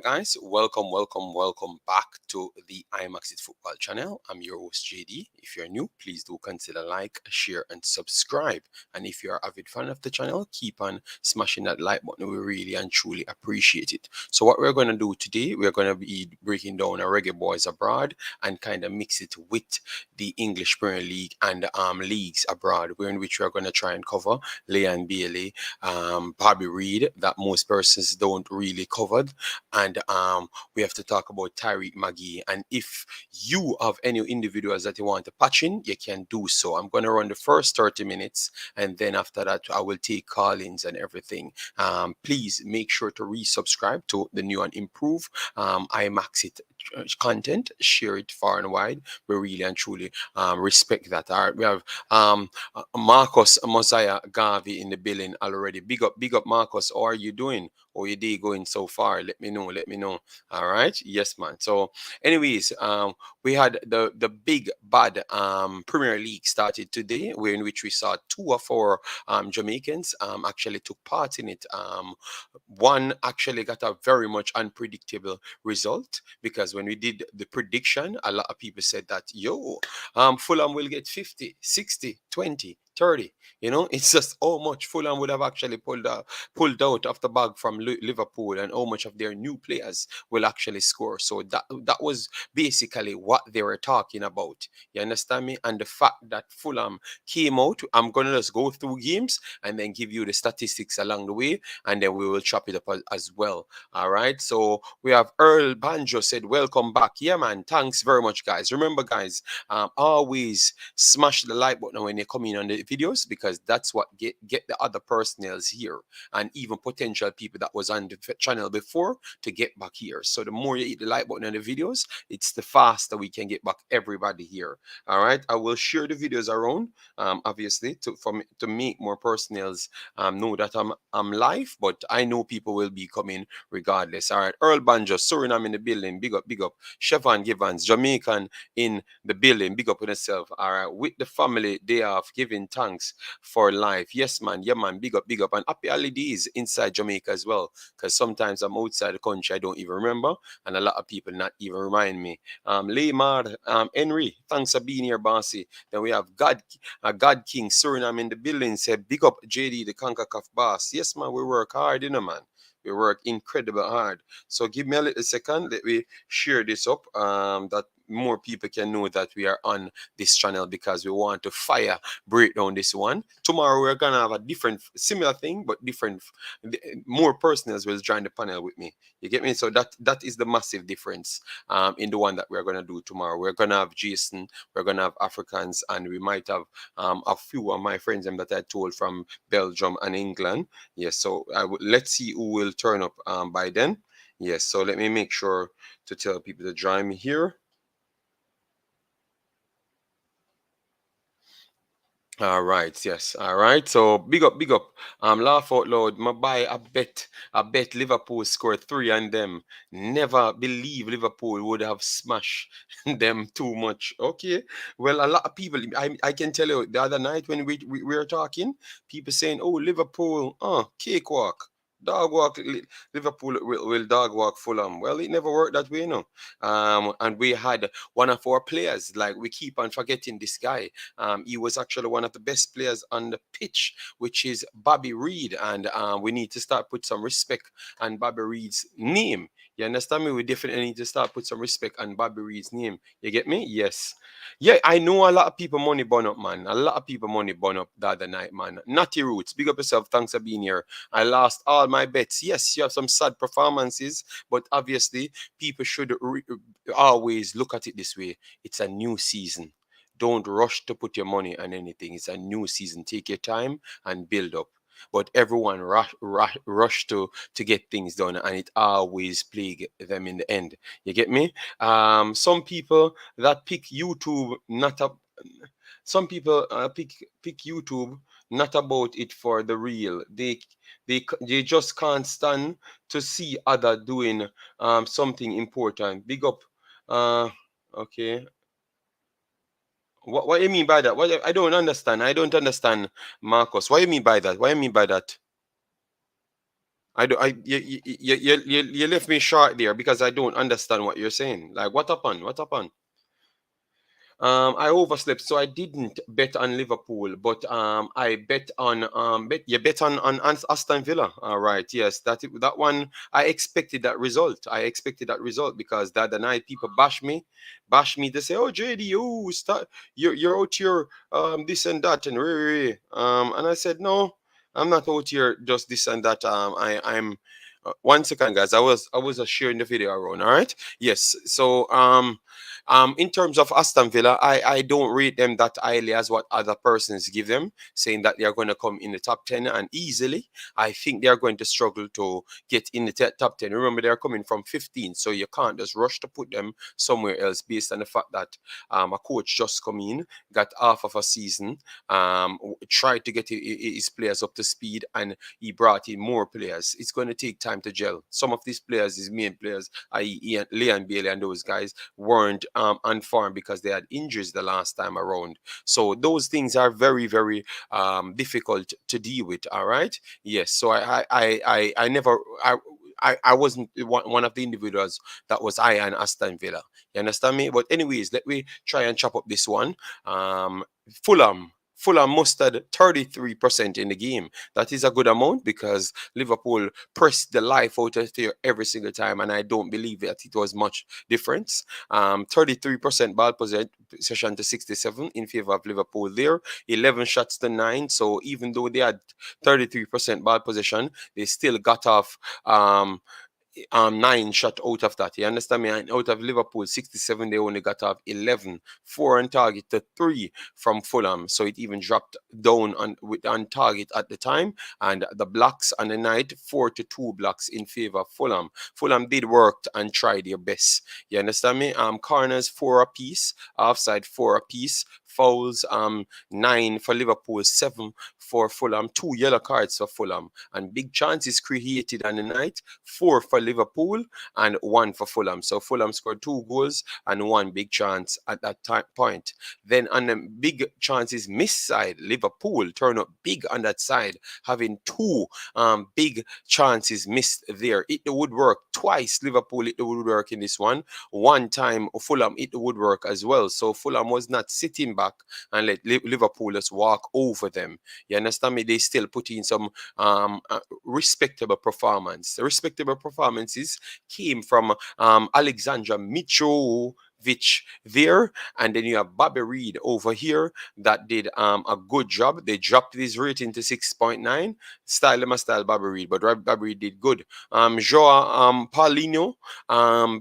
guys, welcome back to the Imaxit Football channel. I'm your host JD. If you're new, please do consider like, share, and subscribe. And if you're an avid fan of the channel, keep on smashing that like button. We really and truly appreciate it. So what we're going to do today, we're going to be breaking down a Reggae Boyz abroad and kind of mix it with the English Premier League and leagues abroad, in which we're going to try and cover Leon Bailey, Bobby Reid, that most persons don't really cover, and we have to talk about Tyreek Magee. And if you have any individuals that you want to patch in, you can do so. I'm going to run the first 30 minutes, and then after that, I will take call-ins and everything. Please make sure to resubscribe to the new and improved Imaxit content. Share it far and wide. We really and truly respect that. All right, we have Marcus Mosiah Garvey in the building already. Big up, Marcus. How are you doing? How your day going so far? Let me know. All right, yes, man. So, anyways, we had the big bad Premier League started today, in which we saw two of our Jamaicans actually took part in it. One actually got a very much unpredictable result, because when we did the prediction, a lot of people said that Fulham will get 50, 60, 20, 30. It's just how much Fulham would have actually pulled out of the bag from Liverpool, and how much of their new players will actually score. So that was basically what they were talking about. You understand me? And the fact that Fulham came out, I'm going to just go through games and then give you the statistics along the way, and then we will chop it up as well. All right. So we have Earl Banjo said, welcome back. Yeah, man. Thanks very much, guys. Remember, guys, always smash the like button when you come in on the videos, because that's what get the other personnels here, and even potential people that was on the channel before, to get back here. So the more you hit the like button on the videos, it's the faster we can get back everybody here. All right, I will share the videos around, obviously, to make more personnels know that I'm live, but I know people will be coming regardless. All right, Earl Banjo, Suriname in the building, big up. Chevron Givens, Jamaican in the building, big up on yourself. All right, with the family, day off, giving thanks for life. Yes, man. Yeah, man. Big up. And happy holidays inside Jamaica as well, because sometimes I'm outside the country, I don't even remember, and a lot of people not even remind me. Leymar, Henry, thanks for being here, bossy. Then we have God King Suriname in the building, said big up JD, the Concacaf boss. Yes, man, we work hard, man. We work incredible hard. So give me a little second. Let me share this up, that more people can know that we are on this channel, because we want to break down this one. Tomorrow we're gonna have a different, similar thing, but different, more personals will join the panel with me. You get me? So that is the massive difference in the one that we're gonna do tomorrow. We're gonna have Jason, we're gonna have Africans, and we might have a few of my friends that I told from Belgium and England. Yes, so let's see who will turn up by then. Yes, so let me make sure to tell people to join me here. All right, yes. All right. So big up. Laugh out loud. My buy I bet Liverpool scored 3 on them. Never believe Liverpool would have smashed them too much. Okay. Well, a lot of people, I can tell you, the other night when we were talking, people saying, oh, Liverpool, cakewalk. Dog walk, Liverpool will dog walk Fulham. Well, it never worked that way, and we had one of our players, like, we keep on forgetting this guy. He was actually one of the best players on the pitch, which is Bobby Reid, and we need to start put some respect on Bobby Reid's name. You understand me? We definitely need to start put some respect on Bobby Reid's name. You get me? Yes. Yeah, I know a lot of people money burn up, man. A lot of people money burn up the other night, man. Natty Roots, big up yourself. Thanks for being here. I lost all my bets. Yes, you have some sad performances, but obviously people should always look at it this way. It's a new season. Don't rush to put your money on anything. It's a new season. Take your time and build up. But everyone rush to get things done, and it always plague them in the end. You get me? Some people that pick YouTube not up. Some people pick YouTube not about it for the real. They just can't stand to see other doing something important. Big up. Okay. What do you mean by that? I don't understand. I don't understand, Marcus. What do you mean by that? What do you mean by that? I do. You left me short there because I don't understand what you're saying. Like, what happened? What happened? I overslept, so I didn't bet on Liverpool, but I bet on you bet on Aston Villa. All right, yes, that one I expected that result. I expected that result because the other night people bash me. They say, "Oh, JD, you start, you're out here this and that and and I said, "No, I'm not out here just this and that. I'm." 1 second, guys. I was sharing the video around. All right. Yes. So in terms of Aston Villa, I don't rate them that highly as what other persons give them, saying that they are going to come in the top 10 and easily. I think they are going to struggle to get in the top 10. Remember, they are coming from 15, so you can't just rush to put them somewhere else based on the fact that a coach just come in, got half of a season, tried to get his players up to speed, and he brought in more players. It's going to take time to gel. Some of these players, his main players, i.e. Leon Bailey and those guys, weren't on form because they had injuries the last time around. So those things are very, very difficult to deal with. All right. Yes. So I never. I wasn't one of the individuals that was high on Aston Villa. You understand me? But anyways, let me try and chop up this one. Fulham. Fulham mustered 33% in the game. That is a good amount because Liverpool pressed the life out of there every single time, and I don't believe that it was much difference. 33% ball possession to 67 in favor of Liverpool there, 11 shots to 9. So even though they had 33% ball possession, they still got off 9 shot out of that. You understand me? And out of Liverpool 67, they only got off 11, 4 on target to 3 from Fulham. So it even dropped down on target at the time. And the blocks on the night, 4-2 blocks in favor of Fulham. Fulham did work and tried their best. You understand me? Corners 4 apiece, offside 4 apiece, fouls 9 for Liverpool, 7 for Fulham, 2 yellow cards for Fulham, and big chances created on the night, 4 for Liverpool and 1 for Fulham. So Fulham scored 2 goals and 1 big chance at that point. Then on the big chances missed side, Liverpool turned up big on that side, having 2 big chances missed there. It would work twice. Liverpool it would work in this one time Fulham it would work as well. So Fulham was not sitting back and let Liverpool just walk over them. You understand me? They still put in some respectable performance. The respectable performances came from Alexandra Mitrovic there, and then you have Bobby Reid over here that did a good job. They dropped his rating to 6.9. Style Bobby Reid, but Bobby Reid did good. Joao Paulinho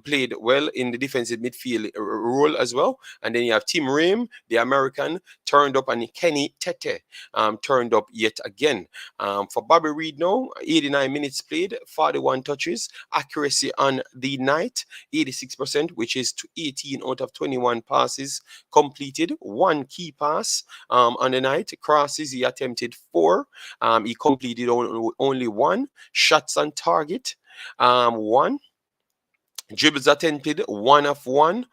played well in the defensive midfield role as well. And then you have Tim Ream, the American, turned up, and Kenny Tete turned up yet again. For Bobby Reid now, 89 minutes played, 41 touches, accuracy on the night, 86%, which is 18 out of 21 passes completed, 1 key pass on the night. Crosses, he attempted 4. He completed only 1. Shots on target, 1. Dribbles attempted, 1 of 1.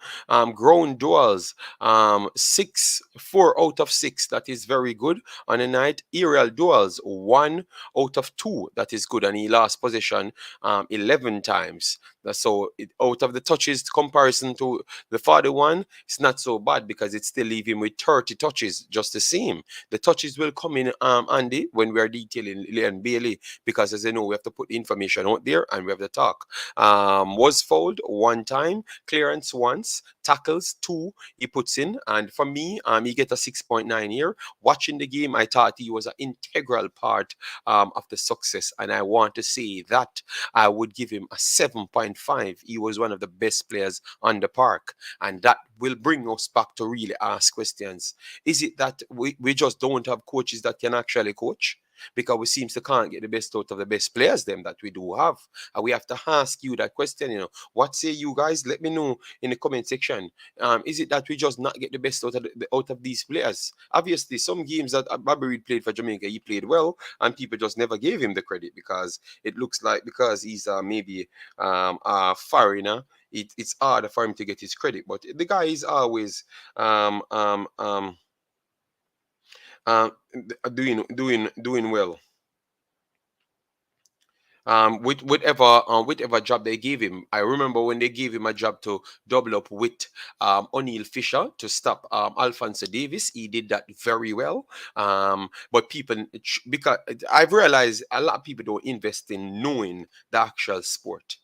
Ground duels, 4 out of 6. That is very good on the night. Aerial duels, 1 out of 2. That is good. And he lost possession 11 times. So out of the touches comparison to the 41, it's not so bad because it still leave him with 30 touches just the same. The touches will come in Andy when we are detailing Leon Bailey because as you know we have to put the information out there and we have to talk. Was fouled 1 time, clearance once, tackles 2 he puts in, and for me he get a 6.9 here. Watching the game I thought he was an integral part of the success, and I want to say that I would give him a 7.5. He was one of the best players on the park, and that will bring us back to really ask questions. Is it that we just don't have coaches that can actually coach? Because we seems to can't get the best out of the best players them that we do have. And we have to ask you that question, What say you guys? Let me know in the comment section. Is it that we just not get the best out of these players? Obviously, some games that Bobby Reid played for Jamaica, he played well, and people just never gave him the credit because it looks like because he's maybe a foreigner, it's harder for him to get his credit. But the guy is always doing well. With whatever job they gave him. I remember when they gave him a job to double up with O'Neill Fisher to stop Alphonso Davis. He did that very well. But people, because I've realized a lot of people don't invest in knowing the actual sport.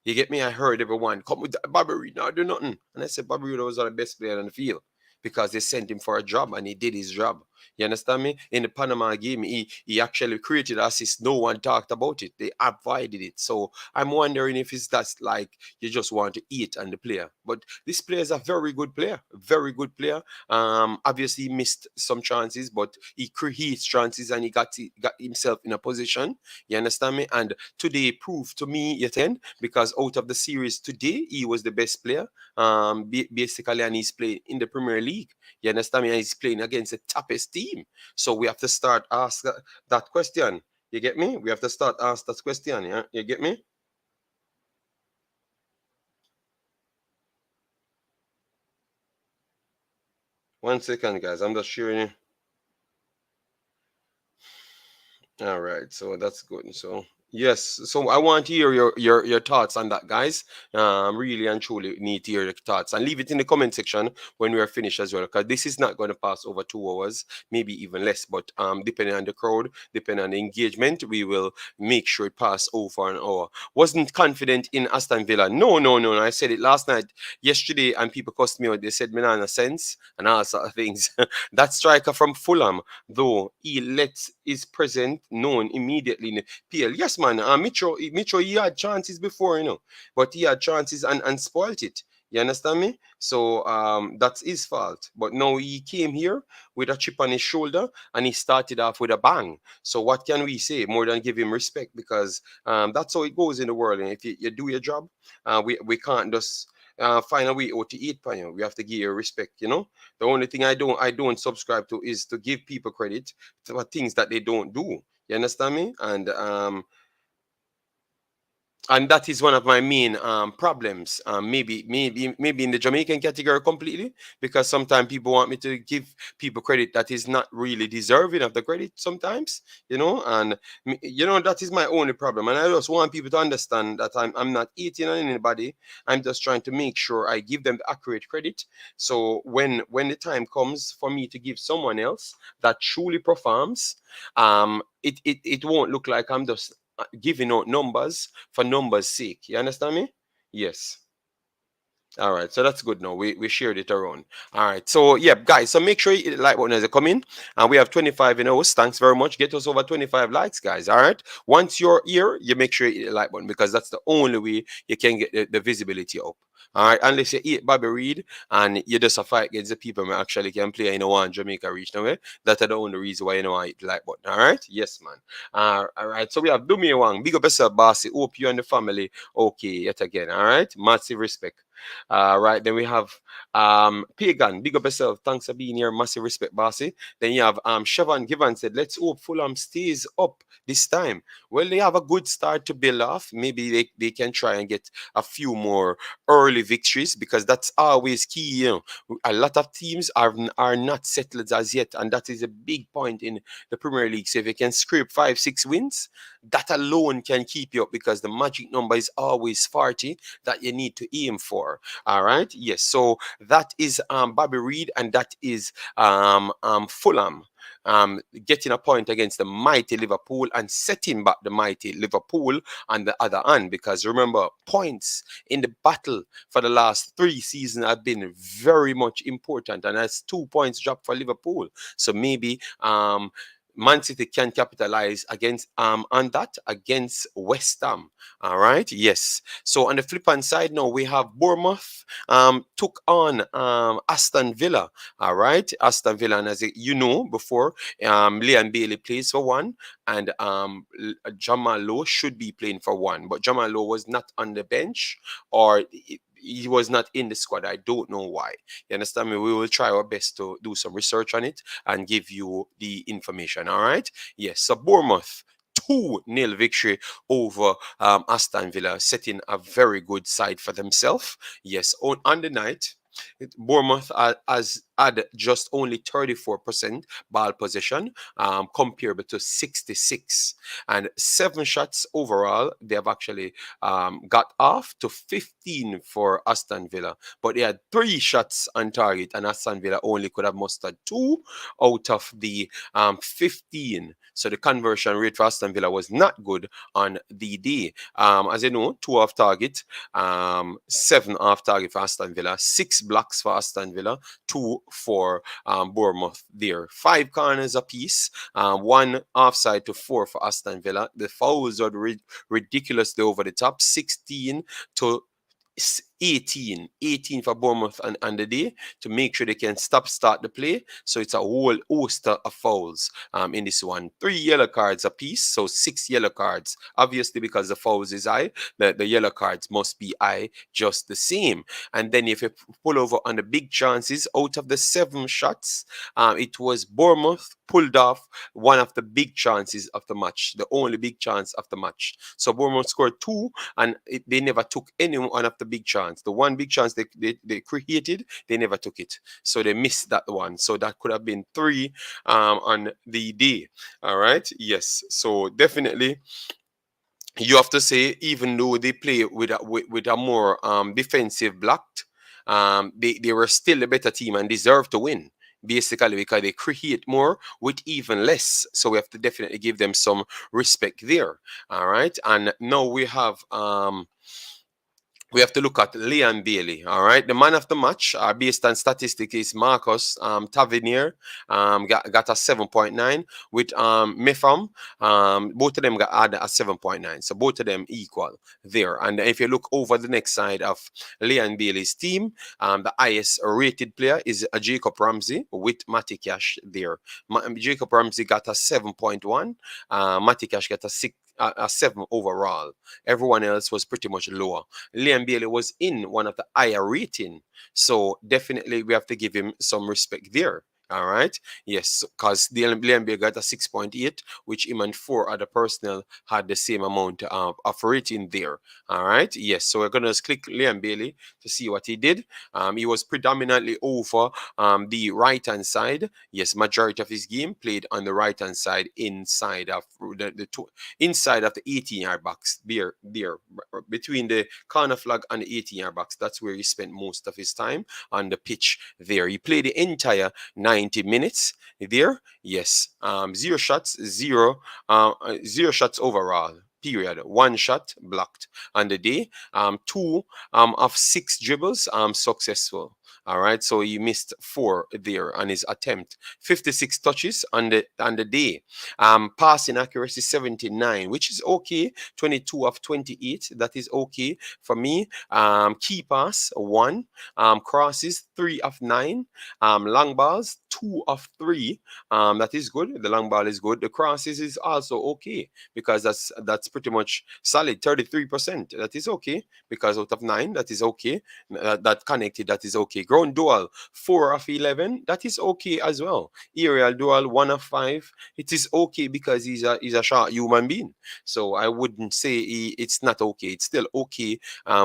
You get me? I heard everyone come with Bobby Reid, now do nothing, and I said Bobby Reid was the best player on the field because they sent him for a job and he did his job. You understand me? In the Panama game, he actually created assist. No one talked about it. They avoided it. So I'm wondering if it's that's like you just want to eat on the player. But this player is a very good player. Very good player. Obviously he missed some chances, but he creates chances and he got himself in a position. You understand me? And today proved to me yet again because out of the series today, he was the best player. Basically, and he's playing in the Premier League. You understand me? And he's playing against the toughest team. So we have to start ask that question. You get me? We have to start ask that question. Yeah, you get me? 1 second, guys. I'm just sharing. All right, so that's good. So yes, so I want to hear your thoughts on that, guys. Really and truly need to hear your thoughts and leave it in the comment section when we are finished as well, because this is not going to pass over 2 hours, maybe even less. But depending on the crowd, depending on the engagement, we will make sure it pass over an hour. Wasn't confident in Aston Villa. No, no, no, no. I said it last night, yesterday, and people cussed me out. They said me not in a sense and all sort of things. That striker from Fulham, though, he lets his present known immediately in the PL. Yes, man. Mitro, he had chances before, but he had chances and spoilt it. You understand me? So that's his fault. But now he came here with a chip on his shoulder and he started off with a bang. So what can we say more than give him respect? Because that's how it goes in the world. And if you do your job, we can't just find a way out to eat for you. We have to give you respect. The only thing I don't subscribe to is to give people credit for things that they don't do. You understand me? And that is one of my main problems. Maybe in the Jamaican category completely, because sometimes people want me to give people credit that is not really deserving of the credit sometimes, and that is my only problem. And I just want people to understand that I'm not eating on anybody. I'm just trying to make sure I give them the accurate credit. So when the time comes for me to give someone else that truly performs, it won't look like I'm just giving out numbers for numbers' sake. You understand me? Yes. All right, so that's good now. We shared it around. All right, so yeah, guys, so make sure you hit the like button as you come in. And we have 25 in us. Thanks very much. Get us over 25 likes, guys. All right. Once you're here, you make sure you hit the like button because that's the only way you can get the visibility up. All right, unless you eat Bobby Reid and you just a fight against the people who actually can play in one Jamaica reach now. That's the only reason why I hit the like button. All right, yes, man. All right, so we have Dumi Wang. Big up yourself, bossy. Hope you and the family okay yet again. All right, massive respect. Right, then we have Pagan, big up yourself. Thanks for being here. Massive respect, bossy. Then you have Siobhan Given said, let's hope Fulham stays up this time. Well, they have a good start to build off. Maybe they can try and get a few more early victories because that's always key. A lot of teams are not settled as yet, and that is a big point in the Premier League. So if you can scrape 5-6 wins, that alone can keep you up because the magic number is always 40 that you need to aim for. All right. Yes. So that is Bobby Reid, and that is Fulham. Getting a point against the mighty Liverpool and setting back the mighty Liverpool on the other hand, because remember, points in the battle for the last 3 seasons have been very much important, and that's 2 points dropped for Liverpool. So maybe Man City can capitalize against on that against West Ham. All right, yes. So on the flip hand side, now we have Bournemouth took on Aston Villa. All right, Aston Villa, and as you know before, Liam Bailey plays for one, and Jamal Lowe should be playing for one, but Jamal Lowe was not on the bench, or he was not in the squad. I don't know why. You understand me? We will try our best to do some research on it and give you the information. All right. Yes. So Bournemouth 2-0 victory over Aston Villa, setting a very good side for themselves. Yes. On the night, Bournemouth, as had just only 34% ball possession, comparable to 66. And 7 shots overall. They have actually got off to 15 for Aston Villa. But they had 3 shots on target, and Aston Villa only could have mustered 2 out of the 15. So the conversion rate for Aston Villa was not good on the day. As you know, 2 off target, 7 off target for Aston Villa, 6 blocks for Aston Villa, 2 for Bournemouth there. 5 corners apiece, 1 offside to 4 for Aston Villa. The fouls are ridiculously over the top, 16 to 18 for Bournemouth on the day, to make sure they can start the play. So it's a whole host of fouls in this one. 3 yellow cards apiece, so 6 yellow cards. Obviously, because the fouls is high, the yellow cards must be high just the same. And then if you pull over on the big chances, out of the 7 shots, it was Bournemouth pulled off one of the big chances of the match, the only big chance of the match. So Bournemouth scored 2, and they never took any one of the big chance. The one big chance they created, they never took it. So they missed that one. So that could have been 3 on the day. All right. Yes. So definitely, you have to say, even though they play with a more defensive blocked, they were still a better team and deserve to win. Basically, because they create more with even less. So we have to definitely give them some respect there. All right. And now we have to look at Leon Bailey. All right. The man of the match, based on statistics, is Marcus Tavernier. Got a 7.9 with Mefam. Both of them got a 7.9. So both of them equal there. And if you look over the next side of Leon Bailey's team, the highest rated player is Jacob Ramsey with Matty Cash there. Jacob Ramsey got a 7.1. Matty Cash got a 7 overall. Everyone else was pretty much lower. Liam Bailey was in one of the higher rating. So definitely we have to give him some respect there. All right. Yes, because Liam Bailey got a 6.8, which him and 4 other personnel had the same amount of rating there. All right. Yes. So we're gonna click Liam Bailey to see what he did. He was predominantly over the right hand side. Yes, majority of his game played on the right hand side, inside of inside of the 18-yard box. There, between the corner flag and the 18-yard box. That's where he spent most of his time on the pitch. There, he played the entire 90 minutes there. Yes. 0 shots, 0 shots overall. Period. 1 shot blocked on the day. 2 of 6 dribbles successful. All right, so he missed 4 there on his attempt. 56 touches on the day. Passing accuracy 79, which is okay. 22 of 28, that is okay for me. Key pass 1. Crosses 3 of 9. Long balls 2 of 3. That is good. The long ball is good. The crosses is also okay, because that's pretty much solid. 33%. That is okay, because out of 9, that is okay. That connected, that is okay. Ground duel 4 of 11, that is okay as well. Aerial duel 1 of 5, it is okay, because he's a short human being. So I wouldn't say it's not okay. It's still okay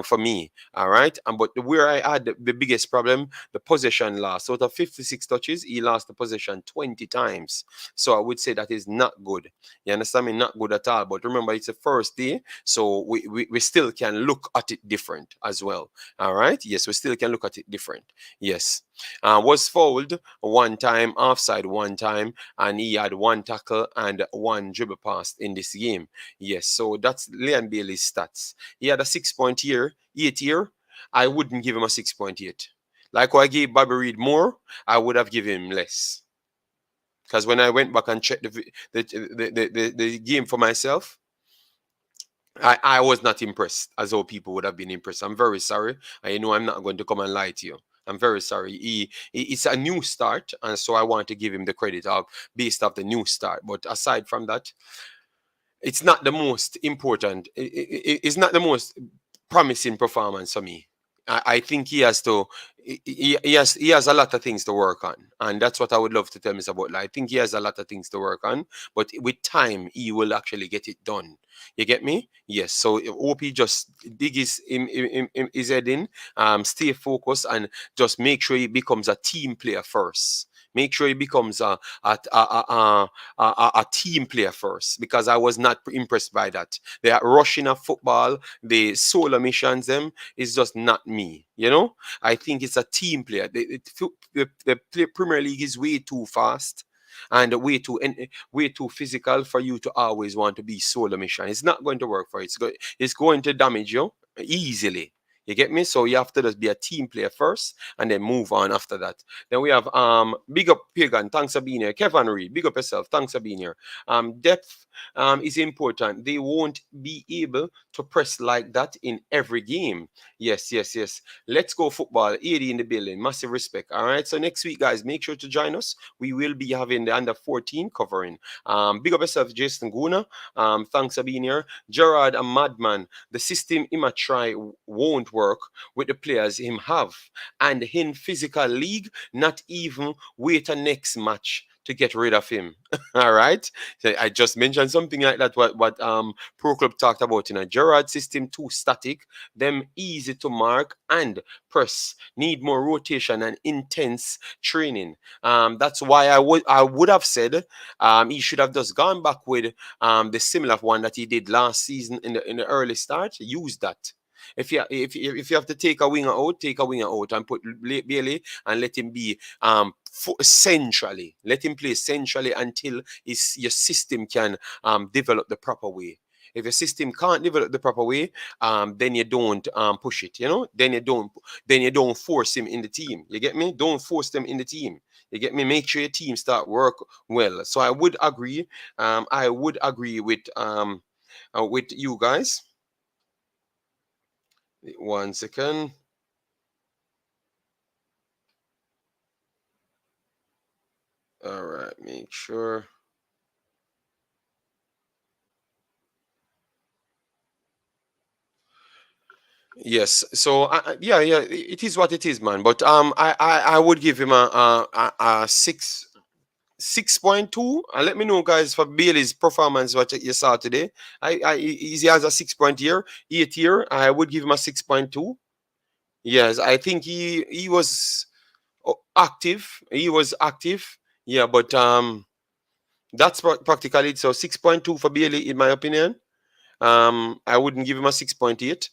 for me. All right. But where I had the biggest problem, the possession loss. Out of 56 touches, he lost the possession 20 times. So I would say that is not good. You understand me? Not good at all. But remember, it's the first day, so we still can look at it different as well. All right. Yes, we still can look at it different. Yes. Was fouled 1 time, offside 1 time, and he had 1 tackle and 1 dribble pass in this game. Yes, so that's Liam Bailey's stats. He had a 6.8 here. I wouldn't give him a 6.8. Like what I gave Bobby Reid more, I would have given him less. Because when I went back and checked the game for myself, I was not impressed as though people would have been impressed. I'm very sorry. I know I'm not going to come and lie to you. I'm very sorry. It's a new start, and so I want to give him the credit of based off the new start. But aside from that, it's not the most important. It's not the most promising performance for me. I think he has to. He has a lot of things to work on, and that's what I would love to tell Mr. Butler. I think he has a lot of things to work on, but with time, he will actually get it done. You get me? Yes. So hope he just dig his head in, stay focused, and just make sure he becomes a team player first. Make sure he becomes a team player first, because I was not impressed by that. They are rushing a football, the solo missions, them is just not me. You know, I think it's a team player. The Premier League is way too fast and way too physical for you to always want to be solo mission. It's not going to work for you. It's going to damage you easily. You get me? So you have to just be a team player first and then move on after that. Then we have big up Pagan, thanks for being here. Kevin Reid, big up yourself, thanks for being here. Depth is important. They won't be able to press like that in every game. Yes, yes, yes. Let's go football. 80 in the building. Massive respect. All right. So next week, guys, make sure to join us. We will be having the under 14 covering. Big up yourself, Jason Guna. Thanks for being here. Gerard, a madman. The system him a try won't work with the players him have. And in physical league, not even wait a next match to get rid of him. All right. So I just mentioned something like that. What Pro Club talked about in a Gerard system, too static, them easy to mark and press. Need more rotation and intense training. That's why I would have said he should have just gone back with the similar one that he did last season in the early start. Use that. If you have to take a winger out, take a winger out and put Bailey and let him be centrally. Let him play centrally until your system can develop the proper way. If your system can't develop the proper way, then you don't push it. You know, then you don't force him in the team. You get me? Don't force them in the team. You get me? Make sure your team start work well. So I would agree. I would agree with you guys. 1 second. All right, make sure. Yes. So yeah, yeah, it is what it is, man. But I would give him a 6.2. And let me know, guys, for Bailey's performance what you saw today. He has a 6 point here, 8 here. I would give him a 6.2. Yes, I think he was active. He was active. Yeah, but that's practically it. So 6.2 for Bailey, in my opinion. I wouldn't give him a 6.8.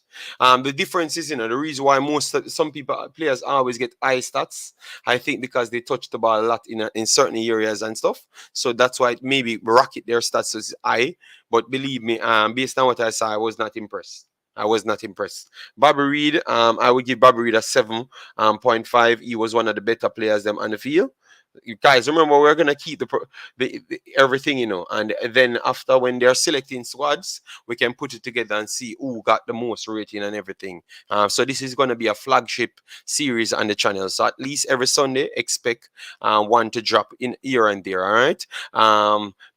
The difference is, the reason why some players always get high stats, I think because they touch the ball a lot in certain areas and stuff. So that's why maybe rocket their stats is high. But believe me, based on what I saw, I was not impressed. I was not impressed. Bobby Reid, I would give Bobby Reid a 7.5. He was one of the better players them on the field. You guys, remember we're gonna keep the everything, and then after when they're selecting squads, we can put it together and see who got the most rating and everything. So this is gonna be a flagship series on the channel. So at least every Sunday, expect one to drop in here and there. All right.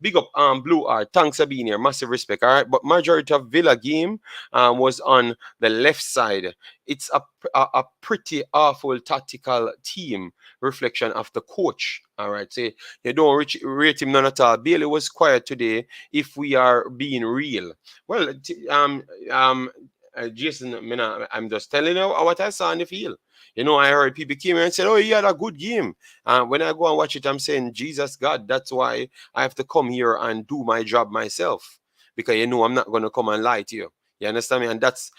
Big up Blue Art. Thanks for being here. Massive respect. All right. But majority of Villa game was on the left side. It's a pretty awful tactical team reflection of the coach. All right, say you don't rate him none at all. Bailey was quiet today. If we are being real, well, Jason, I'm just telling you what I saw in the field. I heard people came here and said, "Oh, he had a good game." When I go and watch it, I'm saying, "Jesus God, that's why I have to come here and do my job myself, because I'm not going to come and lie to you." You understand me? And that's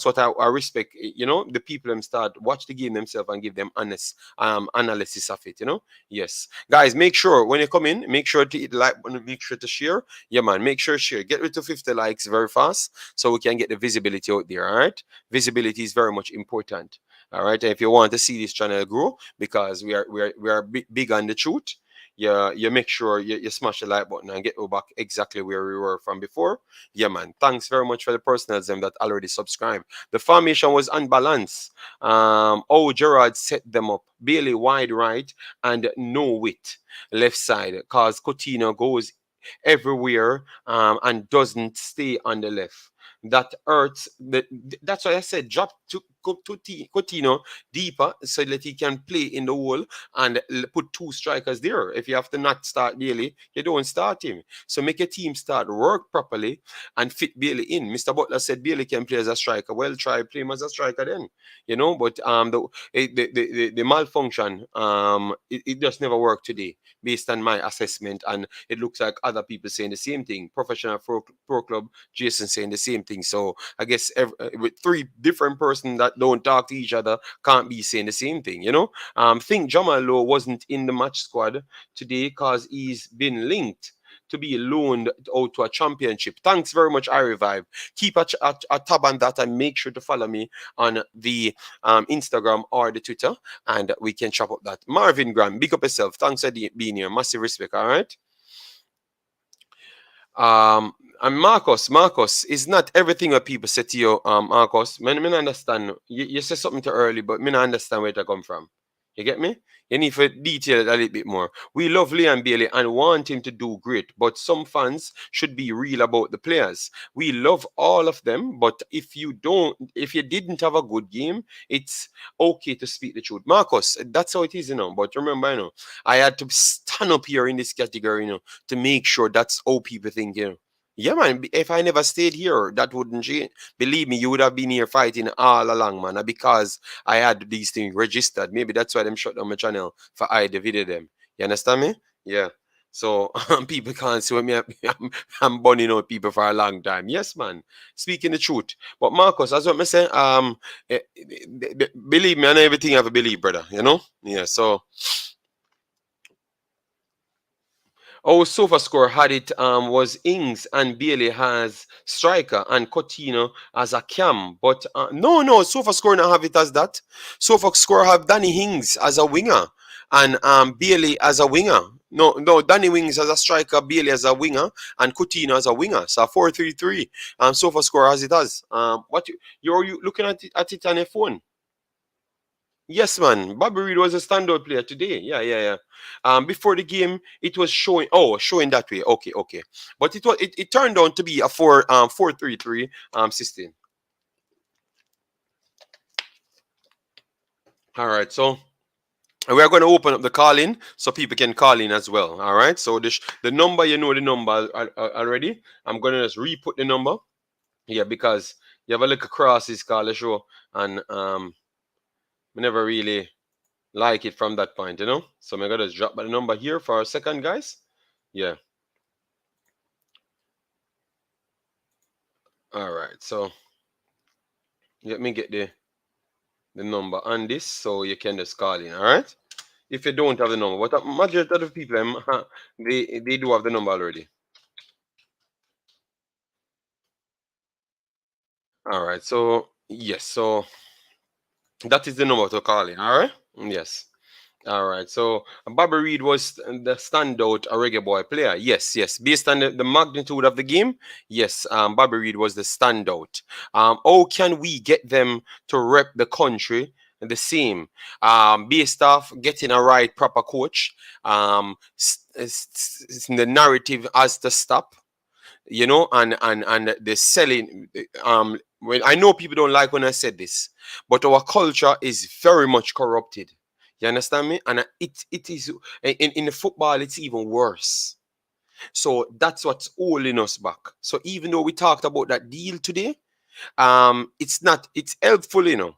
what I respect. The people them start watch the game themselves and give them honest analysis of it. Yes, guys, make sure when you come in, make sure to hit the like button, make sure to share. Yeah, man, make sure to share. Get rid to 50 likes very fast so we can get the visibility out there. All right, visibility is very much important. All right, and if you want to see this channel grow, because we are big on the truth. You make sure you smash the like button and get back exactly where we were from before. Yeah, man. Thanks very much for the personals that already subscribed. The formation was unbalanced. Gerard set them up. Bailey wide right and no width left side, cause Coutinho goes everywhere and doesn't stay on the left. That hurts. That's why I said drop to Coutinho deeper so that he can play in the hole and put 2 strikers there. If you have to not start Bailey, you don't start him. So make your team start work properly and fit Bailey in. Mr. Butler said Bailey can play as a striker. Well, try play him as a striker then, But the malfunction it just never worked today, based on my assessment, and it looks like other people saying the same thing. Professional pro club Jason saying the same thing. So I guess with 3 different persons that don't talk to each other can't be saying the same thing. Think Jamal Lowe wasn't in the match squad today because he's been linked to be loaned out to a championship. Thanks very much, I Revive. Keep a tab on that and make sure to follow me on the Instagram or the Twitter, and we can chop up that. Marvin Graham, big up yourself. Thanks for being here. Massive respect, all right? And Marcos is not everything that people say to you, Marcos. I understand. You say something too early, but I understand where it come from. You get me? You need to detail it a little bit more. We love Leon Bailey and want him to do great, but some fans should be real about the players. We love all of them, but if you didn't have a good game, it's okay to speak the truth. Marcos, that's how it is, But remember, I had to stand up here in this category, to make sure that's how people think, Yeah, man, if I never stayed here, that wouldn't change. Believe me, you would have been here fighting all along, man. Because I had these things registered. Maybe that's why them shut down my channel for I the video them. You understand me? Yeah. So people can't see me. I'm burning out people for a long time. Yes, man. Speaking the truth. But Marcus, as what I say, believe me, and everything I have a believe, brother. Yeah. So. Oh, Sofa Score had it was Ings and Bailey has striker and Coutinho as a cam. But no, Sofa Score not have it as that. Sofa Score have Danny Ings as a winger and Bailey as a winger. No, Danny Wings as a striker, Bailey as a winger, and Coutinho as a winger. So 4-3-3. Sofa Score as it has. What you're looking at it on your phone? Yes, man. Bobby Reid was a standout player today. Yeah. Before the game, it was showing that way. Okay. But it turned out to be a 4-3-3 system. All right, so we are going to open up the call in so people can call in as well. All right, so the number, the number already. I'm going to just re-put the number. Yeah, because you have a look across this call the show, and we never really like it from that point, So I'm gonna just drop the number here for a second, guys. Yeah. All right. So let me get the number on this so you can just call in. All right. If you don't have the number, but majority of the people they do have the number already. All right. So yes. So that is the number to call in. All right. Yes. All right. So Bobby Reid was the standout reggae boy player. Yes. Based on the magnitude of the game, yes. Bobby Reid was the standout. How can we get them to rep the country the same? Based off getting a right proper coach. The narrative has to stop. And the selling. When I know people don't like when I said this, but our culture is very much corrupted. You understand me? And it is in the football, it's even worse. So that's what's holding us back. So even though we talked about that deal today, it's helpful,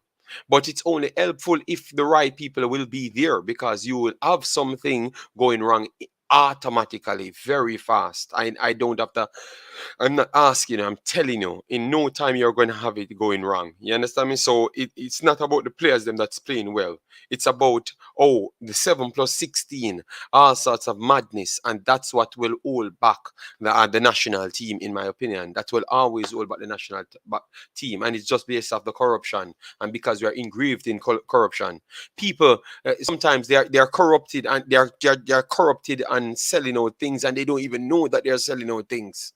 but it's only helpful if the right people will be there, because you will have something going wrong automatically very fast. I don't have to. I'm not asking you, I'm telling you, in no time you're going to have it going wrong. You understand me? So it's not about the players them that's playing well. It's about, the 7+16, all sorts of madness. And that's what will hold back the national team, in my opinion. That will always hold back the national team. And it's just based off the corruption. And because we are engraved in corruption. People, sometimes they're corrupted, and they're corrupted and selling out things, and they don't even know that they're selling out things.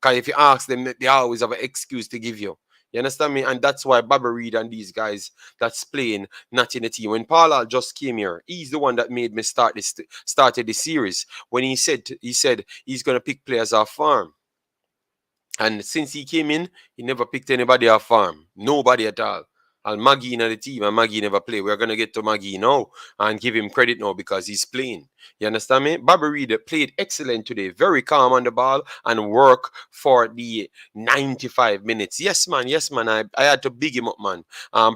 Because if you ask them, they always have an excuse to give you. You understand me? And that's why Bobby Reid and these guys that's playing not in the team. When Paula just came here, he's the one that made me started this series. When he said he's gonna pick players off farm. And since he came in, he never picked anybody off farm. Nobody at all. And Magee in the team, and Magee never play. We're gonna get to Magee now and give him credit now because he's playing. You understand me? Bobby Reid played excellent today, very calm on the ball and work for the 95 minutes. Yes, man. Yes, man. I had to big him up, man.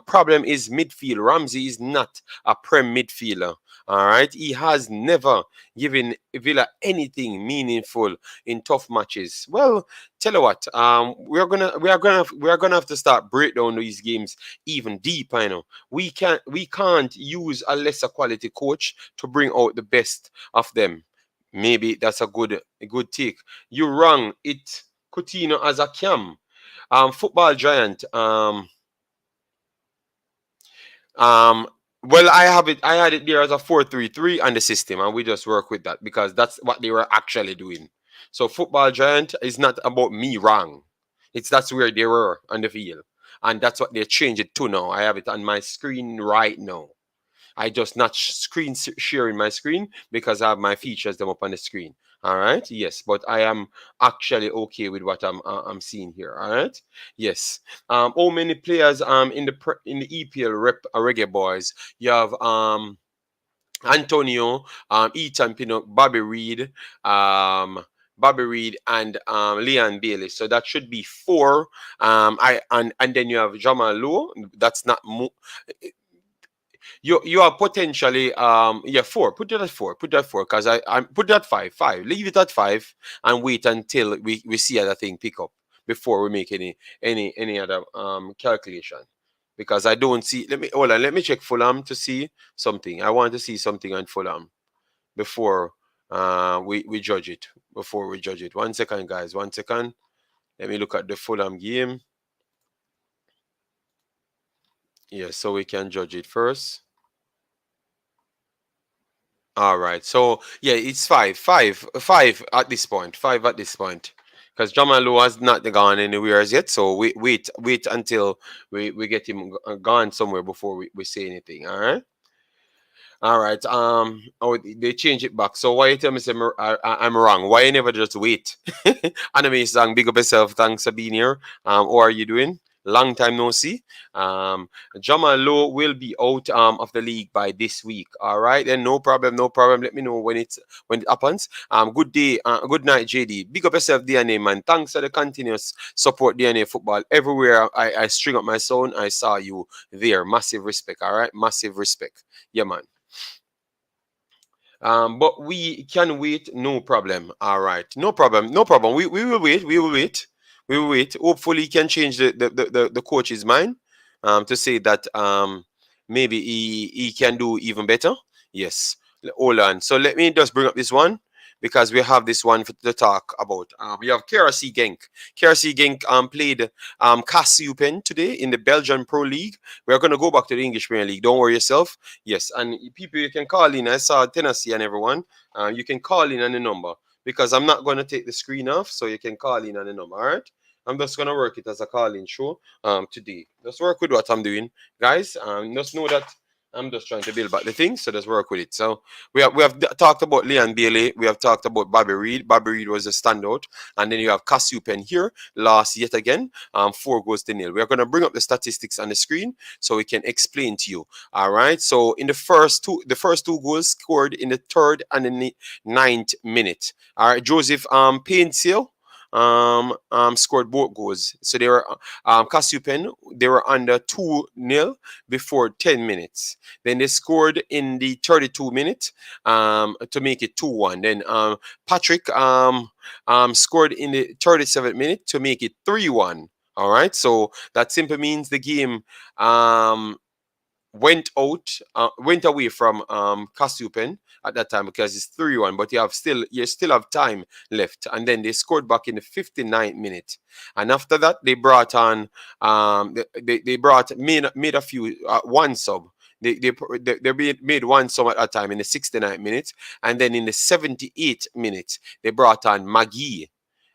Problem is midfield. Ramsey is not a prem midfielder. All right, he has never given Villa anything meaningful in tough matches. Well, tell you what, we are gonna have to start break down these games even deeper. You know, we can't use a lesser quality coach to bring out the best of them. Maybe that's a good take. You're wrong. It Coutinho as a cam. Football giant. Um, well, I had it there as a 4-3-3 on the system, and we just work with that because that's what they were actually doing. So, football giant is not about me wrong. That's where they were on the field, and that's what they changed it to now. I have it on my screen right now. I just not sharing my screen because I have my features them up on the screen. All right. Yes, but I am actually okay with what I'm seeing here. All right. Yes. How many players in the EPL rep Reggae Boyz? You have Antonio, Ethan Pinnock, Bobby Reid, and Leon Bailey. So that should be four. And then you have Jamal Lowe. That's not you are potentially four. Put that at four. Put that four because I put that five. Leave it at five and wait until we see other thing pick up before we make any other calculation. Because I don't see. Let me hold on. Let me check Fulham to see something. I want to see something on Fulham before we judge it. Before we judge it. 1 second, guys. 1 second. Let me look at the Fulham game. Yeah, so we can judge it first. All right. So yeah, it's five at this point. Five at this point. Because Jamalu has not gone anywhere as yet. So wait until we get him gone somewhere before we say anything. All right. All right. Oh, they change it back. So why you tell me say I'm wrong? Why you never just wait? Anime sang, big up yourself. Thanks for being here. How are you doing? Long time no see. Jamal Lowe will be out of the league by this week. All right, then no problem, no problem. Let me know when it happens. Good day, good night, JD. Big up yourself, DNA man. Thanks for the continuous support, DNA football. Everywhere I string up my sound, I saw you there. Massive respect. All right, massive respect. Yeah, man. But we can wait, no problem. All right, no problem, no problem. We will wait, we will wait, we will wait. Hopefully, he can change the coach's mind to say that maybe he can do even better. Yes, hold on. So let me just bring up this one because we have this one to talk about. We have KRC Genk. KRC Genk played eupen today in the Belgian Pro League. We're going to go back to the English Premier League. Don't worry yourself. Yes, and people, you can call in. I saw Tennessee and everyone. You can call in on the number because I'm not going to take the screen off, so you can call in on the number. All right. I'm just going to work it as a call-in show today. Just work with what I'm doing, guys. Just know that I'm just trying to build back the thing, so let's work with it. So we have talked about Leon Bailey. We have talked about Bobby Reid. Bobby Reid was a standout. And then you have eupen here, lost yet again, 4-0. We are going to bring up the statistics on the screen so we can explain to you. All right. So in the first two goals scored in the 3rd and the 9th minute. All right, Joseph Painsil scored both goals. So they were eupen, they were under 2-0 before 10 minutes. Then they scored in the 32 minute to make it 2-1. Then Patrick scored in the 37th minute to make it 3-1. All right, so that simply means the game went away from eupen at that time because it's 3-1, but you still have time left. And then they scored back in the 59th minute. And after that, they brought on made a few one sub. They made one sub at that time in the 69th minute, and then in the 78th minute they brought on Magee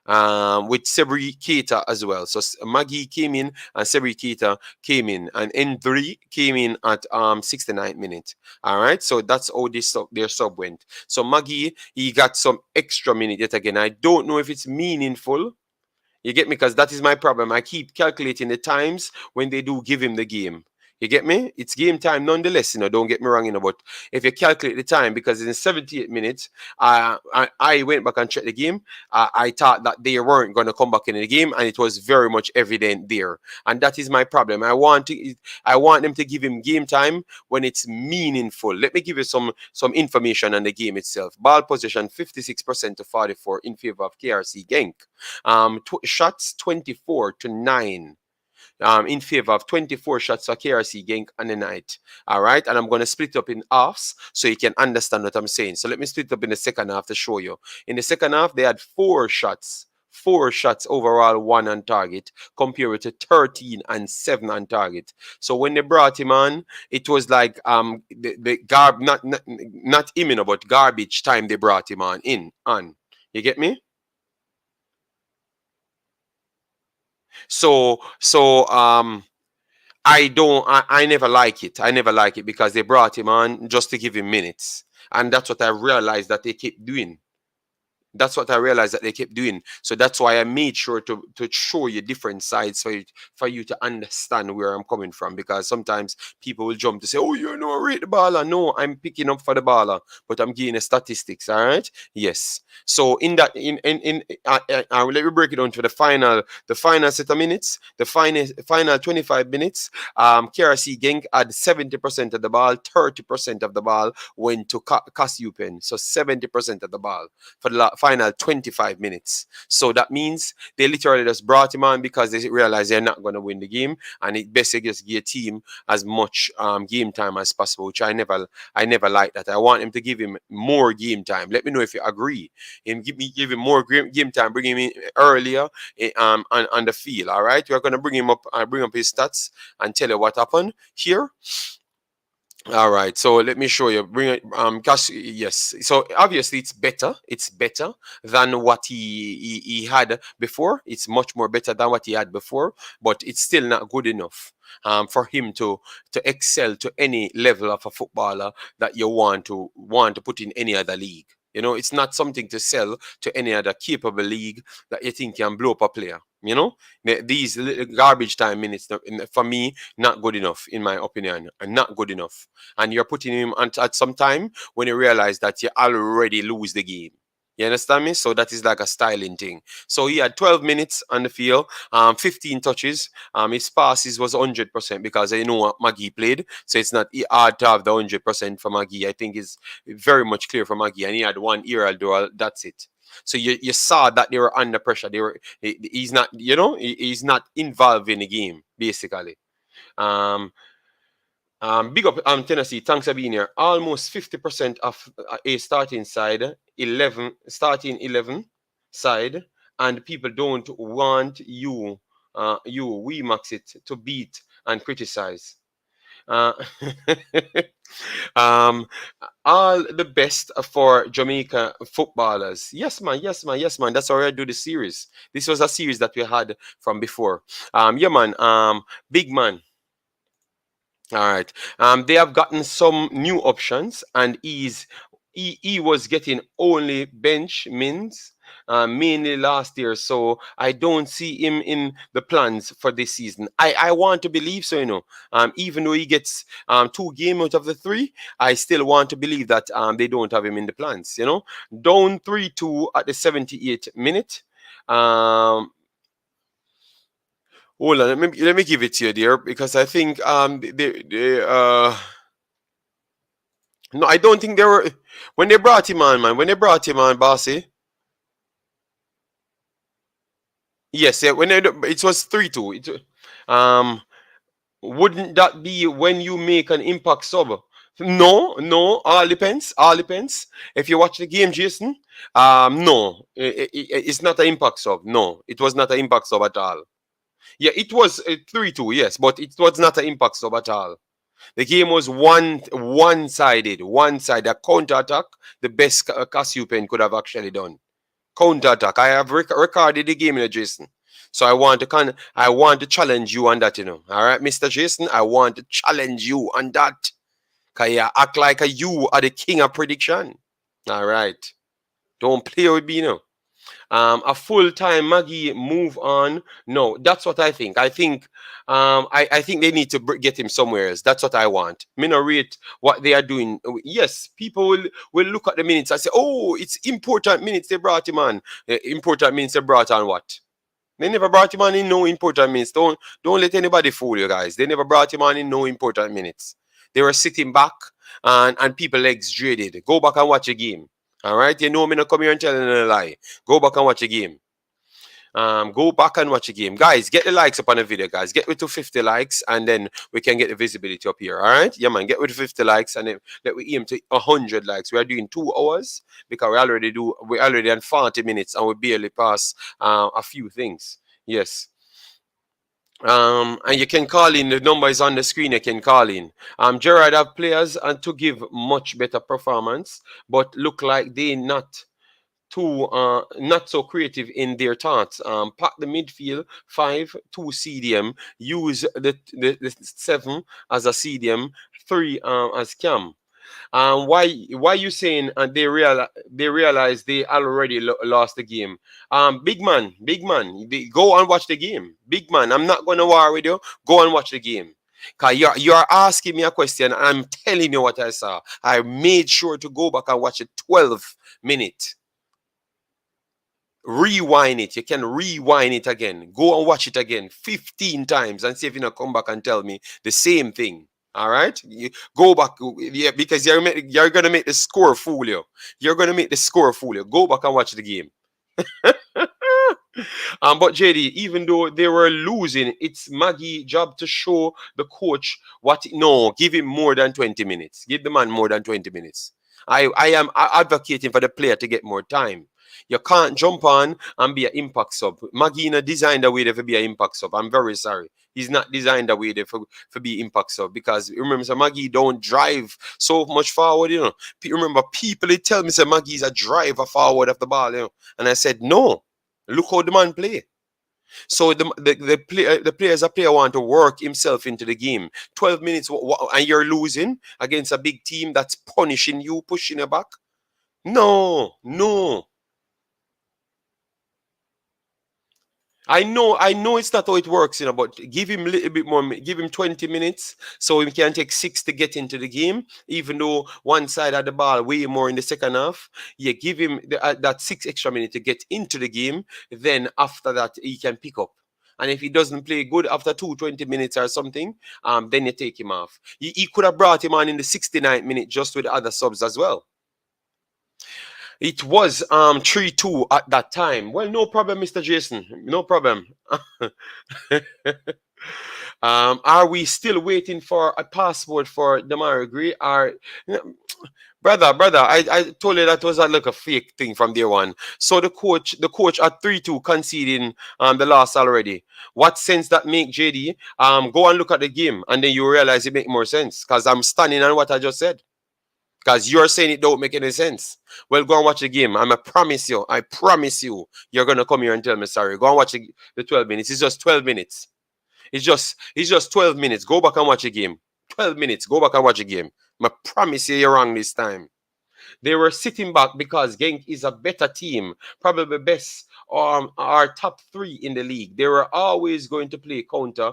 with Sebri Keita as well. So Magee came in and Sebri Keita came in, and N3 came in at 69th minute. All right, so that's how their sub went. So Magee, he got some extra minute yet again. I don't know if it's meaningful. You get me? Because that is my problem. I keep calculating the times when they do give him the game. You get me? It's game time nonetheless, don't get me wrong, but if you calculate the time, because in 78 minutes, I went back and checked the game. I thought that they weren't going to come back in the game, and it was very much evident there. And that is my problem. I want them to give him game time when it's meaningful. Let me give you some information on the game itself. Ball possession 56% to 44 in favor of KRC Genk. Shots 24-9. In favor of 24 shots for KRC Genk on the night. All right. And I'm going to split up in halves so you can understand what I'm saying. So let me split up in the second half to show you. In the second half, they had 4 shots. 4 shots overall, 1 on target, compared to 13 and 7 on target. So when they brought him on, it was like not him, but garbage time they brought him on. You get me? So I never like it. I never like it because they brought him on just to give him minutes. And that's what I realized that they kept doing. So that's why I made sure to show you different sides for you to understand where I'm coming from. Because sometimes people will jump to say, oh, you rate the baller. No, I'm picking up for the baller, but I'm giving the statistics. All right. Yes. So let me break it down to the final set of minutes, the final 25 minutes. KRC Genk had 70% of the ball, 30% of the ball went to eupen. So 70% of the ball for the final 25 minutes. So that means they literally just brought him on because they realized they're not going to win the game, and it best just give a team as much game time as possible, which I never like that. I want him to give him more game time. Let me know if you agree. Give him more game time, bring him in earlier on the field. All right, we're going to bring him up, bring up his stats and tell you what happened here. All right, so let me show you. Bring it. Yes. So obviously, it's better. It's better than what he had before. It's much more better than what he had before, but it's still not good enough for him to excel to any level of a footballer that you want to put in any other league. It's not something to sell to any other capable league that you think can blow up a player. These little garbage time minutes, for me, not good enough, in my opinion, and not good enough. And you're putting him at some time when you realize that you already lose the game. You understand me? So that is like a styling thing. So he had 12 minutes on the field, 15 touches. His passes was 100% because I know what Magee played. So it's not hard to have the 100% for Magee. I think it's very much clear for Magee. And he had 1 ear duel. That's it. So you saw that they were under pressure. He's not, he's not involved in the game, basically. Big up Tennessee. Thanks for being here. Almost 50% of a starting 11 side, and people don't want WeMaxit to beat and criticize. All the best for Jamaica footballers. Yes, man. That's how I do the series. This was a series that we had from before. Yeah, man. Big man. All right. They have gotten some new options, and he was getting only bench mins, mainly last year. So I don't see him in the plans for this season. I want to believe so, even though he gets 2 games out of the 3, I still want to believe that they don't have him in the plans, Down 3-2 at the 78th minute. Hold on, let me give it to you there, because I think no, I don't think they were when they brought him on, man. When they brought him on, Bossy. Yes, yeah. It was 3-2. Wouldn't that be when you make an impact sub? No. All depends. If you watch the game, Jason, no, it's not an impact sub. No, it was not an impact sub at all. Yeah, it was 3-2, yes, but it was not an impact sub at all. The game was one-sided. A counter-attack, the best Eupen could have actually done. Counter-attack. I have recorded the game, Jason. So I want to challenge you on that, All right, Mr. Jason, I want to challenge you on that. Because you act like you are the king of prediction. All right. Don't play with me, A full-time Maggie move on. No, that's what I think. I think they need to get him somewhere else. That's what I want. Me no rate what they are doing. Yes, people will look at the minutes and say, oh, it's important minutes they brought him on. Important minutes they brought on what? They never brought him on in no important minutes. Don't let anybody fool you guys. They never brought him on in no important minutes. They were sitting back and people legs dreaded. Go back and watch a game. All right, you know me not come here and telling a lie. Go back and watch a game. Go back and watch a game, guys. Get the likes upon the video, guys. Get to 50 likes, and then we can get the visibility up here. All right, yeah, man. Get with 50 likes, and then let we aim to 100 likes. We are doing 2 hours because we already on 40 minutes, and we barely pass a few things. Yes. And you can call in. The number is on the screen. You can call in. Gerard have players and to give much better performance, but look like they not so creative in their thoughts. Pack the midfield 5, 2 CDM. Use the 7 as a CDM, 3 as cam. Why you saying they realize they already lost the game? Big man, go and watch the game. Big man, I'm not gonna war with you. Go and watch the game. Cause you're asking me a question, and I'm telling you what I saw. I made sure to go back and watch it 12 minutes. Rewind it. You can rewind it again. Go and watch it again 15 times and see if you not come back and tell me the same thing. All right, you go back, yeah, because you're gonna make the score fool you. You're gonna make the score fool you. Go back and watch the game. But JD, even though they were losing, it's Maggie's job to show the coach what. No, give him more than 20 minutes. Give the man more than 20 minutes. I am advocating for the player to get more time. You can't jump on and be an impact sub. Maggie not designed that way to be an impact sub. I'm very sorry. He's not designed that way for be impact sub, because remember, so Maggie don't drive so much forward, you know. Remember, people they tell me say Maggie's a driver forward of the ball, you know. And I said, no. Look how the man play. So the player want to work himself into the game. 12 minutes and you're losing against a big team that's punishing you, pushing you back. No. I know it's not how it works, you know, but give him a little bit more, give him 20 minutes so he can take 6 to get into the game, even though one side of the ball way more in the second half. You give him that 6 extra minutes to get into the game, then after that he can pick up. And if he doesn't play good after 20 minutes or something, then you take him off. He could have brought him on in the 69th minute just with other subs as well. It was 3-2 at that time. Well, no problem, Mr. Jason. No problem. Are we still waiting for a passport for Damari Gray? Brother, I told you that was like a fake thing from day one. So the coach at 3-2 conceding the loss already. What sense that make, JD? Go and look at the game, and then you realize it make more sense. Because I'm standing on what I just said. Because you're saying it don't make any sense. Well, go and watch the game. I promise you, you're gonna come here and tell me sorry. Go and watch the 12 minutes. It's just 12 minutes. It's just 12 minutes. Go back and watch a game. 12 minutes. Go back and watch a game. I promise you're wrong this time. They were sitting back because Genk is a better team, probably best our top 3 in the league. They were always going to play counter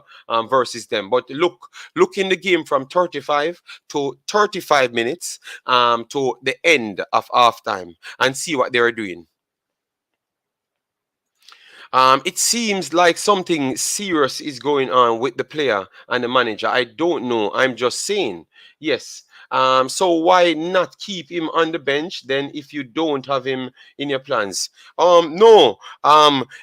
versus them. But look in the game from 35 to 35 minutes to the end of halftime and see what they were doing. It seems like something serious is going on with the player and the manager. I don't know. I'm just saying. Yes. So why not keep him on the bench then if you don't have him in your plans? No.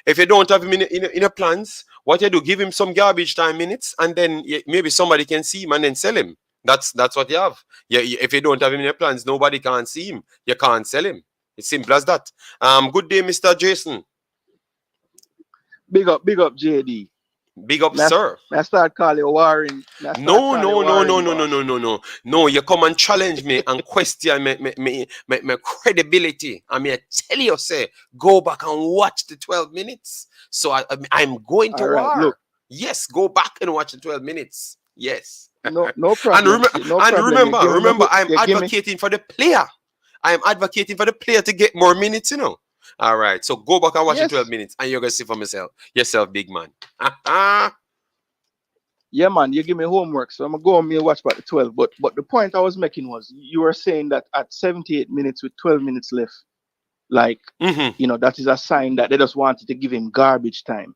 If you don't have him in your plans, what you do, give him some garbage time minutes, and then maybe somebody can see him and then sell him. That's what you have. If you don't have him in your plans, nobody can see him. You can't sell him. It's simple as that. Good day, Mr. Jason. Big up, JD. Big up, sir. I start calling you Warren. No. You come and challenge me and question my credibility. I mean, I tell you, say, go back and watch the 12 minutes. So I'm going to war. Look. Yes, go back and watch the 12 minutes. Yes. No problem. Remember, I'm advocating for the player. I am advocating for the player to get more minutes, you know. All right. So go back and watch the 12 Yes. minutes and you're going to see for yourself, big man. Yeah, man, you give me homework, so I'm gonna go on me and watch about the 12. But the point I was making was you were saying that at 78 minutes with 12 minutes left, like that is a sign that they just wanted to give him garbage time.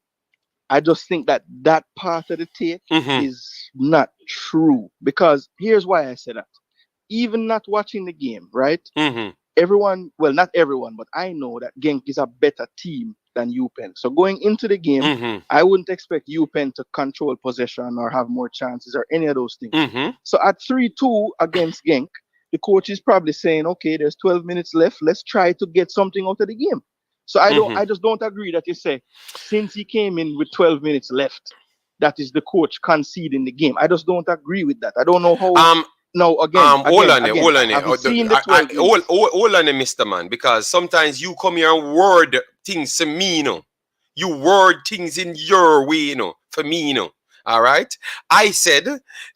I just think that part of the take is not true, because here's why I say that. Even not watching the game, right? Everyone, well, not everyone, but I know that Genk is a better team than Eupen. So going into the game, I wouldn't expect Eupen to control possession or have more chances or any of those things. So at 3-2 against Genk, the coach is probably saying, okay, there's 12 minutes left. Let's try to get something out of the game. So I just don't agree that you say, since he came in with 12 minutes left, that is the coach conceding the game. I just don't agree with that. I don't know how. No, hold on there. Hold on, Mr. Man, because sometimes you come here and word things to me, you know. You word things in your way, you know, for me, you know. All right. I said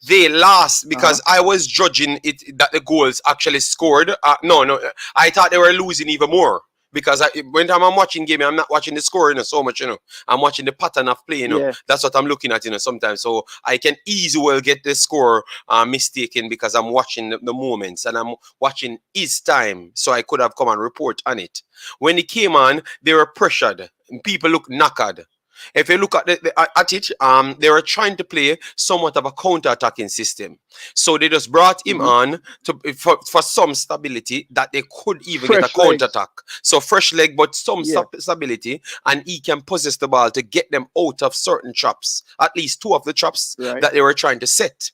they lost because I was judging it that the goals actually scored. No. I thought they were losing even more. Because when I'm watching game, I'm not watching the score, you know, so much, you know. I'm watching the pattern of play, you know. That's what I'm looking at, you know, sometimes. So I can easily well get the score mistaken because I'm watching the moments and I'm watching his time. So I could have come and report on it. When he came on, they were pressured. People look knackered. If you look at it, they were trying to play somewhat of a counter-attacking system. So they just brought him on for some stability that they could even get a counter-attack. So fresh leg, but some stability, and he can possess the ball to get them out of certain traps, at least two of the traps that they were trying to set.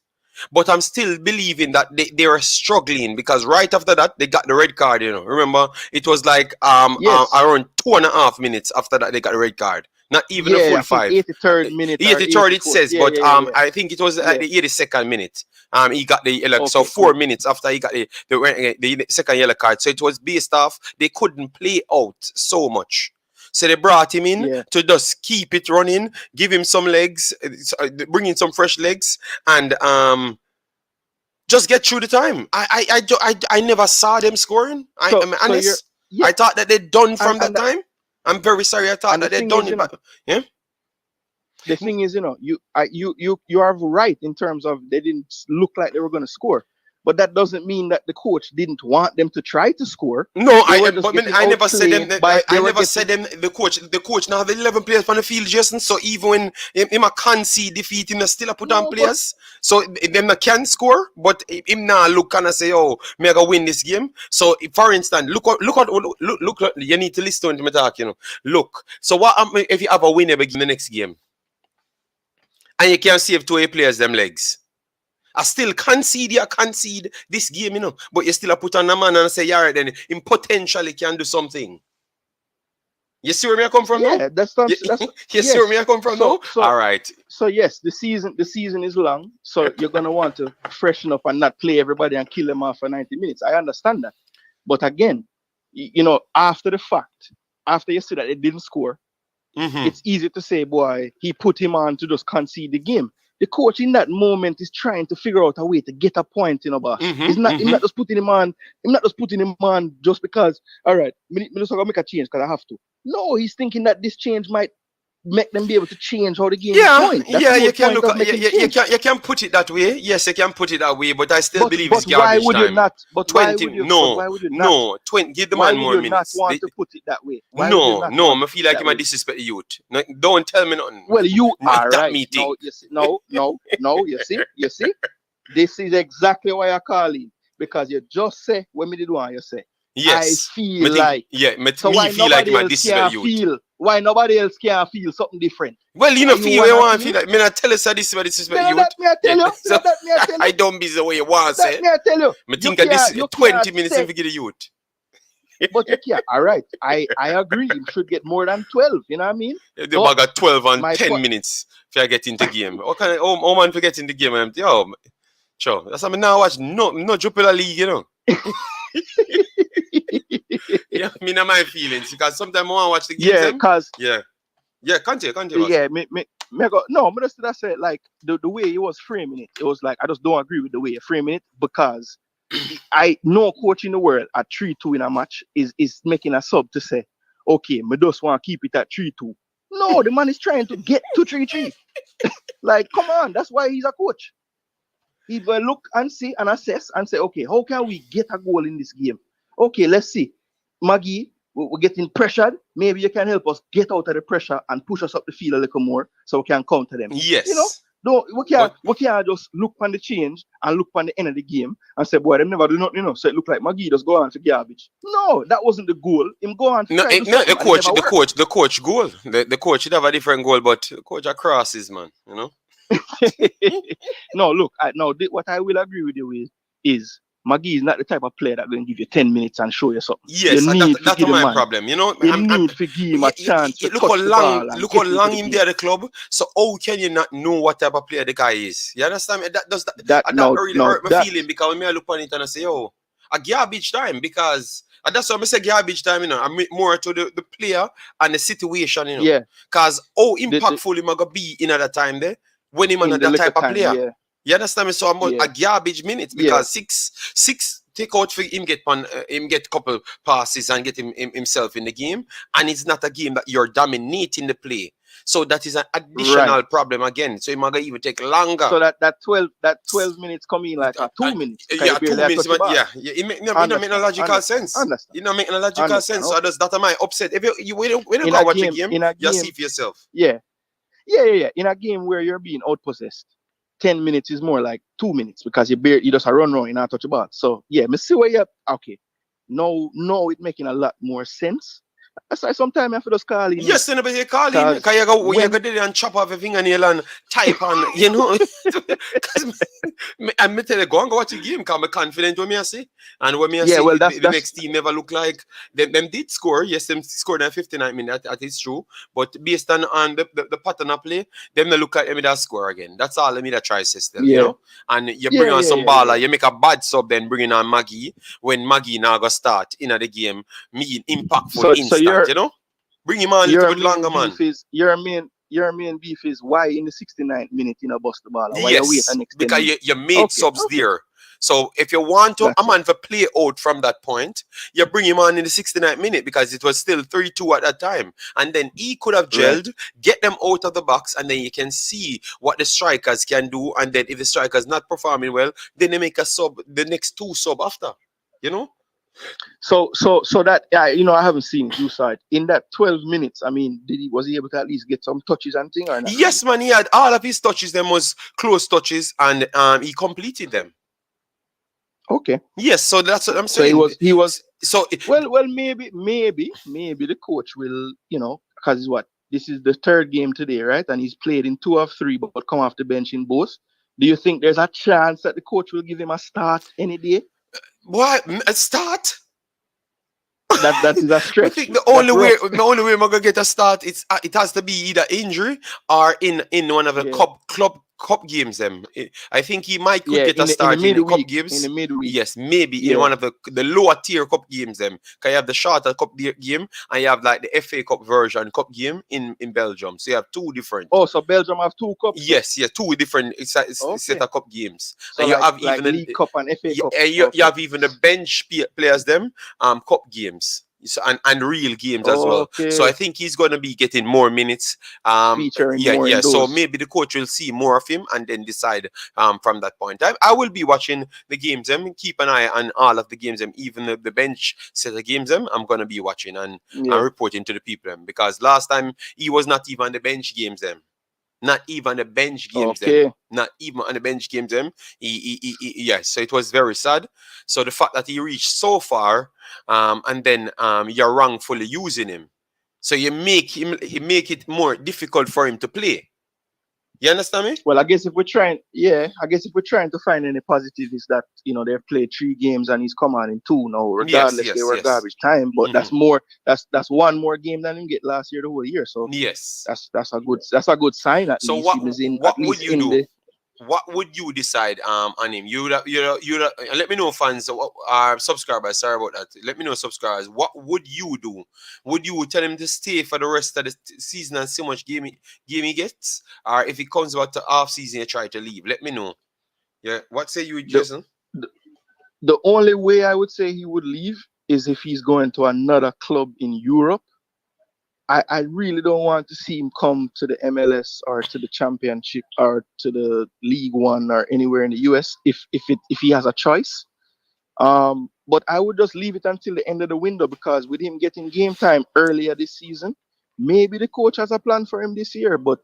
But I'm still believing that they were struggling because right after that, they got the red card, you know. Remember, it was like around 2.5 minutes after that, they got the red card. Not even a full 5. 83rd minute. 83rd it says, but I think it was at the 82nd minute. He got the yellow. So 4 minutes after he got the second yellow card. So it was based off they couldn't play out so much. So they brought him in to just keep it running, give him some legs, bring in some fresh legs, and just get through the time. I never saw them scoring. I'm honest. I thought that they'd done from that time. I'm very sorry. I thought that they'd done it. The thing is, you know, you are right in terms of they didn't look like they were going to score. But that doesn't mean that the coach didn't want them to try to score. No, I never said them. I never said them. The coach now have 11 players on the field, Jason. So even when him a concede defeat, him still put on players. So them can score, but him now look and say, "Oh, me gonna win this game." So for instance, look. You need to listen to me talk. You know, look. So what if you have a winner in the next game, and you can't save 2 players them legs? I still concede this game, you know. But you still put on a man and say, yeah, then him potentially can do something. You see where I come from now? That's you see where I come from now? All right. So yes, the season is long. So you're gonna want to freshen up and not play everybody and kill them off for 90 minutes. I understand that. But again, you know, after the fact, after you see that they didn't score, it's easy to say, boy, he put him on to just concede the game. The coach in that moment is trying to figure out a way to get a point, you know, boss. He's not just putting him on. He's not just putting him on just because. All right, me just gonna make a change because I have to. No, he's thinking that this change might make them be able to change how the game is going. You can look. You can put it that way. Yes, you can put it that way. But I still believe it's garbage why would time. You not? But 20. Why would you not? No. 20. Give the man more minutes. Why would you not want to put it that way? No. I feel like you might disrespect the youth. No, don't tell me nothing. Well, you are right. Meeting. No. You see. This is exactly why I call it, because you just say when me did one, you say. Yes. I feel like. Yeah. So why feel like you might disrespect the youth. Why nobody else can feel something different? Well, you know, feel where you want to feel like. Me not tell us how this is disrespect you. Let me tell you. I don't be the way you want to say. Let me tell you. Me think that this 20 minutes in forget the youth. But you can't. All right. I agree. You should get more than 12. You know what I mean? They got 12 and 10 minutes if I get into the game. What kind of oh man for getting the game? And sure. That's why I now watch no Jupiler League, you know. Yeah, me not my feelings because sometimes I want to watch the game. Yeah, because continue. Yeah, me go, no, but that's it. Like the way he was framing it, it was like I just don't agree with the way you're framing it, because I no coach in the world at 3-2 in a match is making a sub to say, okay, me just want to keep it at 3-2. No, the man is trying to get to 3-3. Like, come on, that's why he's a coach. He will look and see and assess and say, okay, how can we get a goal in this game? Okay, let's see. Magee, we're getting pressured. Maybe you can help us get out of the pressure and push us up the field a little more so we can counter them. Yes. You know, no, we can't just look on the change and look on the end of the game and say, boy, them never do nothing, you know. So it look like Magee just go on for garbage. No, that wasn't the goal. Him go on. The coach goal. The coach should have a different goal, but the coach crosses, man. You know. No, look, what I will agree with you is Magee is not the type of player that going to give you 10 minutes and show you something. Yes, that's my problem. You know, you need to give him a chance. Look how long him there at the club. So how can you not know what type of player the guy is? You understand me? That really hurt my feeling, because when I look on it and I say, oh, a garbage time, because and that's why I say garbage time, you know. I'm more to the player and the situation, you know. Yeah. Because how impactful him gonna be in at that time there when him on that type of player. Yeah. You understand me? So I'm a garbage minutes, because six take out for him get couple passes and get himself in the game, and it's not a game that you're dominating the play. So that is an additional problem again. So it might even take longer. So that 12 minutes come in like 2 minutes. 2 minutes, but it make no logical sense. You know, make no logical sense. So that's my upset. If you don't go watch a game, you see for yourself. Yeah. In a game where you're being outpossessed, 10 minutes is more like 2 minutes, because you just run around and not touch the ball. So yeah, me see where you're okay. No, it making a lot more sense. That's why sometimes I have to just call in. Yes, but you call in, because you go there and chop off your fingernail and type on, you know. I'm tell you, go and go watch the game, because I'm confident when I see. And when I see the next team never look like them did score. Yes, them scored in 59 minutes, that is true. But based on the pattern of play, them look at them that score again. That's all I mean that try system, you know. And you bring on some baller, you make a bad sub, then bringing on Magee when Magee now go start in the game, mean impactful instant, you know. Bring him on a little bit longer, man. Your main beef is why in the 69th minute you know bust the ball. Why you wait the next because you made subs there. So if you want to a man for play out from that point, you bring him on in the 69th minute, because it was still 3-2 at that time. And then he could have gelled, get them out of the box, and then you can see what the strikers can do. And then if the strikers not performing well, then they make a sub, the next two sub after, you know? So that you know, I haven't seen you side in that 12 minutes. I mean, was he able to at least get some touches and things or not? Yes, man, he had all of his touches. Them was close touches, and he completed them. Okay. Yes, so that's what I'm saying. So he was. So well, maybe the coach will, you know, because this is the third game today, right? And he's played in 2 of 3, but come off the bench in both. Do you think there's a chance that the coach will give him a start any day? What? A start? That is a stretch. I think the only way I'm gonna get a start, it has to be either injury or in one of the cup games. I think he might could get a start in the cup games. In the midweek. Yes, maybe in one of the lower tier cup games. Because you have the shorter cup game and you have like the FA Cup version cup game in Belgium. So you have 2 different. Oh, so Belgium have 2 cups? Yes, 2 different set of cup games. So and you have even the League Cup and FA Cup. You have even the bench players cup games. So, and real games as well. So I think he's going to be getting more minutes. So maybe the coach will see more of him and then decide from that point. I will be watching the games. Keep an eye on all of the games. Even the bench set of games. I'm going to be watching and reporting to the people. Because last time he was not even on the bench games. Not even the bench games. Not even on the bench games. So it was very sad. So the fact that he reached so far, and then you're wrongfully using him, so you make it more difficult for him to play. You understand me? Well, I guess if we're trying to find any positive is that, you know, they've played 3 games and he's come on in 2 now, regardless they were garbage time. But that's one more game than he get last year the whole year. So that's a good sign. At least what would you do? What would you decide on him? You let me know, fans, subscribers. Sorry about that. Let me know, subscribers. What would you do? Would you tell him to stay for the rest of the season and see how much game he gets, or if he comes about to off season, you try to leave? Let me know. Yeah, what say you, Jason? The only way I would say he would leave is if he's going to another club in Europe I really don't want to see him come to the MLS or to the Championship or to the League One or anywhere in the US if he has a choice. But I would just leave it until the end of the window, because with him getting game time earlier this season, maybe the coach has a plan for him this year. But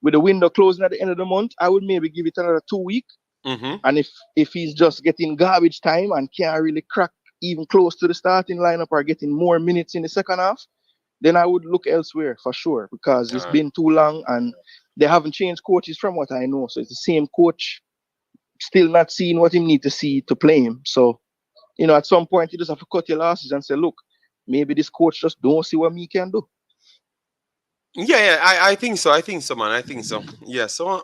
with the window closing at the end of the month, I would maybe give it another 2 weeks. And if he's just getting garbage time and can't really crack even close to the starting lineup or getting more minutes in the second half, then I would look elsewhere for sure, because it's been too long and they haven't changed coaches from what I know. So it's the same coach, still not seeing what he need to see to play him. So, at some point you just have to cut your losses and say, look, maybe this coach just don't see what me can do. Yeah, I think so. I think so, man. I think so. Yeah. So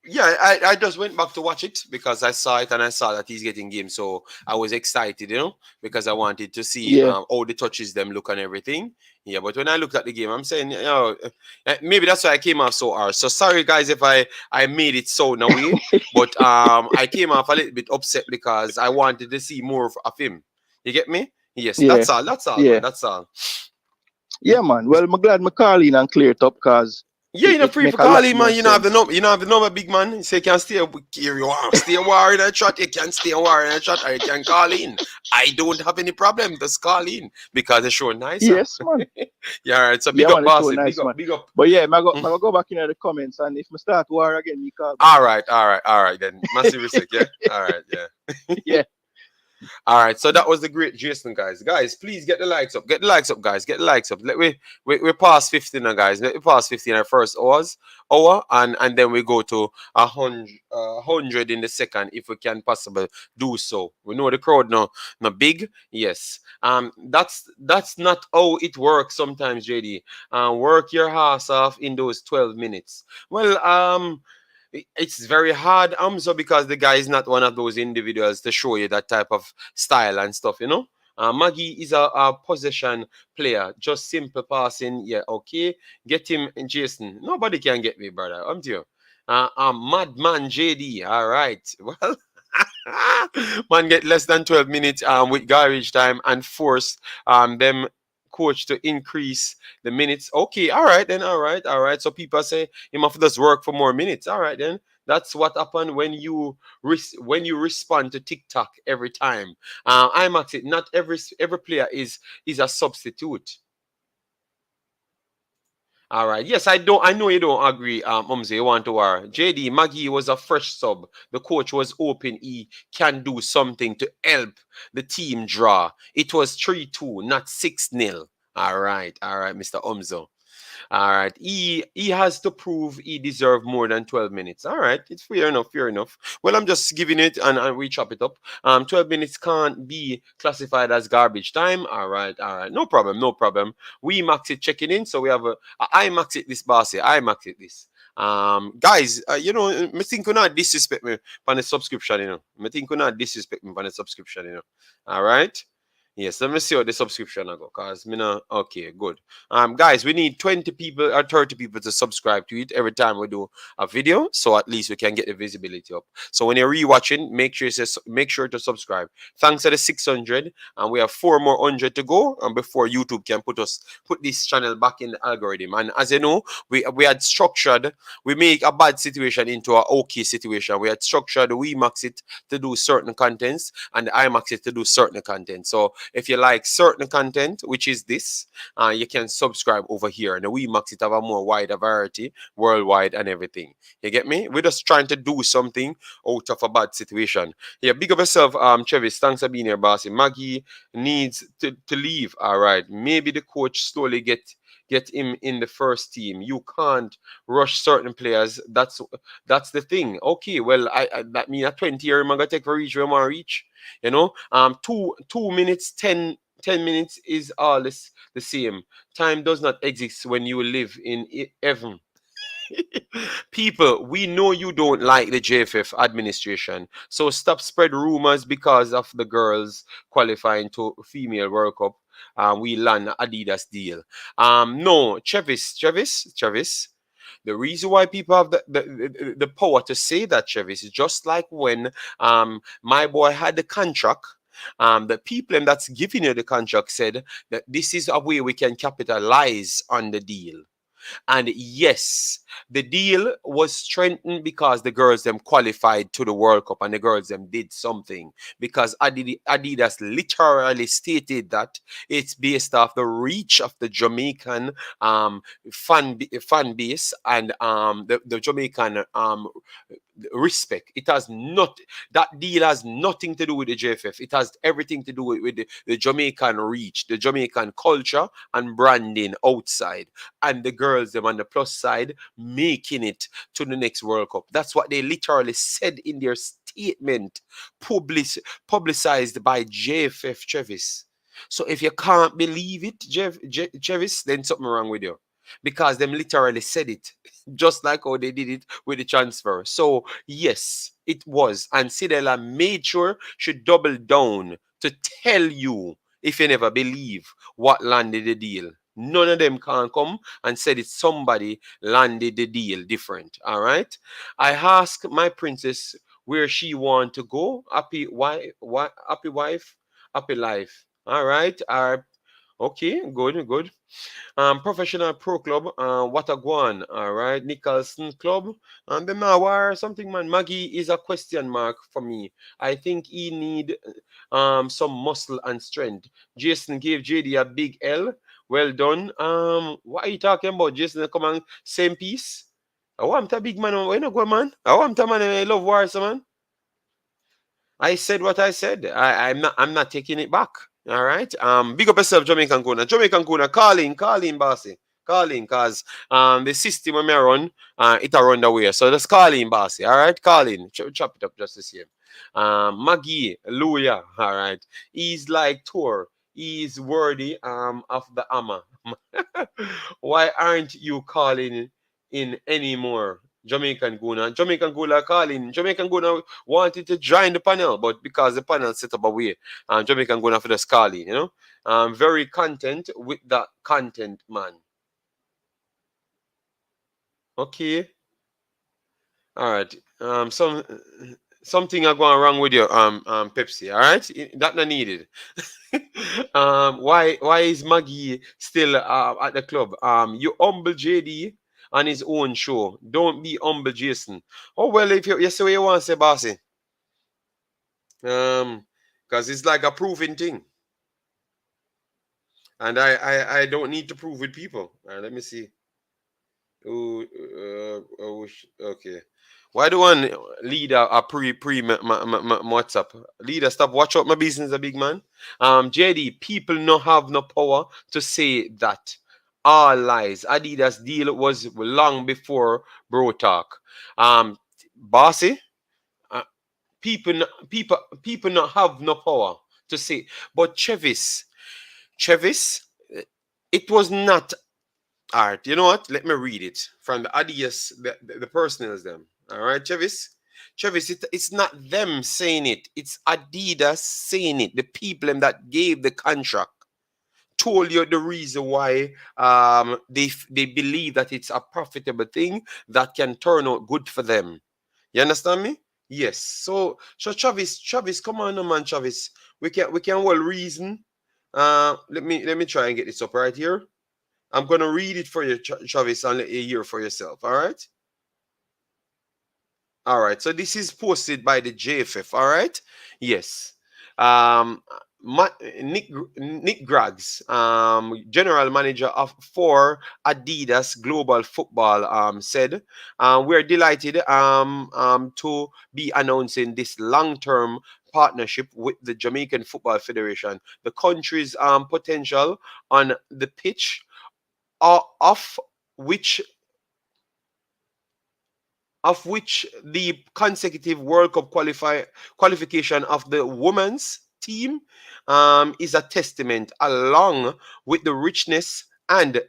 yeah, I just went back to watch it because I saw it and I saw that he's getting game. So I was excited, because I wanted to see all the touches them look and everything. Yeah, but when I looked at the game, I'm saying, maybe that's why I came off so hard. So sorry, guys, if I made it so no way. But I came off a little bit upset because I wanted to see more of him. You get me? Yes, that's all. That's all, man. That's all. Yeah, man. Well, I'm glad McCarlin and clear it up, because yeah, free for calling, man. You know have the number. You know have the number, big man. So you can stay here. You want stay war in a chat. You can stay war in a chat, or you can call in. I don't have any problem. Just call in because the show nice. Yes, man. Yeah, all right. So big up, boss. Nice, big up. But yeah, I go back into the comments, and if I start war again, you call. All right. Then massive respect. Yeah. All right. Yeah. Yeah. All right, so that was the great Jason, guys. Guys, please get the likes up. Get the likes up, guys. Get the likes up. We're past 15 now, guys. We're past 15 our first hour, and then we go to 100 in the second if we can possibly do so. We know the crowd no big. Yes. That's not how it works sometimes, JD. Work your ass off in those 12 minutes. Well, it's very hard, so because the guy is not one of those individuals to show you that type of style and stuff, Magee is a possession player, just simple passing. Yeah, okay. Get him, Jason. Nobody can get me, brother. I'm to you. Madman JD. All right. Well, man get less than 12 minutes with garbage time and force them coach to increase the minutes. Okay, all right. So people say he must just work for more minutes. All right then. That's what happened when you respond to TikTok every time. Imaxit, not every player is a substitute. All right. Yes, I know you don't agree, Umze. You want to war. JD Magee was a fresh sub. The coach was open. He can do something to help the team draw. It was 3-2, not 6-0. All right, Mr. Umzo. All right. He has to prove he deserves more than 12 minutes. All right. It's fair enough. Well, I'm just giving it and we chop it up. 12 minutes can't be classified as garbage time. All right. No problem. WeMaxit checking in. So we have Imaxit this, bossy. Imaxit this. Guys, me think you not disrespect me on the subscription, All right. Yes, let me see what the subscription I go. Cause okay, good. Guys, we need 20 people or 30 people to subscribe to it every time we do a video, so at least we can get the visibility up. So when you're rewatching, make sure to subscribe. Thanks to the 600, and we have 4 more 100 to go, and before YouTube can put this channel back in the algorithm. And as you know, we had structured. We make a bad situation into an okay situation. We had structured WeMaxit to do certain contents and Imaxit to do certain content. So if you like certain content, which is this, you can subscribe over here. And the WeMaxit have a more wider variety worldwide and everything. You get me? We're just trying to do something out of a bad situation. Yeah, big up yourself, Travis. Thanks for being here, bossy. Magee needs to leave. All right. Maybe the coach slowly get him in the first team. You can't rush certain players. That's the thing. Okay, well, I that mean at 20 years, I'm gonna take for reach where I want to reach. 2 minutes, 10 minutes is all the same. Time does not exist when you live in heaven. People, we know you don't like the JFF administration, so stop spread rumors because of the girls qualifying to female World Cup. We land Adidas deal. No, Travis. The reason why people have the power to say that, Travis, is just like when my boy had the contract The people that's giving you the contract said that this is a way we can capitalize on the deal. And yes, the deal was strengthened because the girls them qualified to the World Cup and the girls them did something. Because Adidas literally stated that it's based off the reach of the Jamaican fan base and the Jamaican respect. It has not, that deal has nothing to do with the JFF. It has everything to do with the Jamaican reach, the Jamaican culture and branding outside, and the girls them on the plus side making it to the next World Cup. That's what they literally said in their statement, publicized by JFF Travis. So if you can't believe it, Travis, then something wrong with you, because them literally said it, just like how they did it with the transfer. So yes, it was, and Sidela made sure should double down to tell you, if you never believe, what landed the deal. None of them can come and said it somebody landed the deal different. All right. I asked my princess where she want to go. Happy wife, happy wife, happy life. All right. Okay, good. Professional Pro Club, Wataguan, all right, Nicholson Club, and them now wire something, man. Maggie is a question mark for me. I think he need some muscle and strength. Jason gave JD a big L. Well done. What are you talking about, Jason? Come on, same piece. I want a big man. Where you go, man? I want a man. I love wars, man. I said what I said. I'm not taking it back. All right. Big up yourself, Jamaican Kuna. Jamaican Kuna, calling, bossy. Calling, cause the system when me run, it a run the way. So just calling, bossy. All right, calling. Chop it up just the same. Maggie, Luya, all right. He's like Thor. He's worthy of the hammer. Why aren't you calling in anymore? Jamaican Guna calling. Jamaican Guna wanted to join the panel, but because the panel set up a way, Jamaican Guna for the calling, very content with that content, man. Okay. All right. Something are going wrong with your Pepsi. All right, that not needed. Why is Maggie still at the club? You humble JD on his own show. Don't be humble, Jason. Oh well, if you say what you want to say, bossy. Because it's like a proving thing, and I don't need to prove with people. Let me see. Okay. Why do one leader a pre WhatsApp? Leader, stop watch out my business, a big man. JD, people no have no power to say that. All lies. Adidas deal was long before bro talk. Bossy, uh, people not have no power to say. But Chevis, it was not. All right, you know what? Let me read it from the Adidas, the personals them. All right, Chevis, it's not them saying it. It's Adidas saying it. The people them that gave the contract told you the reason why they believe that it's a profitable thing that can turn out good for them. You understand me? Yes. So Travis, come on, no man, Travis. We can well reason. Let me try and get this up right here. I'm gonna read it for you, Travis, and let you hear for yourself. All right. All right. So this is posted by the JFF. All right. Yes. Um, Nick Graggs, general manager for Adidas Global Football, said, "We're delighted to be announcing this long-term partnership with the Jamaican Football Federation. The country's potential on the pitch, of which the consecutive World Cup qualification of the women's team is a testament, along with the richness and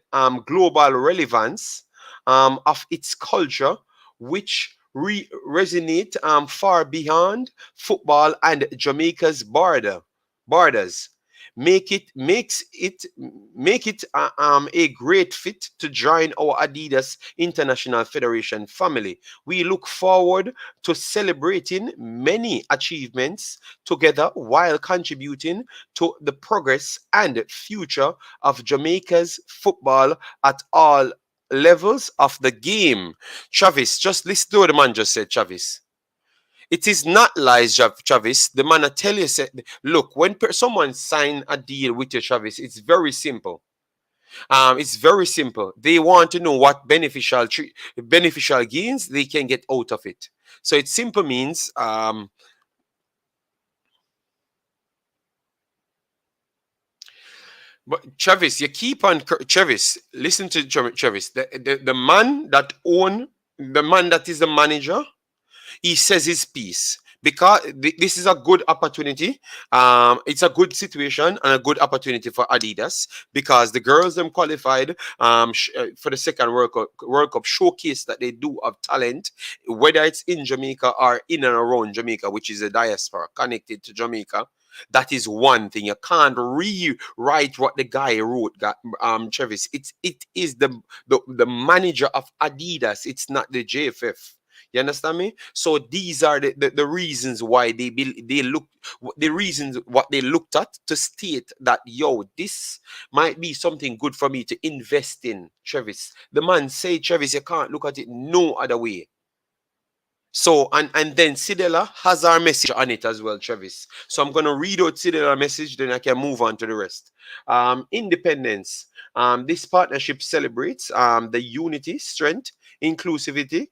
global relevance of its culture, which resonate far beyond football and Jamaica's borders. make it a great fit to join our Adidas International Federation family. We look forward to celebrating many achievements together while contributing to the progress and future of Jamaica's football at all levels of the game. Travis, just listen to what the man just said, Travis. It is not lies, Travis. The man I tell you, said, look, when someone sign a deal with you, Travis, it's very simple. It's very simple. They want to know what beneficial gains they can get out of it. So it simple means but Travis, you keep on Travis. Listen to Travis. The man that the man that is the manager, he says his piece because this is a good opportunity. It's a good situation and a good opportunity for Adidas because the girls them qualified for the second World Cup showcase that they do of talent, whether it's in Jamaica or in and around Jamaica, which is a diaspora connected to Jamaica. That is one thing. You can't rewrite what the guy wrote, Travis. It is the manager of Adidas. It's not the JFF. You understand me? So these are the reasons why they look the reasons what they looked at to state that this might be something good for me to invest in. Travis, the man say, Travis, you can't look at it no other way. So, and then Sidela has our message on it as well, Travis. So I'm going to read out Sidela's message, then I can move on to the rest. Independence. This partnership celebrates the unity, strength, inclusivity,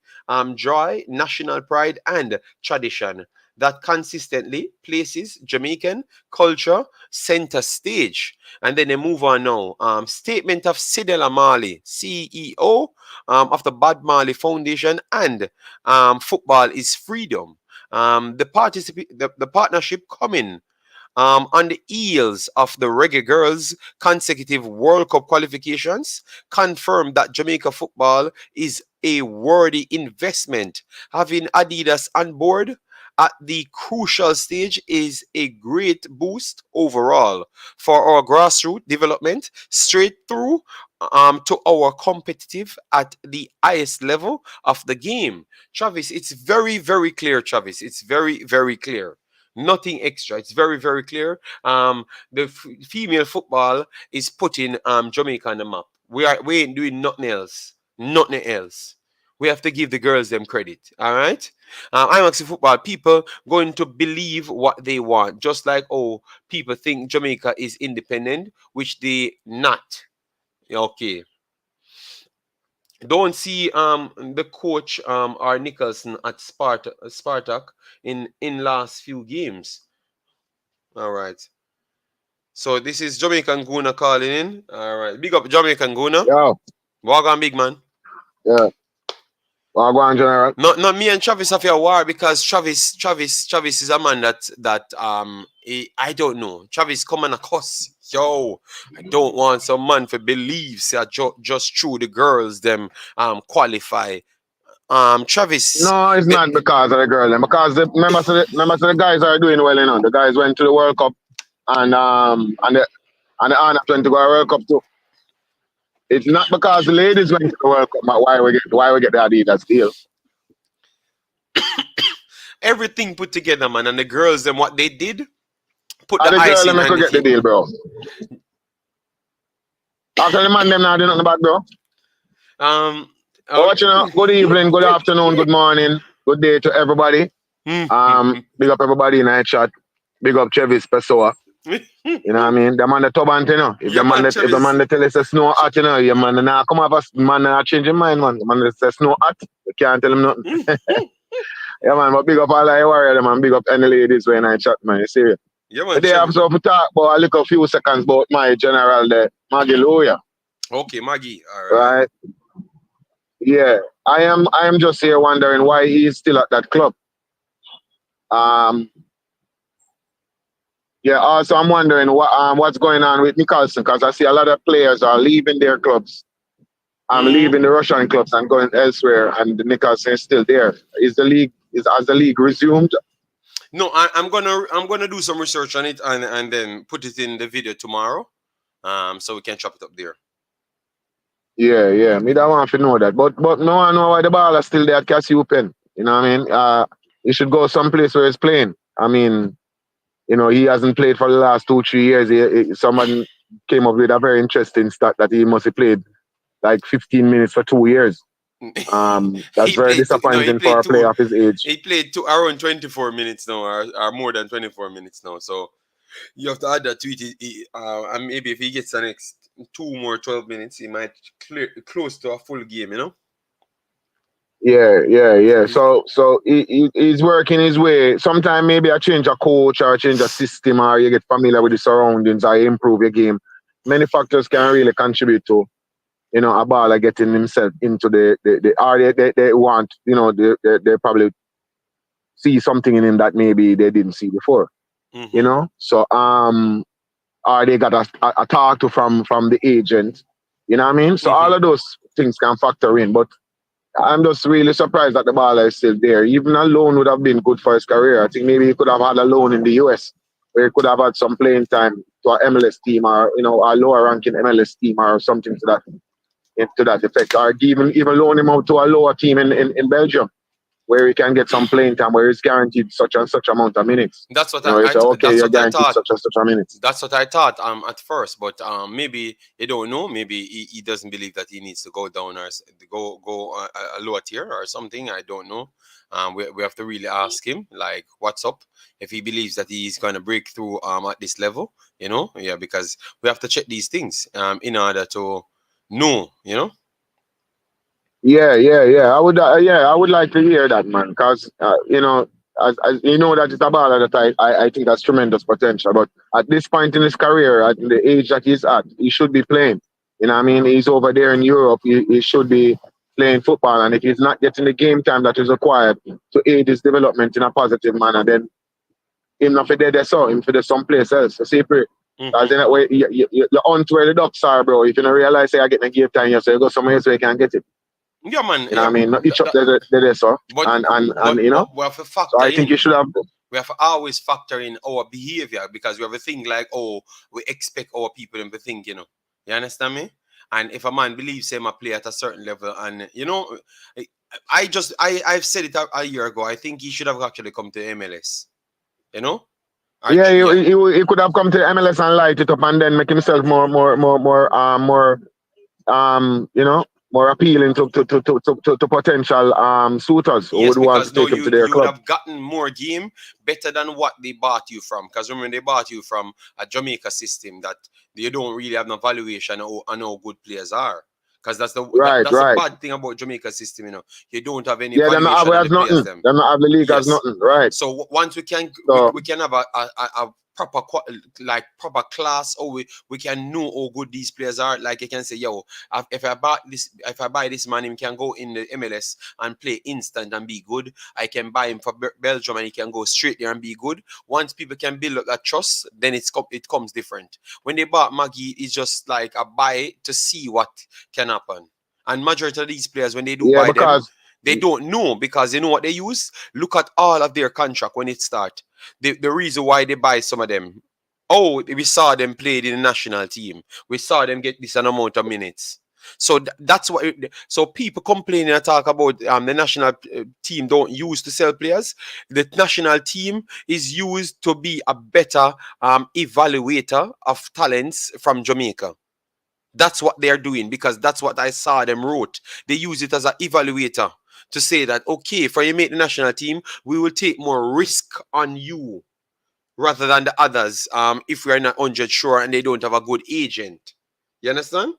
joy, national pride, and tradition that consistently places Jamaican culture center stage. And then they move on now. Statement of Sidela Marley, CEO of the Bad Marley Foundation and Football is Freedom. The partnership coming on the heels of the Reggae Girls' consecutive World Cup qualifications, confirmed that Jamaica football is a worthy investment. Having Adidas on board at the crucial stage is a great boost overall for our grassroots development, straight through to our competitive at the highest level of the game. Travis, it's very, very clear, Travis. It's very, very clear. Nothing extra. It's very, very clear. The female football is putting Jamaica on the map. We ain't doing nothing else. Nothing else. We have to give the girls them credit. All right. Imaxit Football, people going to believe what they want, just like people think Jamaica is independent, which they not. Okay. Don't see the coach or Nicholson at Spartak in last few games. All right. So this is Jamaican Guna calling in. All right. Big up Jamaican Guna. Yo. Walk on, big man. Yeah. Walk on, General. Not me and Travis have a war because Travis is a man that I don't know. Travis come and cuss. Yo, I don't want some man for believes that just through the girls them qualify. Travis. No, it's not because of the girl. Because the members of the guys are doing well, you know. The guys went to the World Cup and the honor went to go to World Cup too. It's not because the ladies went to the World Cup, but why we get the Adidas deal. Everything put together, man, and the girls them what they did, put the girl icing them on get the deal, bro. After the man them now do nothing bad, bro. But you know, good evening, good afternoon, good morning, good day to everybody. Big up everybody in that chat. Big up Travis Pessoa. You know what I mean? The man the tubant, you know. If the man that tell us it's snow hot, you know, your man now come up as man not change your mind, man. The man that says snow hot, you can't tell him nothing. Yeah, man, but big up all I warrior, man. Big up any ladies when I chat, man. You see it? Yeah, man. Today I have to talk about a little few seconds about my general there, Magee Lawyer. Okay, Magee. All right. Yeah. I am just here wondering why he is still at that club. Yeah, also I'm wondering what's going on with Nicholson, because I see a lot of players are leaving their clubs. Leaving the Russian clubs and going elsewhere, and Nicholson is still there. Has the league resumed? No, I'm gonna do some research on it and then put it in the video tomorrow. So we can chop it up there. Yeah. Me don't want to know that. But no one know why the ball is still there at KRC Eupen. You know what I mean? He should go someplace where he's playing. I mean, you know, he hasn't played for the last 2-3 years. Someone came up with a very interesting stat that he must have played like 15 minutes for 2 years. That's very disappointing for a player of his age. He played around 24 minutes now, or more than 24 minutes now. So you have to add that to it. And maybe if he gets the next 2 more 12 minutes, he might close to a full game, you know? Yeah. So he's working his way. Sometimes maybe I change a coach or change a system, or you get familiar with the surroundings, or you improve your game. Many factors can really contribute to, you know, a baller getting himself into the they want, you know, they probably see something in him that maybe they didn't see before. You know? So or they got a talk to from the agent. You know what I mean? So all of those things can factor in. But I'm just really surprised that the baller is still there. Even a loan would have been good for his career. I think maybe he could have had a loan in the US where he could have had some playing time to an MLS team, or, you know, a lower ranking MLS team or something to that effect. Or even loan him out to a lower team in Belgium, where he can get some playing time, where he's guaranteed such and such amount of minutes. That's what you're guaranteed such and such a minutes. That's what I thought at first, but maybe you don't know. Maybe he doesn't believe that he needs to go down or go a lower tier or something. I don't know. We have to really ask him, like, what's up, if he believes that he's going to break through at this level, you know? Yeah, because we have to check these things in order to know, you know? Yeah. I would like to hear that, man, because you know, as you know, that it's a baller that I think that's tremendous potential. But at this point in his career, at the age that he's at, he should be playing. You know what I mean? He's over there in Europe. He should be playing football, and if he's not getting the game time that is required to aid his development in a positive manner, then him not for there, so him for there someplace else. So see, because in that way, you're on to where the ducks are, bro. If you don't realize you're getting a game time, so you go somewhere else where you can get it. Yeah, man. You know what I mean? Not each up there, so. And you know, we have to factor so I think you should have. We have to always factor in our behavior, because we have a thing like, we expect our people to think, you know. You understand me? And if a man believes him a play at a certain level, and you know, I've said it a year ago, I think he should have actually come to MLS. You know? He could have come to MLS and light it up, and then make himself more you know, more appealing to potential suitors who would want to take him to their club. You would have gotten more game better than what they bought you from. Because remember, they bought you from a Jamaica system that they don't really have no valuation on how good players are. Because that's the bad thing about Jamaica system, you know. You don't have any valuation on the players. They're not have the league as nothing, right? So once we can have a proper class, or we can know how good these players are. Like you can say, if I buy this man, he can go in the MLS and play instant and be good. I can buy him for Belgium and he can go straight there and be good. Once people can build up that trust, then it comes different. When they bought Magee, it's just like a buy to see what can happen. And majority of these players, when they do buy them, they don't know, because you know what they use? Look at all of their contract when it starts. The reason why they buy some of them. We saw them played in the national team. We saw them get this amount of minutes. So that's what. So people complaining and talk about the national team don't use to sell players. The national team is used to be a better evaluator of talents from Jamaica. That's what they're doing, because that's what I saw them wrote. They use it as an evaluator to say that, okay, for you make the national team, we will take more risk on you rather than the others if we're not 100% sure and they don't have a good agent. You understand?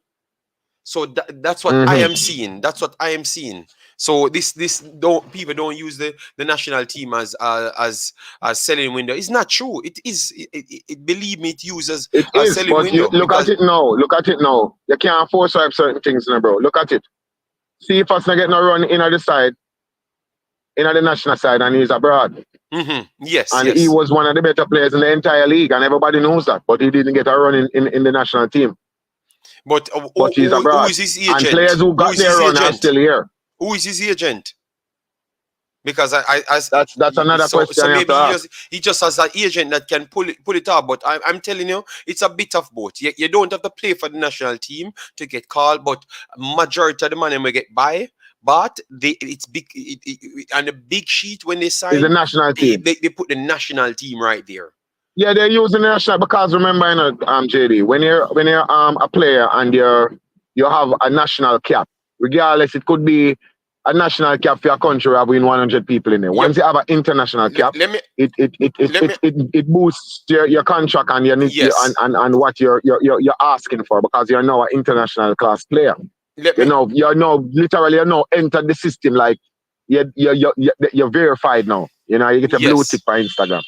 So that's what I am seeing. That's what I am seeing. So people don't use the national team as selling window. It's not true. It is. Believe me, it uses a selling window. Look at it now. You can't force certain things, bro. Look at it. See if us not get no run in the side, in the national side, and he's abroad. Yes. And he was one of the better players in the entire league, and everybody knows that. But he didn't get a run in the national team. But he's abroad. Who is his agent? And players who got their run are still here. Who is his agent? Because that's another question. So maybe he just has an agent that can pull it off. But I'm telling you, it's a bit of both. You don't have to play for the national team to get called, but majority of the money will get by. But it's big on the big sheet when they sign. It's the national team. They put the national team right there. Yeah, they're using the national because remember, JD, when you're a player and you have a national cap, regardless, it could be a national cap for your country having 100 people in there. Yep. Once you have an international cap, it boosts your contract and your and what you're asking for because you're now an international class player. You're now entered the system like you're verified now. You get a blue tick by Instagram.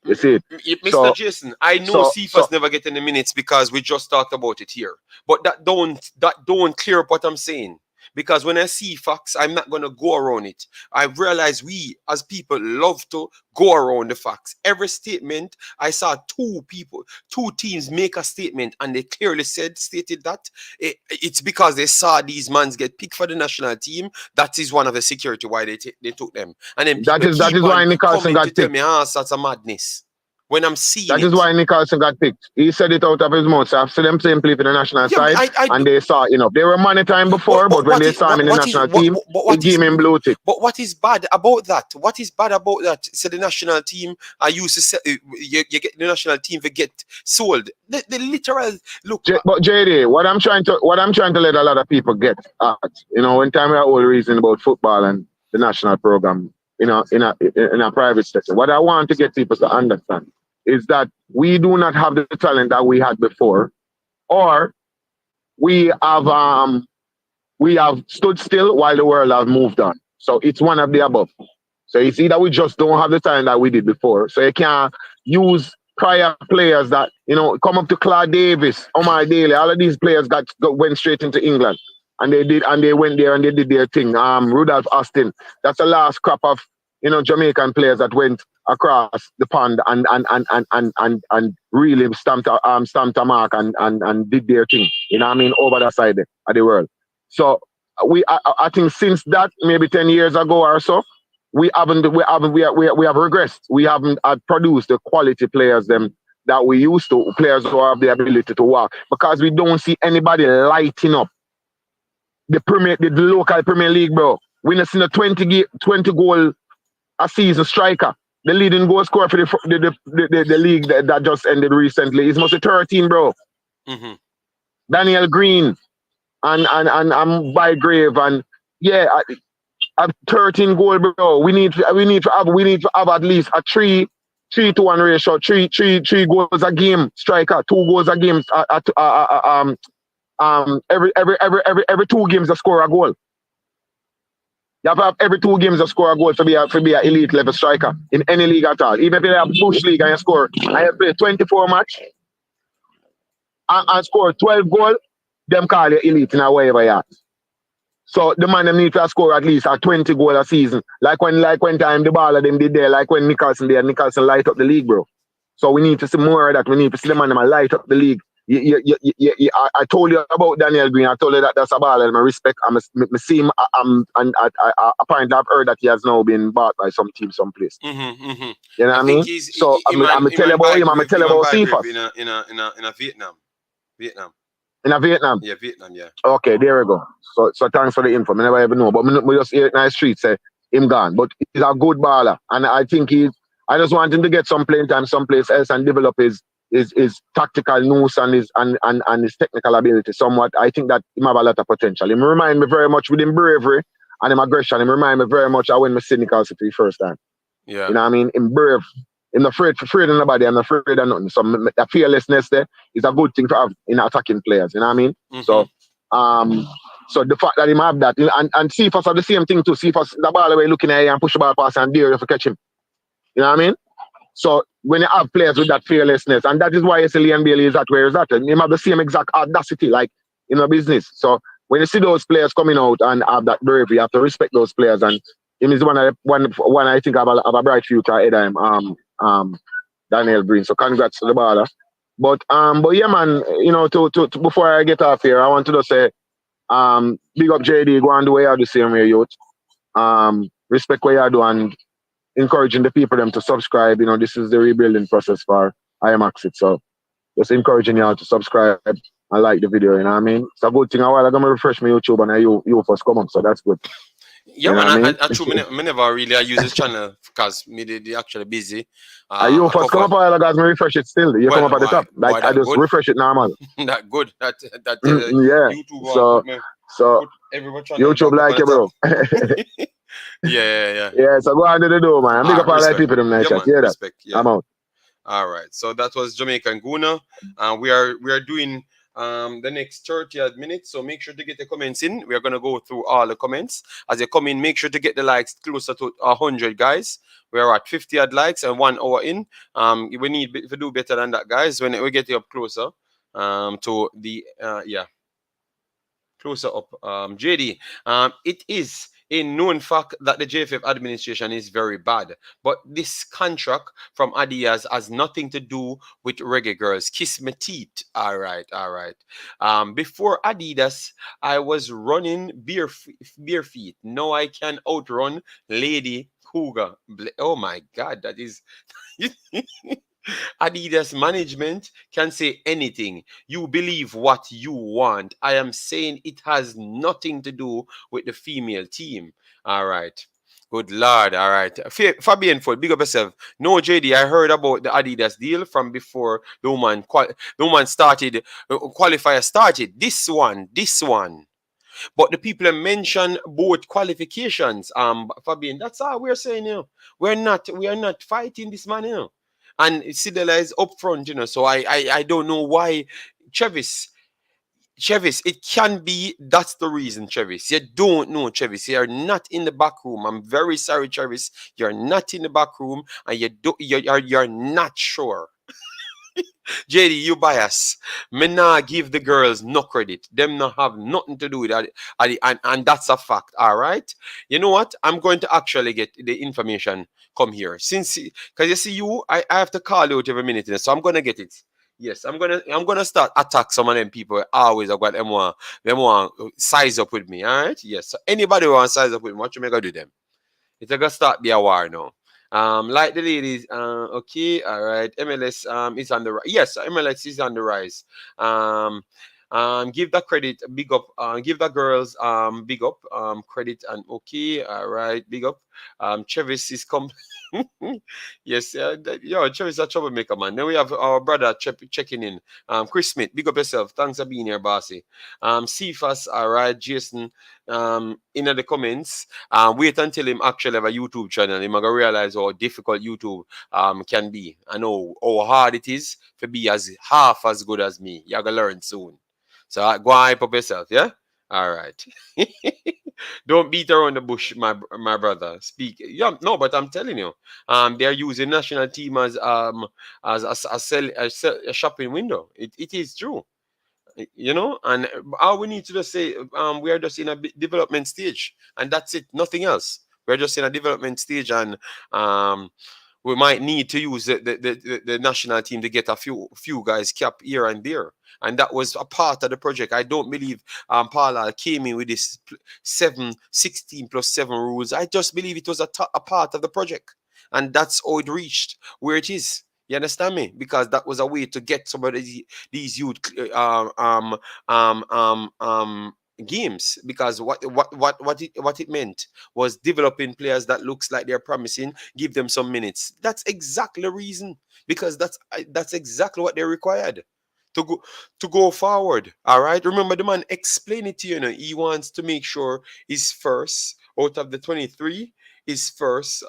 You see it? Mr. Jason, I know CFA's never get any minutes because we just talked about it here. But that don't clear up what I'm saying. Because when I see facts, I'm not going to go around it. I realize we, as people, love to go around the facts. Every statement, I saw two teams make a statement, and they clearly stated that it's because they saw these mans get picked for the national team. That is one of the security why they took them. And then that is why Nicholson got picked. Tell me, that's a madness. When I'm seeing that is why Nicholson got picked. He said it out of his mouth. So I've seen them same play for the national side, and they saw, they were money time before, but when they saw him in the national team, they gave him blue tick. But what is bad about that? What is bad about that? So the national team are used to say, you get the national team to get sold. The literal look. But JD, what I'm trying to let a lot of people get at, when time we are all reasoning about football and the national program, in a private sector. What I want to get people to understand is that we do not have the talent that we had before, or we have stood still while the world has moved on. So it's one of the above. So you see that we just don't have the talent that we did before. So you can't use prior players that, come up to Claude Davis, Omar Daly, all of these players went straight into England. And they went there and they did their thing. Rudolph Aston, that's the last crop of, Jamaican players that went across the pond and really stamped a mark and did their thing. Over that side of the world. So I think since that, maybe 10 years ago or so, we have regressed. We haven't produced the quality players that we used to, players who have the ability to walk, because we don't see anybody lighting up the local Premier League, bro. We not seen a 20 goal a season striker. The leading goal scorer for the league that just ended recently is mostly 13, bro. Mm-hmm. Daniel Green and Bygrave and a 13 goal, bro. We need to have at least a 3-to-1 ratio, three goals a game striker, 2 goals a game. Every 2 games to score a goal. You have to have every 2 games to score a goal to be an elite level striker in any league at all. Even if you have Bush League and you score, I have played 24 match and score 12 goals, them call you elite in a wherever you are. So the man them need to score at least a 20 goal a season. Like when time the ball of them did there, like when Nicholson light up the league, bro. So we need to see more of that. We need to see the man them light up the league. I told you about Daniel Green. I told you that that's a baller. I respect. I see him. Apparently, I've heard that he has now been bought by some team, someplace. Mm-hmm, mm-hmm. You know what I mean? So I'm tell you about him. I'm tell you about CFAS. In a Vietnam. In a Vietnam. Yeah, Vietnam. Yeah. Okay, there we go. So thanks for the info. I never even know, but we just hear it in the street say him gone. But he's a good baller, and I think I just want him to get some playing time someplace else and develop his tactical nous and his technical ability somewhat. I think that he have a lot of potential. He remind me very much with him bravery and him aggression. He remind me very much of when I see Nicholson for the first time. Yeah. You know what I mean? Him brave. I'm not afraid of nobody. I'm not afraid of nothing. So the fearlessness there is a good thing to have in attacking players. You know what I mean? Mm-hmm. So the fact that he have that, and CFAS have the same thing too. CFAS, the ball away looking at you and push the ball past and dare you to catch him. You know what I mean? So when you have players with that fearlessness, and that is why Liam Bailey is at where he's at, and you have the same exact audacity like in a business. So when you see those players coming out and have that bravery, you have to respect those players. And him is one I think have a bright future ahead of him. Daniel Green. So congrats to the baller. But yeah, man. To before I get off here, I want to just say, big up JD. Go and do what you have the same way, youth. respect what you do and encouraging the people them to subscribe. You know, this is the rebuilding process for Imaxit. So just encouraging y'all to subscribe and like the video, you know what I mean? It's a good thing. A while ago, I refresh my YouTube and you first come up, so that's good. Yeah, you know man, what I mean? I true, me never really I use this channel because me they actually busy. You I first come cover, up a while ago, I refresh it still. You come well, up at the top. why Like, I that just good? refresh it normal. That good. That Yeah. YouTube So, put every channel YouTube back up on like the you, top. bro. Yeah. Yeah, so go under the door, man. Big up all that Respect. people in the Yeah, chat. man, Hear that? respect. Yeah. I'm out. All right. So that was Jamaican Guna. We are doing the next 30 odd minutes. So make sure to get the comments in. We are gonna go through all the comments. As you come in, make sure to get the likes closer to 100, guys. We are at 50 odd likes and 1 hour in. We need to do better than that, guys. When we get you up closer to the closer up, JD. It is a known fact that the JFF administration is very bad, but this contract from Adidas has nothing to do with reggae girls. Kiss me teeth. All right. Before Adidas, I was running bare feet. Now I can outrun Lady Cougar. Oh my God, that is. Adidas management can say anything. You believe what you want. I am saying it has nothing to do with the female team. All right. Good Lord. All right. Fabian Foot, big up yourself. No, JD, I heard about the Adidas deal from before the woman started, qualifier started. This one. But the people that mention both qualifications, Fabian, that's all we're saying, we are not fighting this man, And Sidela is up front, So I don't know why Travis, it can be that's the reason, Travis. You don't know, Travis. You're not in the back room. I'm very sorry, Travis. You're not in the back room, and you're not sure. JD, you bias. Me nah give the girls no credit. Them not have nothing to do with that. And that's a fact. All right. You know what? I'm going to actually get the information come here. Because you see I have to call you out every minute. So I'm gonna get it. Yes, I'm gonna start attack some of them people. Always I got them want size up with me. All right. Yes. So anybody who want size up with me, what you make I do them? It's gonna start be a war now. Like the ladies, okay, all right. MLS is on the rise. Yes, MLS is on the rise. Give that credit, big up. Give the girls big up credit and okay, all right, big up. Travis is come. Yes, Travis is a troublemaker, man. Then we have our brother checking in. Chris Smith, big up yourself. Thanks for being here, bossy. Cephas, all right, Jason. In the comments. Wait until him actually have a YouTube channel. Him gonna realize how difficult YouTube can be. I know how hard it is to be as half as good as me. You're gonna learn soon. So go and hype up yourself, yeah? All right. Don't beat around the bush, my brother. Speak. Yeah, no, but I'm telling you, they're using national team as a shopping window. It is true. And all we need to just say we are just in a development stage, and that's it, nothing else. We're just in a development stage, and we might need to use the national team to get a few guys cap here and there, and that was a part of the project. I don't believe Paula came in with this 16 plus 7 rules. I just believe it was a part of the project, and that's how it reached where it is. You understand me? Because that was a way to get some of these youth games. Because what it meant was developing players that looks like they're promising, give them some minutes. That's exactly the reason. Because that's exactly what they required to go forward. All right. Remember, the man explained it to you. He wants to make sure he's first out of the 23. Is first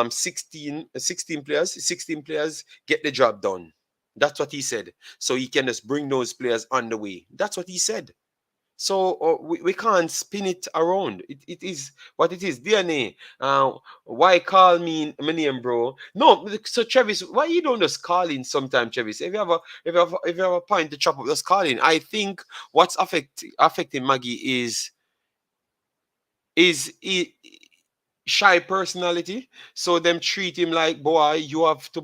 16 players get the job done. That's what he said. So he can just bring those players on the way. That's what he said. So we can't spin it around. It is what it is. DNA. Why call me my name, bro? No. So Travis, why you don't just call in sometime, Travis? If you have a point to chop up, just call in. I think what's affecting Maggie is shy personality, so them treat him like, boy, you have to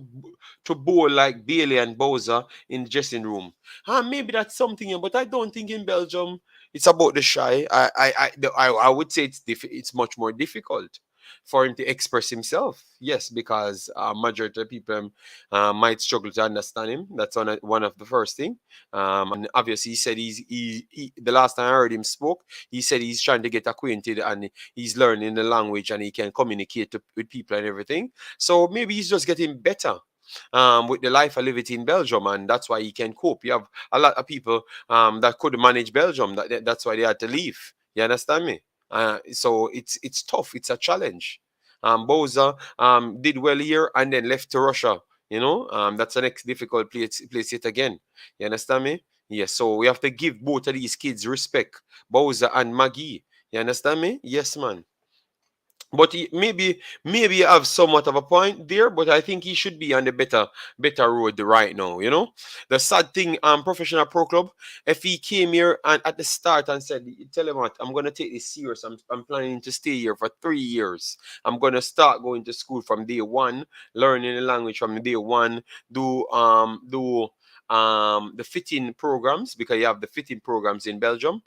bowl like Bailey and Bowser in the dressing room. Maybe that's something, but I don't think in Belgium it's about the shy. I would say it's much more difficult. for him to express himself. Yes, because majority of people might struggle to understand him. That's one of the first thing. And obviously, he said the last time I heard him spoke, he said he's trying to get acquainted and he's learning the language and he can communicate with people and everything. So maybe he's just getting better with the life I live it in Belgium, and that's why he can cope. You have a lot of people that could manage Belgium. That's why they had to leave. You understand me? So it's tough. It's a challenge. Boza did well here and then left to Russia. You know, that's the next difficult place yet again. You understand me? Yes. So we have to give both of these kids respect, Boza and Magee. You understand me? Yes, man. But maybe you have somewhat of a point there, but I think he should be on the better road right now. You know, the sad thing, professional pro club, if he came here and at the start and said, "Tell him what, I'm gonna take this serious. I'm planning to stay here for 3 years. I'm gonna start going to school from day one, learning the language from day one, do the fitting programs because you have the fitting programs in Belgium.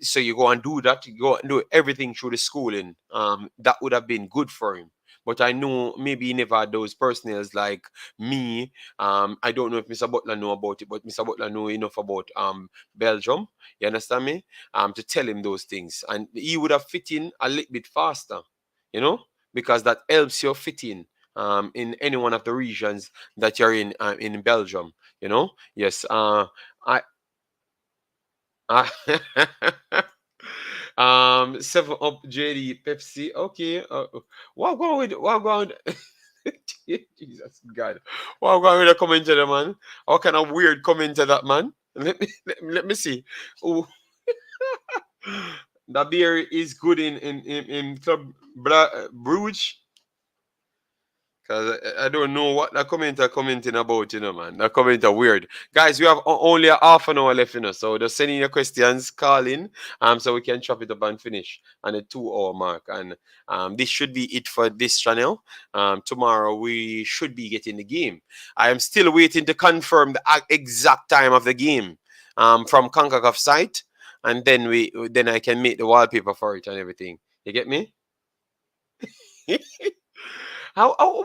So you go and do that, you go and do everything through the schooling. That would have been good for him. But I know maybe he never had those personnels like me. I don't know if Mr. Butler know about it, but Mr. Butler know enough about Belgium. You understand me? To tell him those things. And he would have fit in a little bit faster, you know, because that helps you fit in any one of the regions that you're in Belgium, you know. Yes. I 7 Up JD Pepsi. Okay. What going Jesus God. What going with a comment to the man? What kind of weird comment to that man? Let me see. Oh, the beer is good in Club Bruges. Because I don't know what the commenter commenting about, you know, man. The commenter weird. Guys, we have only a half an hour left, you know. So just send in your questions, call in, so we can chop it up and finish on the 2 hour mark. And this should be it for this channel. Tomorrow we should be getting the game. I am still waiting to confirm the exact time of the game from Concacaf site. And then I can make the wallpaper for it and everything. You get me?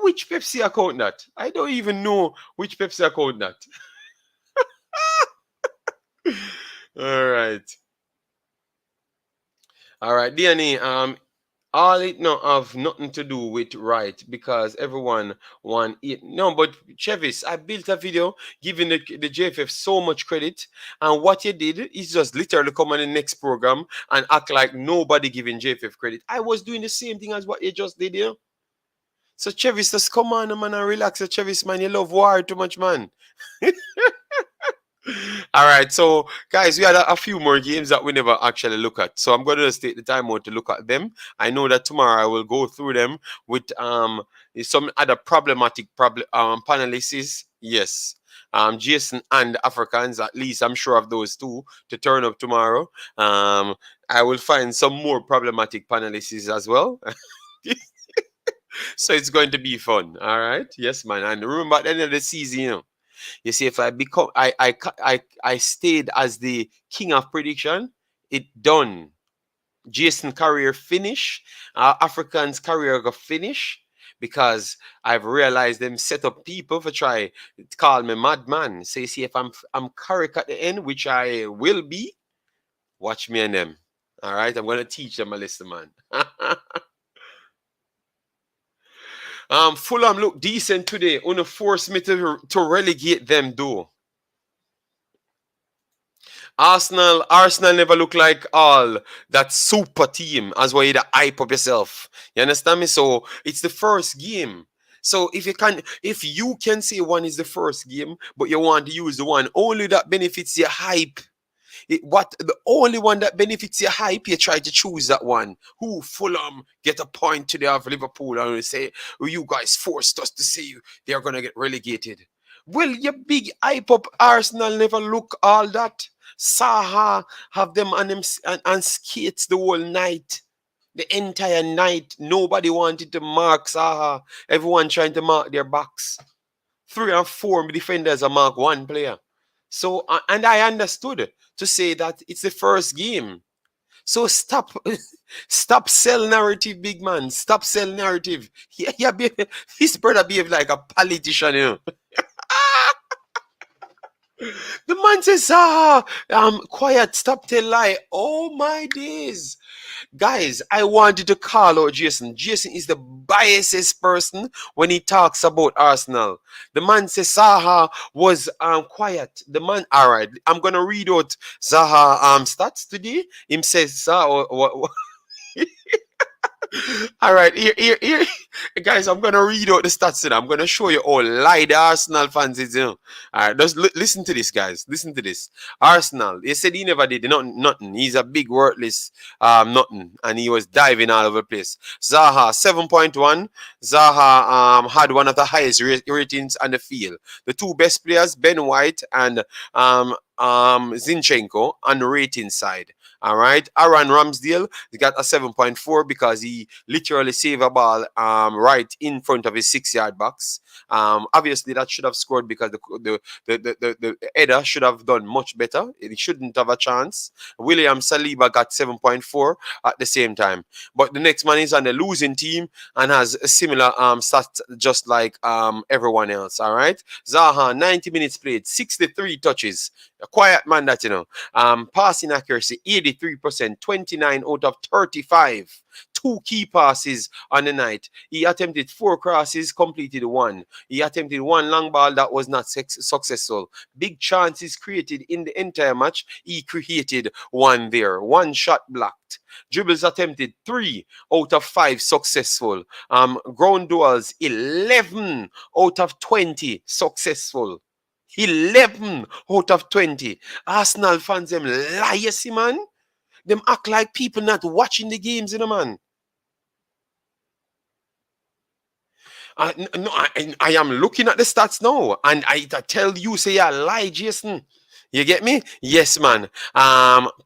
Which Pepsi account that? I don't even know which Pepsi account that. All right, DNA. All it not have nothing to do with right because everyone want it. No, but Chevis, I built a video giving the JFF so much credit, and what you did is just literally come on the next program and act like nobody giving JFF credit. I was doing the same thing as what you just did here. So Chevis, just come on, man, and relax. So Chevis, man, you love war too much, man. All right, so guys, we had a few more games that we never actually look at. So I'm going to just take the time out to look at them. I know that tomorrow I will go through them with some other problematic panelists. Yes. Jason and Africans, at least I'm sure of those two to turn up tomorrow. I will find some more problematic panelists as well. So it's going to be fun. All right. Yes, man. And remember at the end of the season, you know, you see, if I become I stayed as the king of prediction, it done. Jason career finish, African's career go finish because I've realized them set up people for try to call me madman. So you see, if I'm correct at the end, which I will be, watch me and them. All right, I'm gonna teach them a lesson, man. Fulham look decent today. Only force me to relegate them though. Arsenal never look like all that super team as why you hype up yourself. You understand me? So it's the first game. So if you can say one is the first game, but you want to use the one only that benefits your hype. The only one that benefits your hype, you try to choose that one. Who Fulham get a point today of Liverpool and we say, you guys forced us to say they're gonna get relegated. Well, your big hype up Arsenal never look all that. Saha have them and skates the whole night. The entire night. Nobody wanted to mark Saha. Everyone trying to mark their backs. 3 and 4 defenders are mark one player. So, and I understood to say that it's the first game. So stop Stop sell narrative, big man. Stop sell narrative. Yeah, his brother behave like a politician, you know. The man says, quiet, stop tell lie. Oh my days. Guys, I wanted to call out Jason. Jason is the biasest person when he talks about Arsenal. The man says Zaha was quiet. The man, all right, I'm gonna read out Zaha stats today. Him says Zaha. All right, here, guys. I'm gonna read out the stats today. I'm gonna show you all lie the Arsenal fans is. You know. All right, just listen to this, guys. Listen to this. Arsenal. He said he never did nothing. He's a big worthless nothing, and he was diving all over the place. Zaha 7.1. Zaha had one of the highest ratings on the field. The two best players, Ben White and Zinchenko, on the rating side. All right, Aaron Ramsdale got a 7.4 because he literally saved a ball right in front of his 6-yard box. Obviously that should have scored because the header should have done much better. It shouldn't have a chance. William Saliba got 7.4 at the same time. But the next man is on the losing team and has a similar stats just like everyone else. All right, Zaha 90 minutes played, 63 touches. A quiet man that, you know. Passing accuracy 83%, 29 out of 35. 2 key passes on the night. He attempted 4 crosses, completed 1. He attempted 1 long ball that was not successful. Big chances created in the entire match. He created 1 there. 1 shot blocked. Dribbles attempted 3 out of 5 successful. Ground duels 11 out of 20 successful. 11 out of 20. Arsenal fans, them liars, man. Them act like people not watching the games, you know, man. No, I am looking at the stats now, and I tell you, say I lie, Jason. You get me? Yes, man.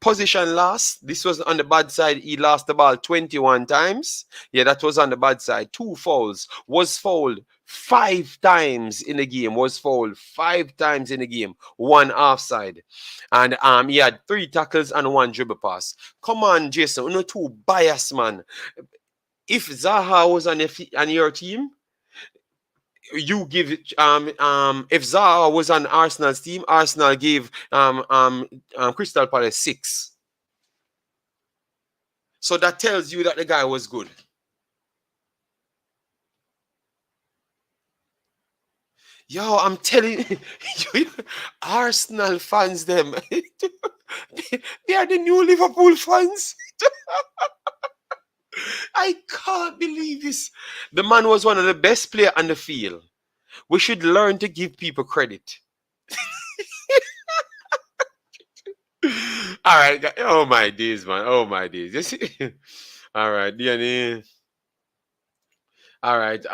Position lost. This was on the bad side. He lost the ball 21 times. Yeah, that was on the bad side. 2 fouls. Was fouled 5 times in the game. Was fouled 5 times in the game. 1 offside. And he had 3 tackles and 1 dribble pass. Come on, Jason. You're too biased, man. If Zaha was on your team, you give it if Zaha was on Arsenal's team, Arsenal gave Crystal Palace 6. So that tells you that the guy was good. Yo, I'm telling you, Arsenal fans, them they are the new Liverpool fans. I can't believe this. The man was one of the best players on the field. We should learn to give people credit. All right. Oh my days, man. Oh my days. All right, DNA. All right.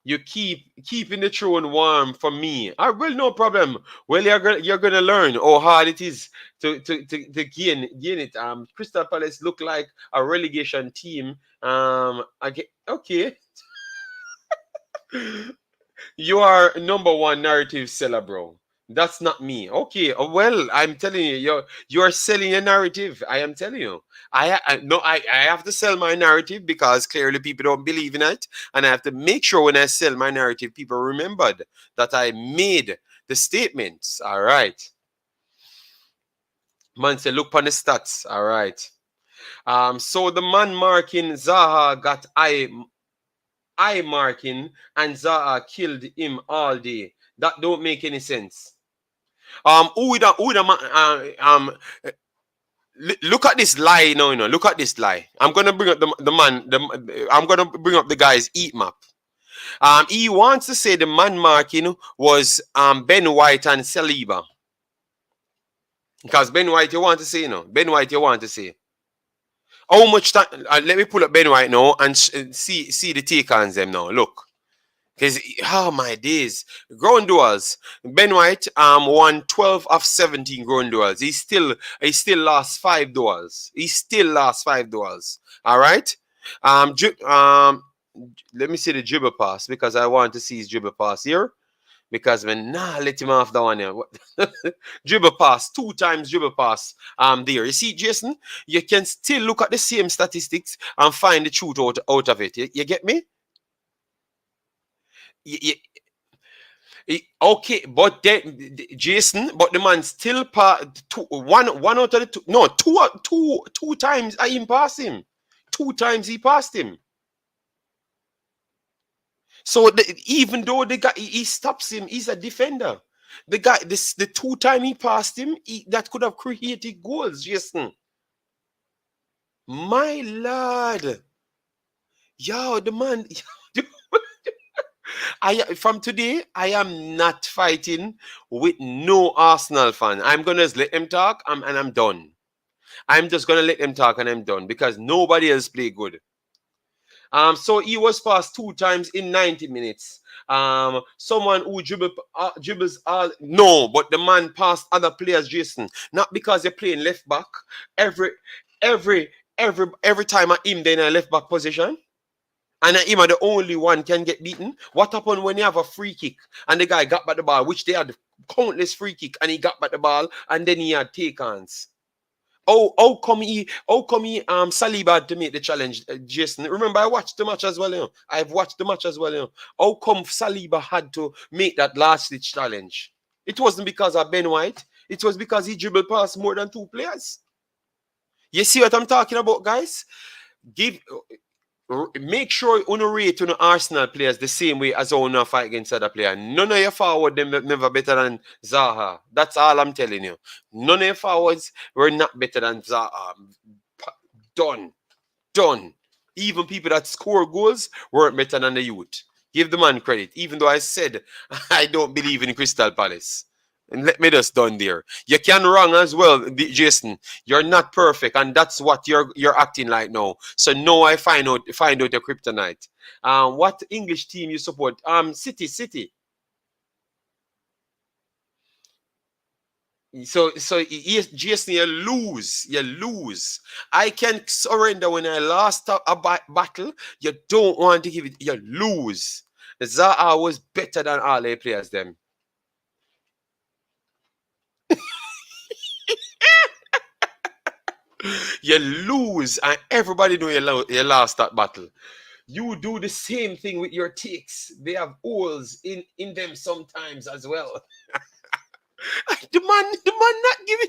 You keeping the throne warm for me. Well, no problem. Well, you're gonna learn how hard it is to gain it. Crystal Palace look like a relegation team. Okay. You are number 1 narrative seller, bro. That's not me. Okay. Well, I'm telling you, you're selling a narrative. I am telling you. I have to sell my narrative because clearly people don't believe in it, and I have to make sure when I sell my narrative, people remembered that I made the statements. All right. Man say, look on the stats. All right. So the man marking Zaha got eye marking, and Zaha killed him all day. That don't make any sense. Look at this lie now, you know. Look at this lie. I'm gonna bring up I'm gonna bring up the guy's heat map. He wants to say the man marking was Ben White and Saliba. Because Ben White, you want to say, you know. Ben White, you want to say. How much time? Let me pull up Ben White now and see the take on them now. Look. Because, oh my days. Ground duels. Ben White won 12 of 17 ground duels. He still lost 5 duels. All right? Let me see the dribble pass because I want to see his dribble pass here. because man, let him off that one here. Dribble pass, 2 times dribble pass. There. You see, Jason, you can still look at the same statistics and find the truth out of it. You get me? Okay, but then Jason, but the man still one out of the two. No, two times I him pass him. 2 times he passed him. So even though the guy he stops him, he's a defender. The guy, the 2 times he passed him, that could have created goals, Jason. My lord, yo, the man. From today, I am not fighting with no Arsenal fan. I'm gonna let them talk, and I'm done. I'm just gonna let them talk, and I'm done because nobody else play good. So he was passed 2 times in 90 minutes. Someone who dribbles all no, but the man passed other players, Jason. Not because they're playing left back. Every time I him in a left back position. And him are the only one can get beaten. What happened when you have a free kick and the guy got back the ball, which they had countless free kick, and he got back the ball and then he had take-ons? How come he Saliba had to make the challenge, Jason? Remember, I watched the match as well, you know. I've watched the match as well, you know. How come Saliba had to make that last-ditch challenge? It wasn't because of Ben White. It was because he dribbled past more than 2 players. You see what I'm talking about, guys? Make sure you rate Arsenal players the same way as you fight against other players. None of your forward them never better than Zaha. That's all I'm telling you. None of your forwards were not better than Zaha. Done. Even people that score goals weren't better than the youth. Give the man credit. Even though I said I don't believe in Crystal Palace. And let me just done there. You can wrong as well, Jason. You're not perfect, and that's what you're acting like now. So now I find out your kryptonite. What English team you support? City. So yes, Jason, you lose. I can surrender when I lost a battle. You don't want to give it. You lose. Zaha was better than all the players them. You lose, and everybody know you lost that battle. You do the same thing with your takes. They have holes in them sometimes as well. the man not giving.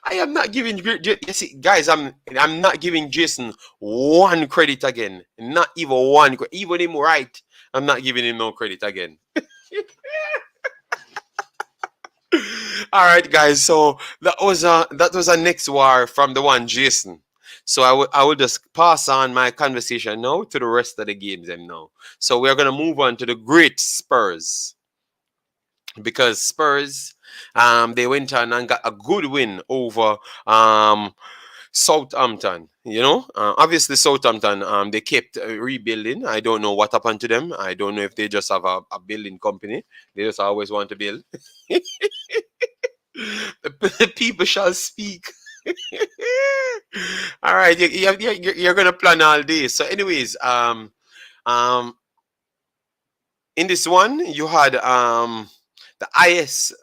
I am not giving. You see, guys, I'm not giving Jason one credit again. Not even one. Even him right, I'm not giving him no credit again. All right, guys. So that was a next war from the one Jason. So I will just pass on my conversation now to the rest of the games now. So we're gonna move on to the great Spurs, because Spurs they went on and got a good win over Southampton. You know, obviously Southampton they kept rebuilding. I don't know what happened to them. I don't know if they just have a building company. They just always want to build. The people shall speak. All right, you're gonna plan all day. So, anyways, in this one you had the highest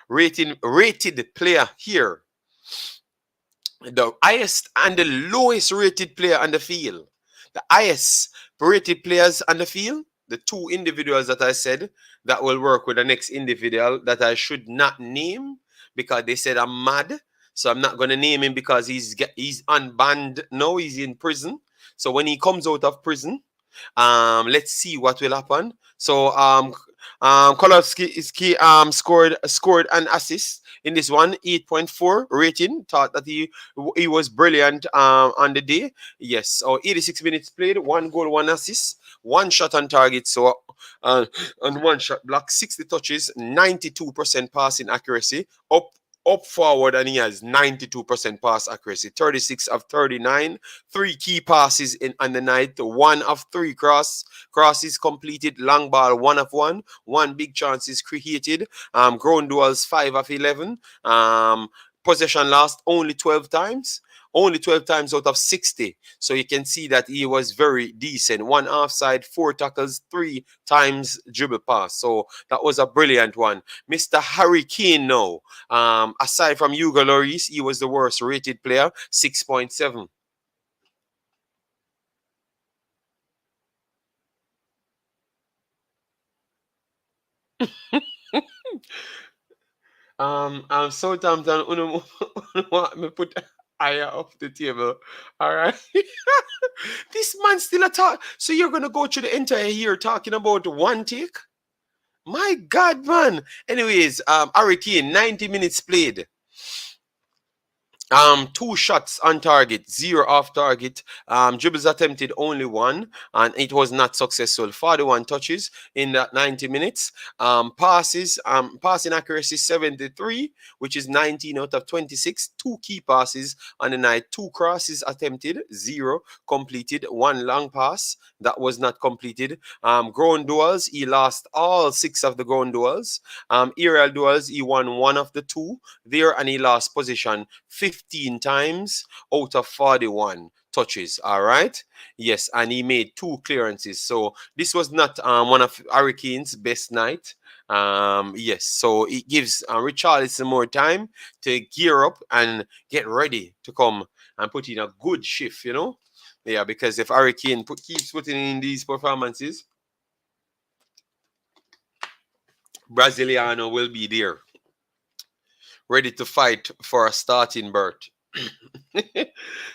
rated player here, the highest and the lowest rated player on the field. The highest rated players on the field, the 2 individuals that I said that will work with the next individual that I should not name because they said I'm mad. So I'm not going to name him because he's unbanned. No, he's in prison. So when he comes out of prison, let's see what will happen. So Kolowski scored an assist in this one, 8.4 rating. Thought that he was brilliant on the day. Yes, so 86 minutes played, 1 goal, 1 assist, 1 shot on target. So and 1 shot block, 60 touches, 92% passing accuracy, up forward, and he has 92% pass accuracy, 36 of 39, 3 key passes on the night, 1 of 3 crosses completed, long ball 1 of 1, 1 big chances created, ground duels 5 of 11, possession lost only 12 times, only 12 times out of 60. So you can see that he was very decent. 1 offside, 4 tackles, 3 times dribble pass. So that was a brilliant one. Mr. Harry Kane now. Aside from Hugo Lloris, he was the worst rated player, 6.7. Southampton, me put higher off the table. All right. This man still a talk. So you're gonna go through the entire year talking about one take? My God, man. Anyways, Harry Kane, 90 minutes played. 2 shots on target, 0 off target. Dribbles attempted only 1, and it was not successful. 41 touches in that 90 minutes. Passes, passing accuracy 73, which is 19 out of 26. 2 key passes on the night. 2 crosses attempted, 0 completed. 1 long pass that was not completed. Ground duels, he lost all 6 of the ground duels. Aerial duels, he won 1 of the 2 there, and he lost position 15 times out of 41 touches. All right. Yes, and he made 2 clearances. So this was not one of Harry Kane's best night. Yes, so it gives Richarlison more time to gear up and get ready to come and put in a good shift, you know. Yeah, because if Harry Kane keeps putting in these performances, Brasiliano will be there, ready to fight for a starting berth.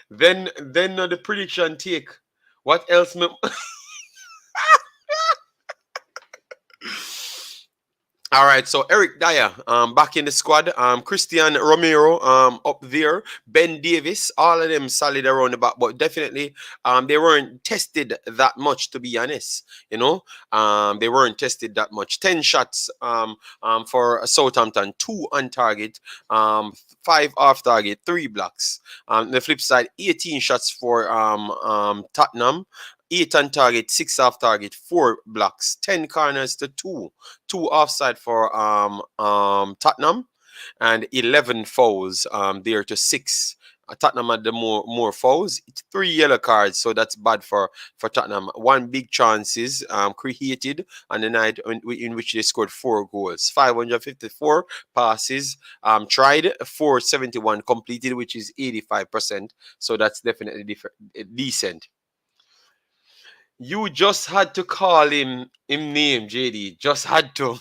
then the prediction take. What else? All right, so Eric Dyer back in the squad. Christian Romero up there. Ben Davis, all of them solid around the back, but definitely they weren't tested that much, to be honest. You know, they weren't tested that much. 10 shots for Southampton, 2 on target, 5 off target, 3 blocks. The flip side, 18 shots for Tottenham. 8 on target, 6 off target, 4 blocks, 10 corners to 2, 2 offside for Tottenham, and 11 fouls there to 6. Tottenham had the more fouls, 3 yellow cards, so that's bad for Tottenham. 1 big chances created on the night in which they scored 4 goals. 554 passes tried, 471 completed, which is 85%. So that's definitely decent. You just had to call him name, JD. Just had to.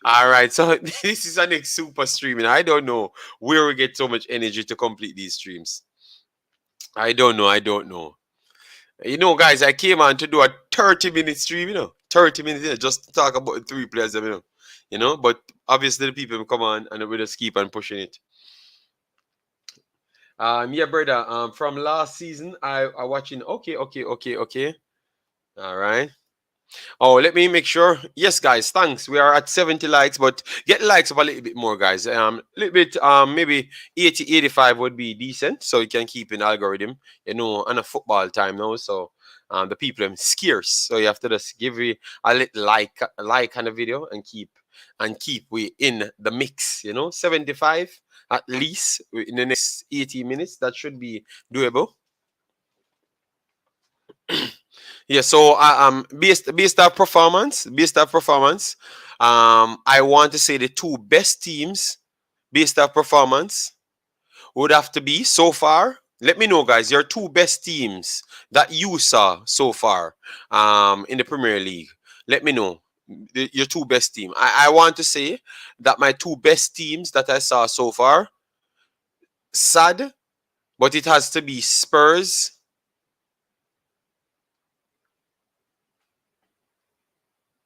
All right, so this is our next super streaming. I don't know where we get so much energy to complete these streams. I don't know. You know, guys, I came on to do a 30-minute stream, you know. 30 minutes, just to talk about the 3 players, you know. But obviously the people come on and we just keep on pushing it. Yeah, brother. From last season, I watching. Okay. All right. Oh, let me make sure. Yes, guys. Thanks. We are at 70 likes, but get likes up a little bit more, guys. Little bit. Maybe 80, 85 would be decent, so you can keep an algorithm. You know, on a football time now, so the people are scarce. So you have to just give me a little like on the video and keep we in the mix. You know, 75. At least in the next 80 minutes, that should be doable. Yeah, so based on performance, I want to say the 2 best teams based on performance would have to be so far. Let me know, guys, your 2 best teams that you saw so far in the Premier League. Let me know. Your 2 best team. I want to say that my 2 best teams that I saw so far, sad, but it has to be Spurs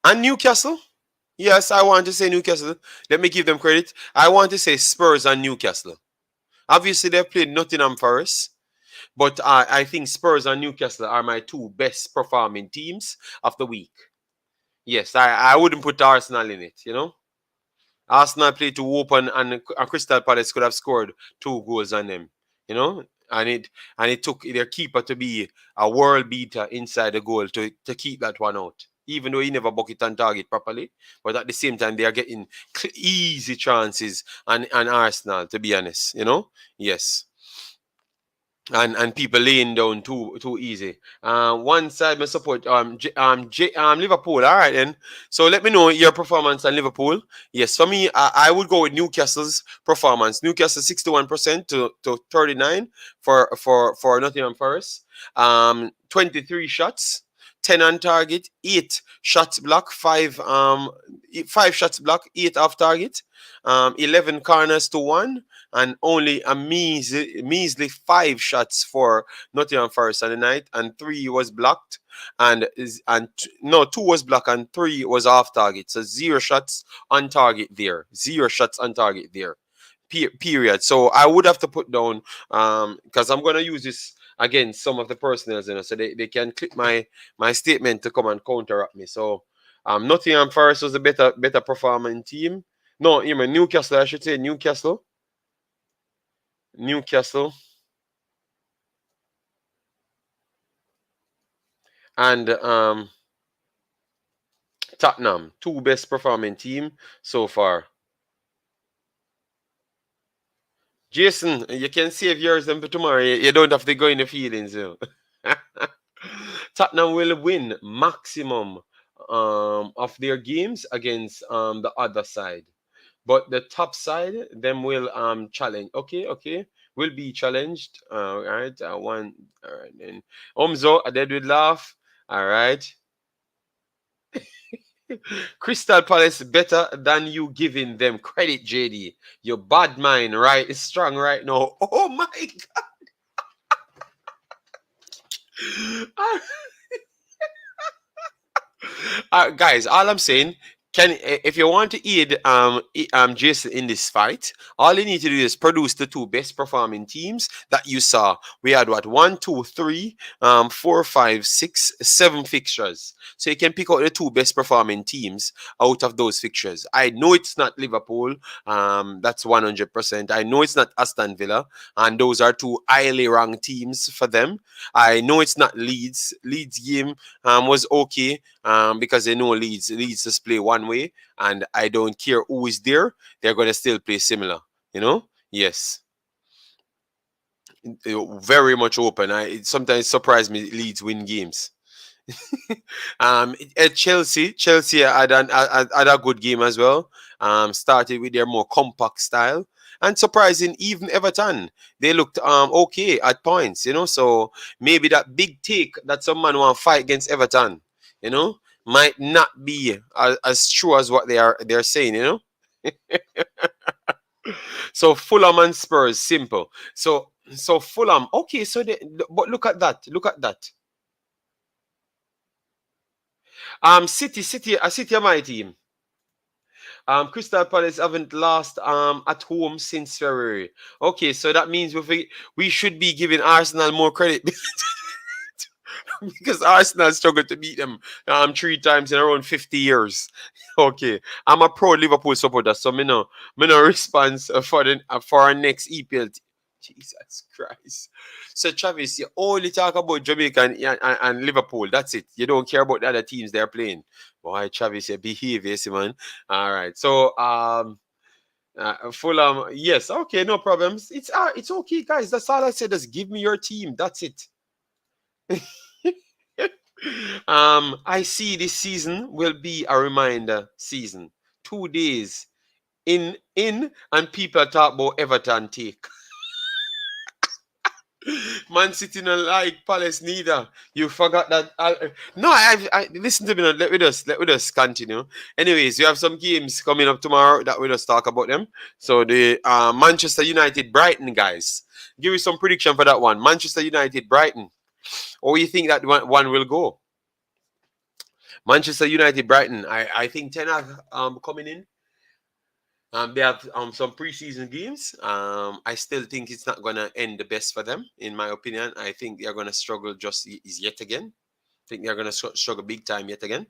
and Newcastle. Yes, I want to say Newcastle. Let me give them credit. I want to say Spurs and Newcastle. Obviously, they've played Nottingham Forest, but I think Spurs and Newcastle are my 2 best performing teams of the week. Yes, I wouldn't put Arsenal in it, you know. Arsenal played too open, and Crystal Palace could have scored 2 goals on them, you know. And it took their keeper to be a world beater inside the goal to keep that one out. even though he never bucket on target properly. But at the same time, they are getting easy chances and Arsenal, to be honest, Yes. And people laying down too easy. One side may support Liverpool. All right then. So let me know your performance on Liverpool. Yes, for me, I would go with Newcastle's performance. Newcastle 61% to 39 for Nottingham Forest. 23 shots. 10 on target, 8 shots block, 5 shots block, 8 off target, 11 corners to 1, and only a measly 5 shots for Nottingham Forest on the night, and 3 was blocked, and 2 was blocked and 3 was off target. So 0 shots on target there. 0 shots on target there. Period. So I would have to put down because I'm gonna use this against some of the personnel, so they can click my statement to come and counteract me. So Nottingham Forest was a better performing team. No, you mean Newcastle, I should say Newcastle. And Tottenham, 2 best performing team so far. Jason, you can save yours them for tomorrow. You don't have to go in the feelings. Tottenham will win maximum of their games against the other side. But the top side, them will challenge. Okay. Will be challenged. All right. All right then. Omzo, I did with laugh. All right. Crystal Palace better than you giving them credit, JD. Your bad mind, right, is strong right now. Oh my God. Guys, all I'm saying, if you want to aid Jason in this fight, all you need to do is produce the 2 best performing teams that you saw. We had 1, 2, 3, 4, 5, 6, 7 fixtures. So you can pick out the 2 best performing teams out of those fixtures. I know it's not Liverpool. That's 100%. I know it's not Aston Villa. And those are 2 highly ranked teams for them. I know it's not Leeds. Leeds game was okay because they know Leeds just play one way. And I don't care who is there. They're going to still play similar. Yes. Very much open. It sometimes surprised me Leeds win games. At Chelsea had a good game as well. Started with their more compact style, and surprising, even Everton, they looked okay at points. So maybe that big take that some man want to fight against Everton, might not be as true as what they're saying. So Fulham and Spurs, simple. So Fulham, okay. So but look at that. City are my team. Crystal Palace haven't lost at home since February. Okay, so that means we should be giving Arsenal more credit because Arsenal struggled to beat them 3 times in around 50 years. Okay, I'm a pro Liverpool supporter, so me no response for our next EPL. Jesus Christ. So Travis, you only talk about Jamaica and Liverpool. That's it. You don't care about the other teams they're playing. Boy, Travis, you behave, yes, man. All right. So Fulham, yes, okay, no problems. It's okay, guys. That's all I said. Just give me your team. That's it. I see this season will be a reminder season. 2 days in and people talk about Everton take. Man City not like Palace neither. You forgot that. No, I listen to me now. Let me just continue. Anyways, we have some games coming up tomorrow that we'll just talk about them. So the Manchester United Brighton, guys. Give me some prediction for that one. Manchester United Brighton. Or you think that one will go? Manchester United Brighton. I think Ten Hag coming in. They have some preseason games. I still think it's not going to end the best for them, in my opinion. I think they're going to struggle yet again. I think they're going to struggle big time yet again.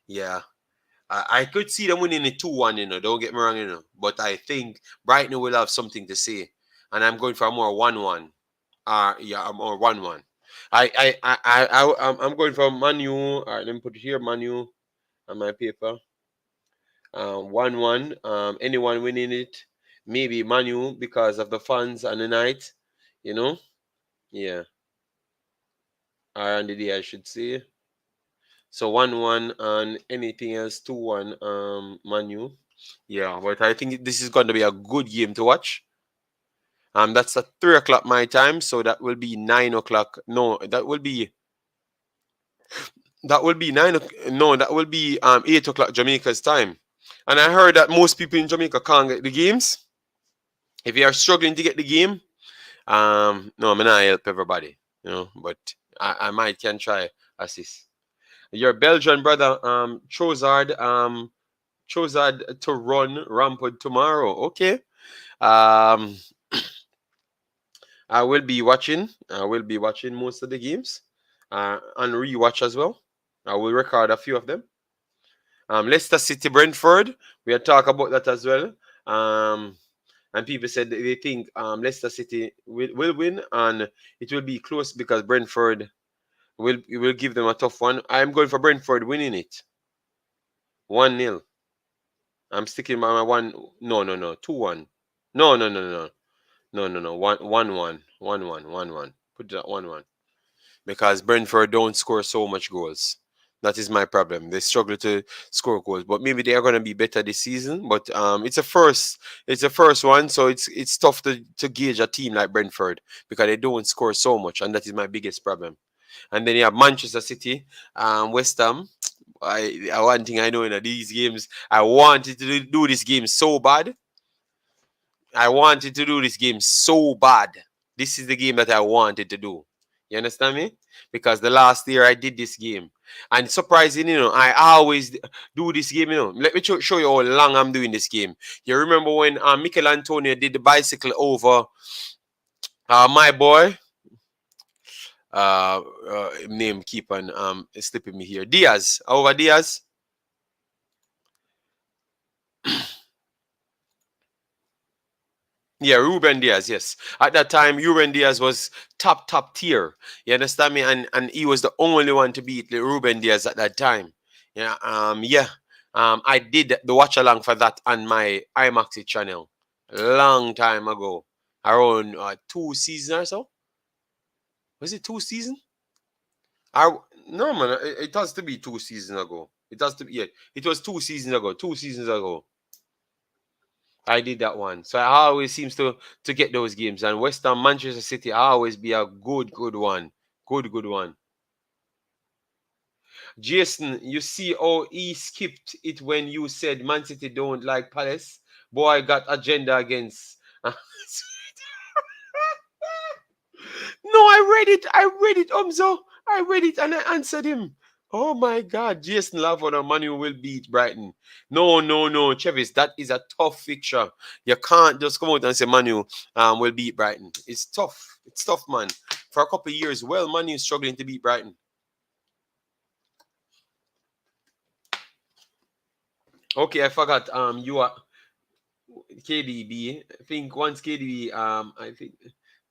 Yeah. I could see them winning it 2-1, don't get me wrong, But I think Brighton will have something to say. And I'm going for a more 1-1. A more 1-1. I'm going for Manu. All right, let me put it here. Manu on my paper. 1-1. Anyone winning it? Maybe Manu because of the funds and the night. You know? Yeah. Or on the day, I should say. So 1-1 and anything else 2-1 Manu. Yeah, but I think this is going to be a good game to watch. That's at 3 o'clock my time, so that will be 9 o'clock. No, that will be 9 no, that will be 8 o'clock Jamaica's time. And I heard that most people in Jamaica can't get the games. If you are struggling to get the game, no, I'm not help everybody, you know, but I might can try assist. Your Belgian brother, Chozard to run rampant tomorrow. Okay. I will be watching. I will be watching most of the games, and rewatch as well. I will record a few of them. Leicester City, Brentford. We'll talk about that as well. And people said they think Leicester City will win, and it will be close because Brentford will give them a tough one. I'm going for Brentford winning it. 1-0. I'm sticking by my 1. No. 2-1. No. 1-1. 1-1. Put that 1-1. Because Brentford don't score so much goals. That is my problem. They struggle to score goals, but maybe they are going to be better this season. But it's a first one, so it's tough to gauge a team like Brentford because they don't score so much, and that is my biggest problem. And then you have Manchester City, West Ham. One thing I know in these games, I wanted to do this game so bad. This is the game that I wanted to do. You understand me? Because the last year I did this game. And surprising, I always do this game, Let me show you how long I'm doing this game. You remember when Mikel Antonio did the bicycle over my boy? Name keep on slipping me here. Diaz. Over Diaz. Yeah, Ruben Diaz, yes. At that time, Ruben Diaz was top tier. You understand me? And he was the only one to beat Ruben Diaz at that time. Yeah, I did the watch along for that on my Imaxit channel long time ago. Around 2 seasons or so. Was it 2 seasons? No, man, it has to be 2 seasons ago. It has to be, yeah. It was 2 seasons ago. 2 seasons ago. I did that one. So I always seems to get those games. And West Ham, Manchester City always be a good one. Good one. Jason, you see how he skipped it when you said Man City don't like Palace? Boy, got agenda against. No, I read it, Umzo. I read it and I answered him. Oh my God, Jason Lavon and Manu will beat Brighton. No, Chevis, that is a tough fixture. You can't just come out and say Manu will beat Brighton. It's tough. It's tough, man. For a couple of years, Manu is struggling to beat Brighton. Okay, I forgot. You are KDB. I think once KDB, I think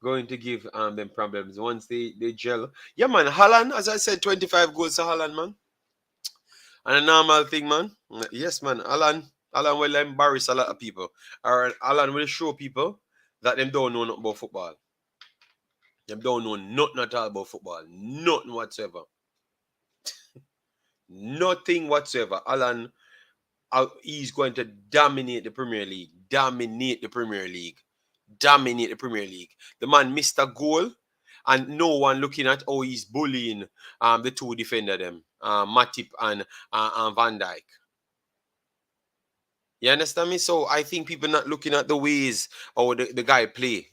going to give them problems once they gel. Yeah, man. Haaland, as I said, 25 goals to Haaland, man. And a normal thing, man. Yes, man. Alan will embarrass a lot of people. Or Alan will show people that them don't know nothing about football. Them don't know nothing at all about football. Nothing whatsoever. Nothing whatsoever. Alan, he's going to dominate the Premier League. The man missed a goal. And no one looking at how he's bullying the two defender them, Matip and Van Dijk. You understand me? So I think people not looking at the ways how the guy play,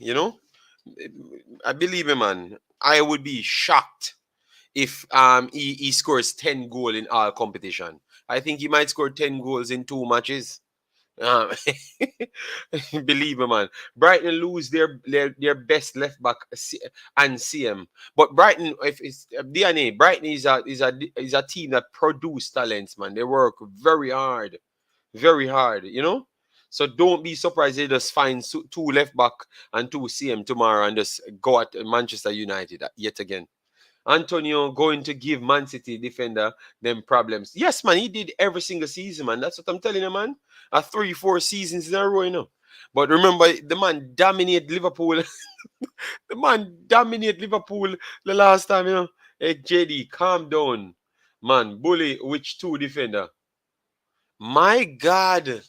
I believe me, man. I would be shocked if he scores 10 goals in all competition. I think he might score 10 goals in 2 matches. Believe me, man. Brighton lose their best left back and CM, but Brighton, if it's DNA, Brighton is a team that produce talents, man. They work very hard, So don't be surprised they just find 2 left back and 2 CM tomorrow and just go at Manchester United yet again. Antonio going to give Man City defender them problems. Yes, man, he did every single season, man. That's what I'm telling you, man. 3-4 seasons in a row, you know. But remember, the man dominated Liverpool. The man dominated Liverpool the last time, you know. Hey, JD, calm down. Man, bully which two defender? My God.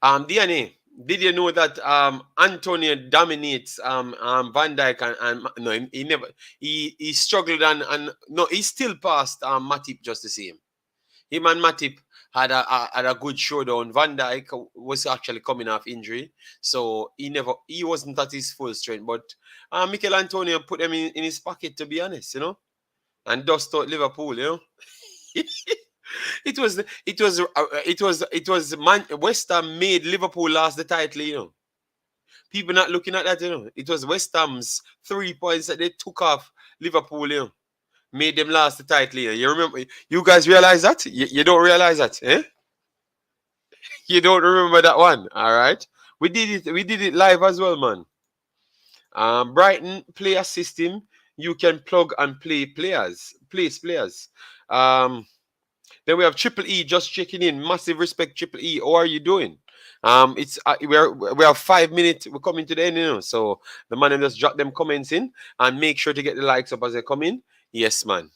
DNA. Did you know that Antonio dominates Van Dijk and no, he never he struggled and no, he still passed Matip just the same. Him and Matip had a good showdown. Van Dijk was actually coming off injury, so he wasn't at his full strength. But Mikel Antonio put them in his pocket, to be honest, you know, and dust out Liverpool, you know. West Ham made Liverpool last the title, you know. People not looking at that, you know. It was West Ham's 3 points that they took off Liverpool, you know. Made them last the title, you know. You remember? You guys realize that? You don't realize that, eh? You don't remember that one, all right? We did it live as well, man. Brighton player system. You can plug and place players. Then we have Triple E just checking in. Massive respect, Triple E. How are you doing? It's we have 5 minutes. We're coming to the end, you know. So the man just drop them comments in and make sure to get the likes up as they come in. Yes, man.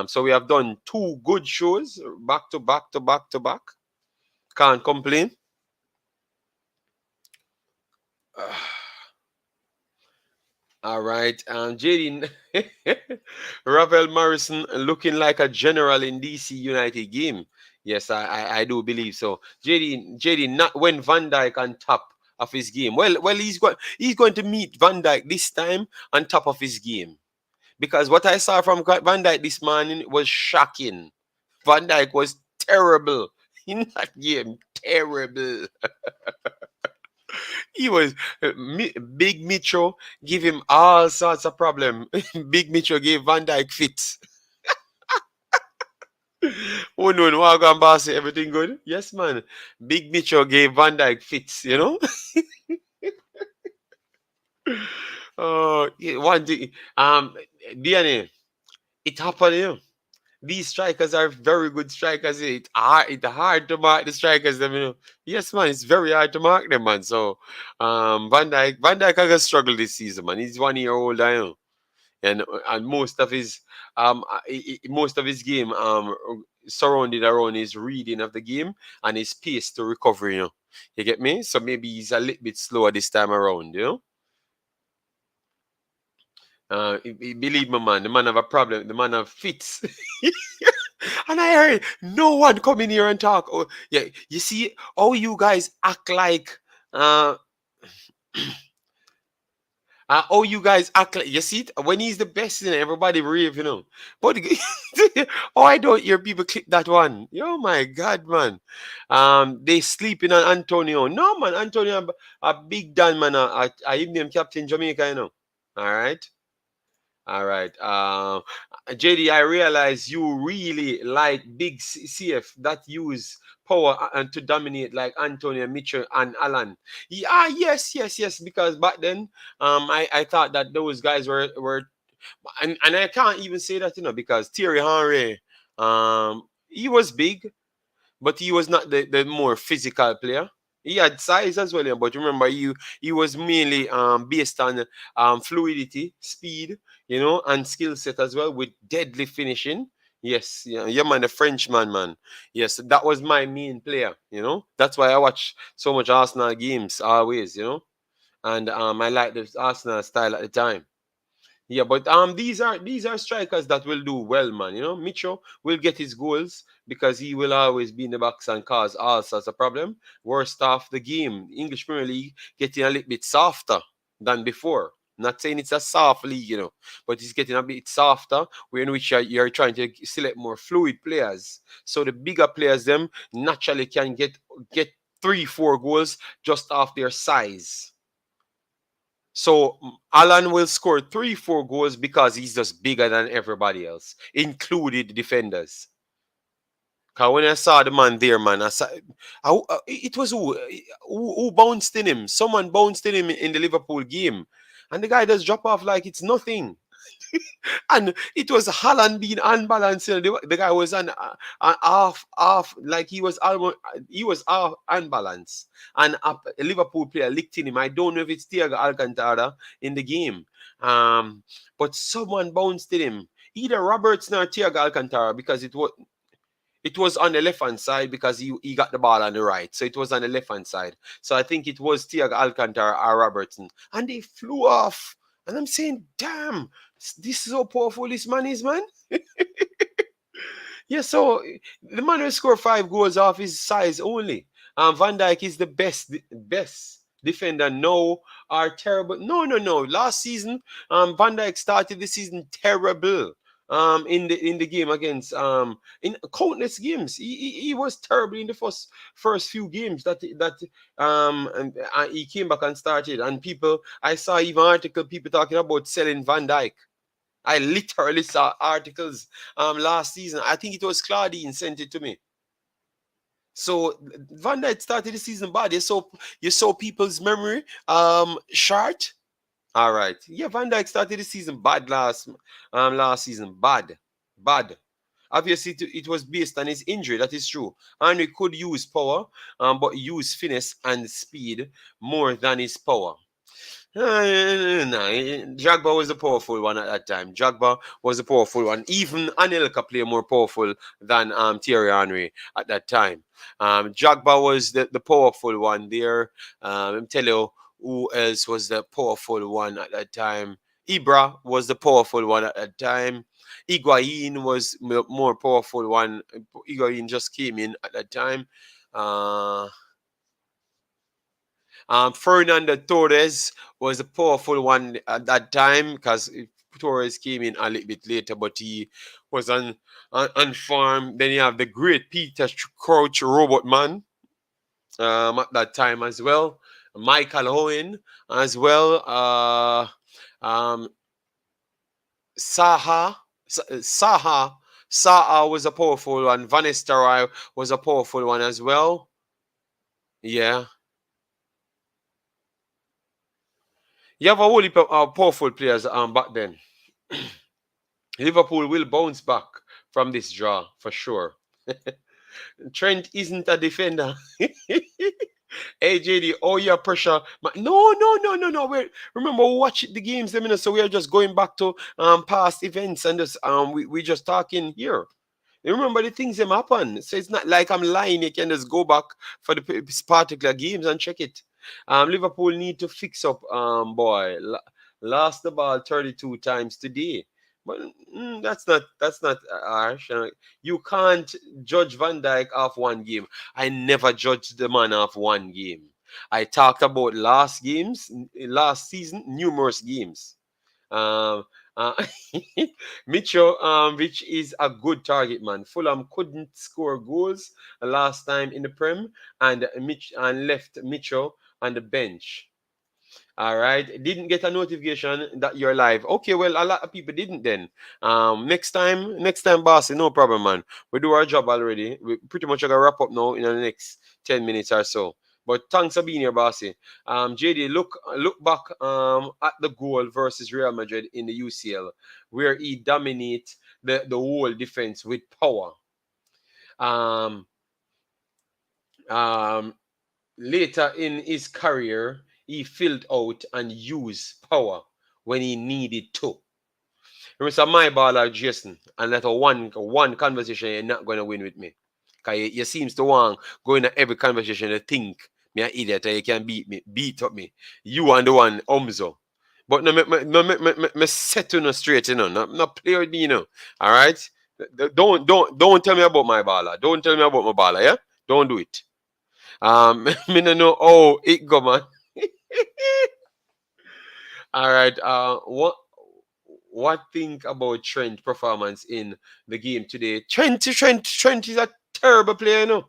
So we have done 2 good shows back to back to back to back. Can't complain. All right, JD Ravel Morrison looking like a general in DC United game. Yes, I do believe so. JD not when Van Dijk on top of his game. Well, he's going to meet Van Dijk this time on top of his game, because what I saw from Van Dijk this morning was shocking. Van Dijk was terrible in that game, terrible. He was Big Mitchell give him all sorts of problem. Big Mitchell gave Van Dijk fits. Oh no, I go and boss it, everything good? Yes, man. Big Mitchell gave Van Dijk fits, you know? One thing, DNA, it happened, you know. These strikers are very good strikers. It's hard to mark the strikers, them, you know. Yes, man, it's very hard to mark them, man. So, Van Dijk has struggled this season, man. He's 1 year old, I know, and most of his game surrounded around his reading of the game and his pace to recovery. You know, you get me? So maybe he's a little bit slower this time around. You know. Believe me, man, the man have a problem. The man have fits. And I heard no one come in here and talk. Oh, yeah, you see how you guys act like you see it when he's the best in everybody rave, you know. But I don't hear people click that one. Oh my God, man. They sleeping on Antonio. No, man, Antonio a big Dan, man. I even name Captain Jamaica, you know. All right. JD, I realize you really like big CF that use power and to dominate like Antonio, Mitchell, and Alan. Yeah, yes. Because back then, I thought that those guys were, and I can't even say that, you know, because Thierry Henry, he was big, but he was not the more physical player. He had size as well, yeah, but remember, he was mainly based on fluidity, speed, you know, and skill set as well, with deadly finishing. Yes, yeah, man, the Frenchman, man. Yes, that was my main player, you know. That's why I watch so much Arsenal games always, you know. And I like the Arsenal style at the time. Yeah, but these are strikers that will do well, man. You know, Mitchell will get his goals because he will always be in the box and cause all sorts of problem. Worst off the game, English Premier League getting a little bit softer than before. Not saying it's a soft league, you know, but it's getting a bit softer, where in which you're trying to select more fluid players. So the bigger players, them naturally can get 3-4 goals just off their size. So Alan will score 3-4 goals because he's just bigger than everybody else, including the defenders. Because when I saw the man there, man, it was who bounced in him. Someone bounced in him in the Liverpool game. and the guy just drop off like it's nothing. And it was Holland being unbalanced. The guy was on half, like he was half unbalanced. And a Liverpool player licked in him. I don't know if it's Thiago Alcantara in the game. But someone bounced in him. Either Robertson or Thiago Alcantara, because it was on the left hand side because he got the ball on the right. So it was on the left hand side. So I think it was Thiago Alcantara or Robertson. And they flew off. And I'm saying, damn, this is how powerful this man is, man. Yeah, so the man will score 5 goals off his size only. Van Dijk is the best defender now or terrible. No. Last season, Van Dijk started the season terrible. In the game against in countless games, he was terrible in the first few games that and he came back and started. And I saw even people talking about selling Van Dijk. I literally saw articles last season. I think it was Claudine sent it to me. So Van Dijk started the season bad. You saw people's memory short. All right. Yeah, Van Dijk started the season bad last season. Bad. Obviously, it was based on his injury. That is true. And we could use power, but use finesse and speed more than his power. No, Jagba was the powerful one at that time. Jagba was the powerful one. Even Anelka played more powerful than Thierry Henry at that time. Jagba was the powerful one there. I'm telling you who else was the powerful one at that time. Ibra was the powerful one at that time. Higuain was more powerful one. Higuain just came in at that time. Fernando Torres was a powerful one at that time because Torres came in a little bit later, but he was on farm. Then you have the great Peter Crouch Robot Man at that time as well. Michael Owen as well. Saha was a powerful one. Van Nistelrooy was a powerful one as well. Yeah. You have a whole heap of powerful players back then. Liverpool will bounce back from this draw for sure. Trent isn't a defender. Hey JD, oh yeah, pressure. No. Remember, we watch the games, so we are just going back to past events and just we just talking here. You remember the things that happen. So it's not like I'm lying. You can just go back for the particular games and check it. Liverpool need to fix up, boy. Lost the ball 32 times today. But that's not harsh. You can't judge Van Dijk off one game. I never judged the man off one game. I talked about last season, numerous games. Mitchell, which is a good target man. Fulham couldn't score goals last time in the Prem, and left Mitchell on the bench. All right, didn't get a notification that you're live. Okay, well, a lot of people didn't then. Next time, boss, no problem, man. We do our job already. We pretty much are gonna wrap up now in the next 10 minutes or so. But thanks for being here, bossy. JD, look back at the goal versus Real Madrid in the UCL, where he dominates the whole defense with power. Later in his career, he filled out and used power when he needed to. Remember, my baller, Jason, and that one conversation you're not going to win with me. Because you seems to want go into every conversation to think me an idiot and you can beat up me. You and the one, Omzo. But me set you straight, not play with me, All right? Don't tell me about my baller. Don't tell me about my baller, yeah? Don't do it. Me no know how it go, man. All right. What think about Trent performance in the game today? Trent is a terrible player,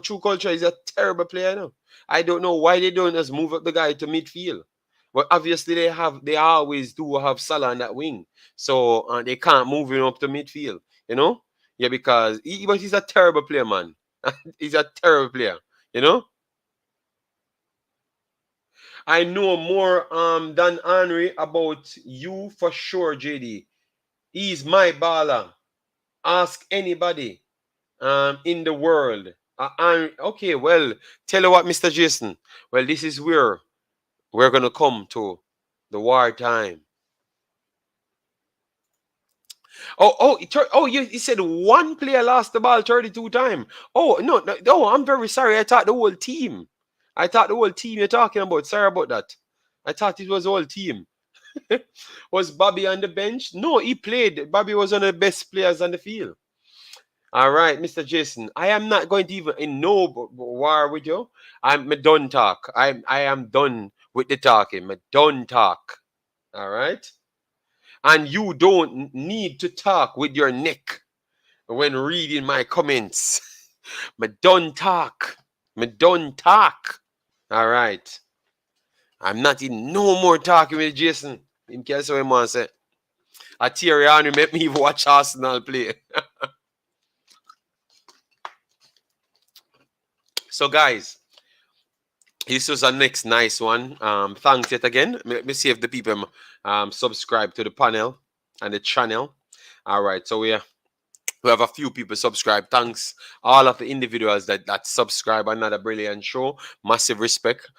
True Culture is a terrible player, I don't know why they don't just move up the guy to midfield. But obviously they always do have Salah on that wing, so they can't move him up to midfield. Yeah, because but he's a terrible player, man. He's a terrible player. I know more than Henry about you for sure, JD. He's my baller. Ask anybody in the world. Okay, well, tell you what, Mr. Jason. Well, this is where we're gonna come to the wartime. You said one player lost the ball 32 times. Oh, no, I'm very sorry. I thought the whole team. I thought the whole team you're talking about. Sorry about that. I thought it was the whole team. Was Bobby on the bench? No, he played. Bobby was one of the best players on the field. All right, Mr. Jason. I am not going to even in no war with you. I'm done talk. I am done with the talking. I'm done talk. All right. And you don't need to talk with your neck when reading my comments. Me don't talk. Me don't talk. All right. I'm not in no more talking with Jason. In case what I say. A Thierry make me watch Arsenal play. So guys, this was a next nice one. Thanks yet again. Let me see if the people subscribe to the panel and the channel. All right. So we have a few people subscribe. Thanks all of the individuals that subscribe. Another brilliant show. Massive respect.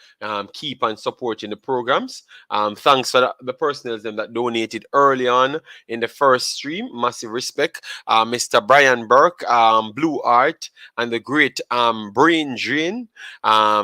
Keep on supporting the programs. Thanks for the personals that donated early on in the first stream. Massive respect. Mr. Brian Burke, Blue Art, and the great Brain Drain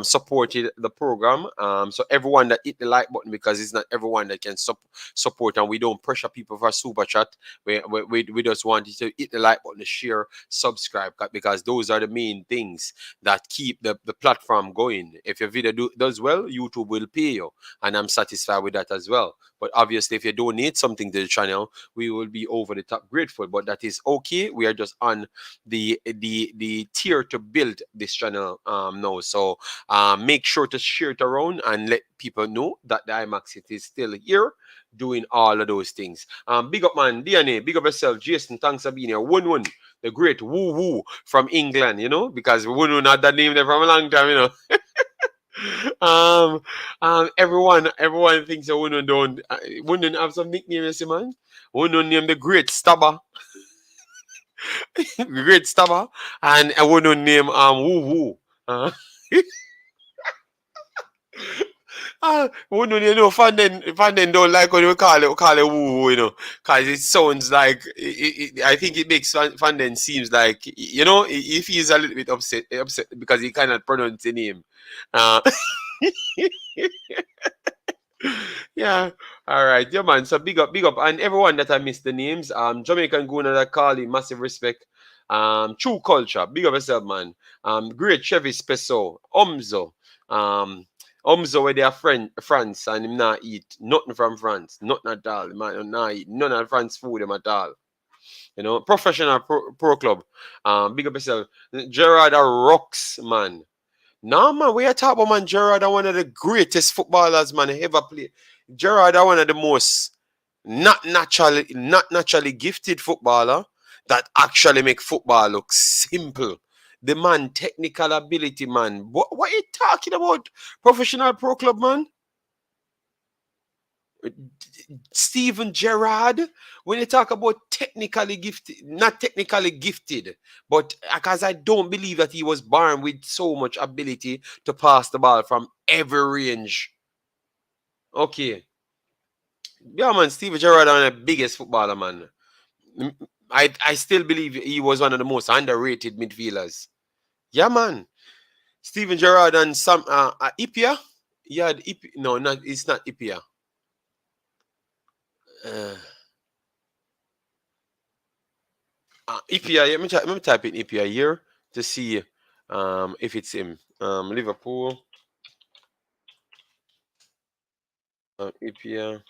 supported the program. So everyone that hit the like button, because it's not everyone that can support, and we don't pressure people for super chat. We just want you to hit the like button, share, subscribe, because those are the main things that keep the platform going. If your video does well, YouTube will pay you, and I'm satisfied with that as well. But obviously, if you donate something to the channel, we will be over the top grateful. But that is okay. We are just on the tier to build this channel now. So make sure to share it around and let people know that the Imaxit is still here doing all of those things. Big up, man. DNA, big up yourself. Jason, thanks for being here. Wun, the great woo woo from England, because Wun had that name there from a long time, everyone thinks that Wun don't have some nickname, you see, man. Wun name the Great Stabber. Great Stabber. And Wun name woo woo. Fan then don't like when you call it woo woo, because it sounds like I think it makes fan then seems like if he's a little bit upset because he cannot pronounce the name. Yeah. All right. Yeah, man. So big up. And everyone that I missed the names. Jamaican Guna that call him, massive respect. True Culture. Big up yourself, man. Great Chevy Peso. Omzo. Omzo where they are France and him not eat nothing from France. Nothing at all. Man not eat none of France food him at all. Professional pro club. Big up yourself. Gerard rocks, man. No, man, we are talking about, man, Gerard are one of the greatest footballers, man, ever played. Gerard are one of the most not naturally gifted footballer that actually make football look simple. The man, technical ability, man. What are you talking about? Professional pro club, man? Steven Gerrard, when you talk about technically gifted, not technically gifted, but because I don't believe that he was born with so much ability to pass the ball from every range. Okay. Yeah, man, Steven Gerrard is the biggest footballer, man. I still believe he was one of the most underrated midfielders. Yeah, man. Steven Gerrard and some Ipia. Yeah, no, it's not Ipia. Ipia, let me type in Ipia here to see if it's him. Liverpool. Ipia.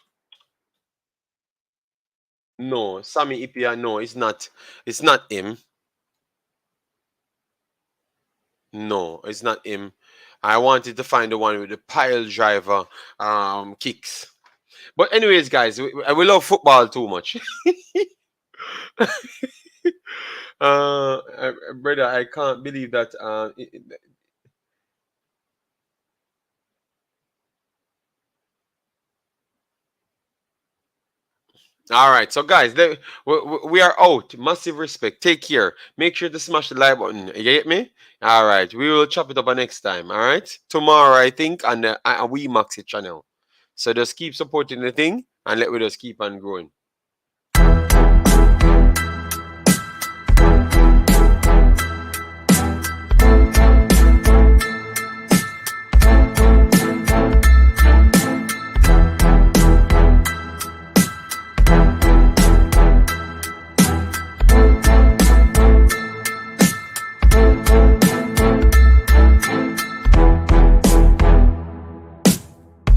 No, Sammy Ipia. No, it's not. It's not him. No, it's not him. I wanted to find the one with the pile driver kicks. But anyways, guys, we love football too much. Brother, I can't believe that All right, so guys, we are out. Massive respect. Take care. Make sure to smash the like button. You get me? All right, we will chop it up next time. All right, tomorrow I think on the WeMaxit channel. So just keep supporting the thing and let we just keep on growing.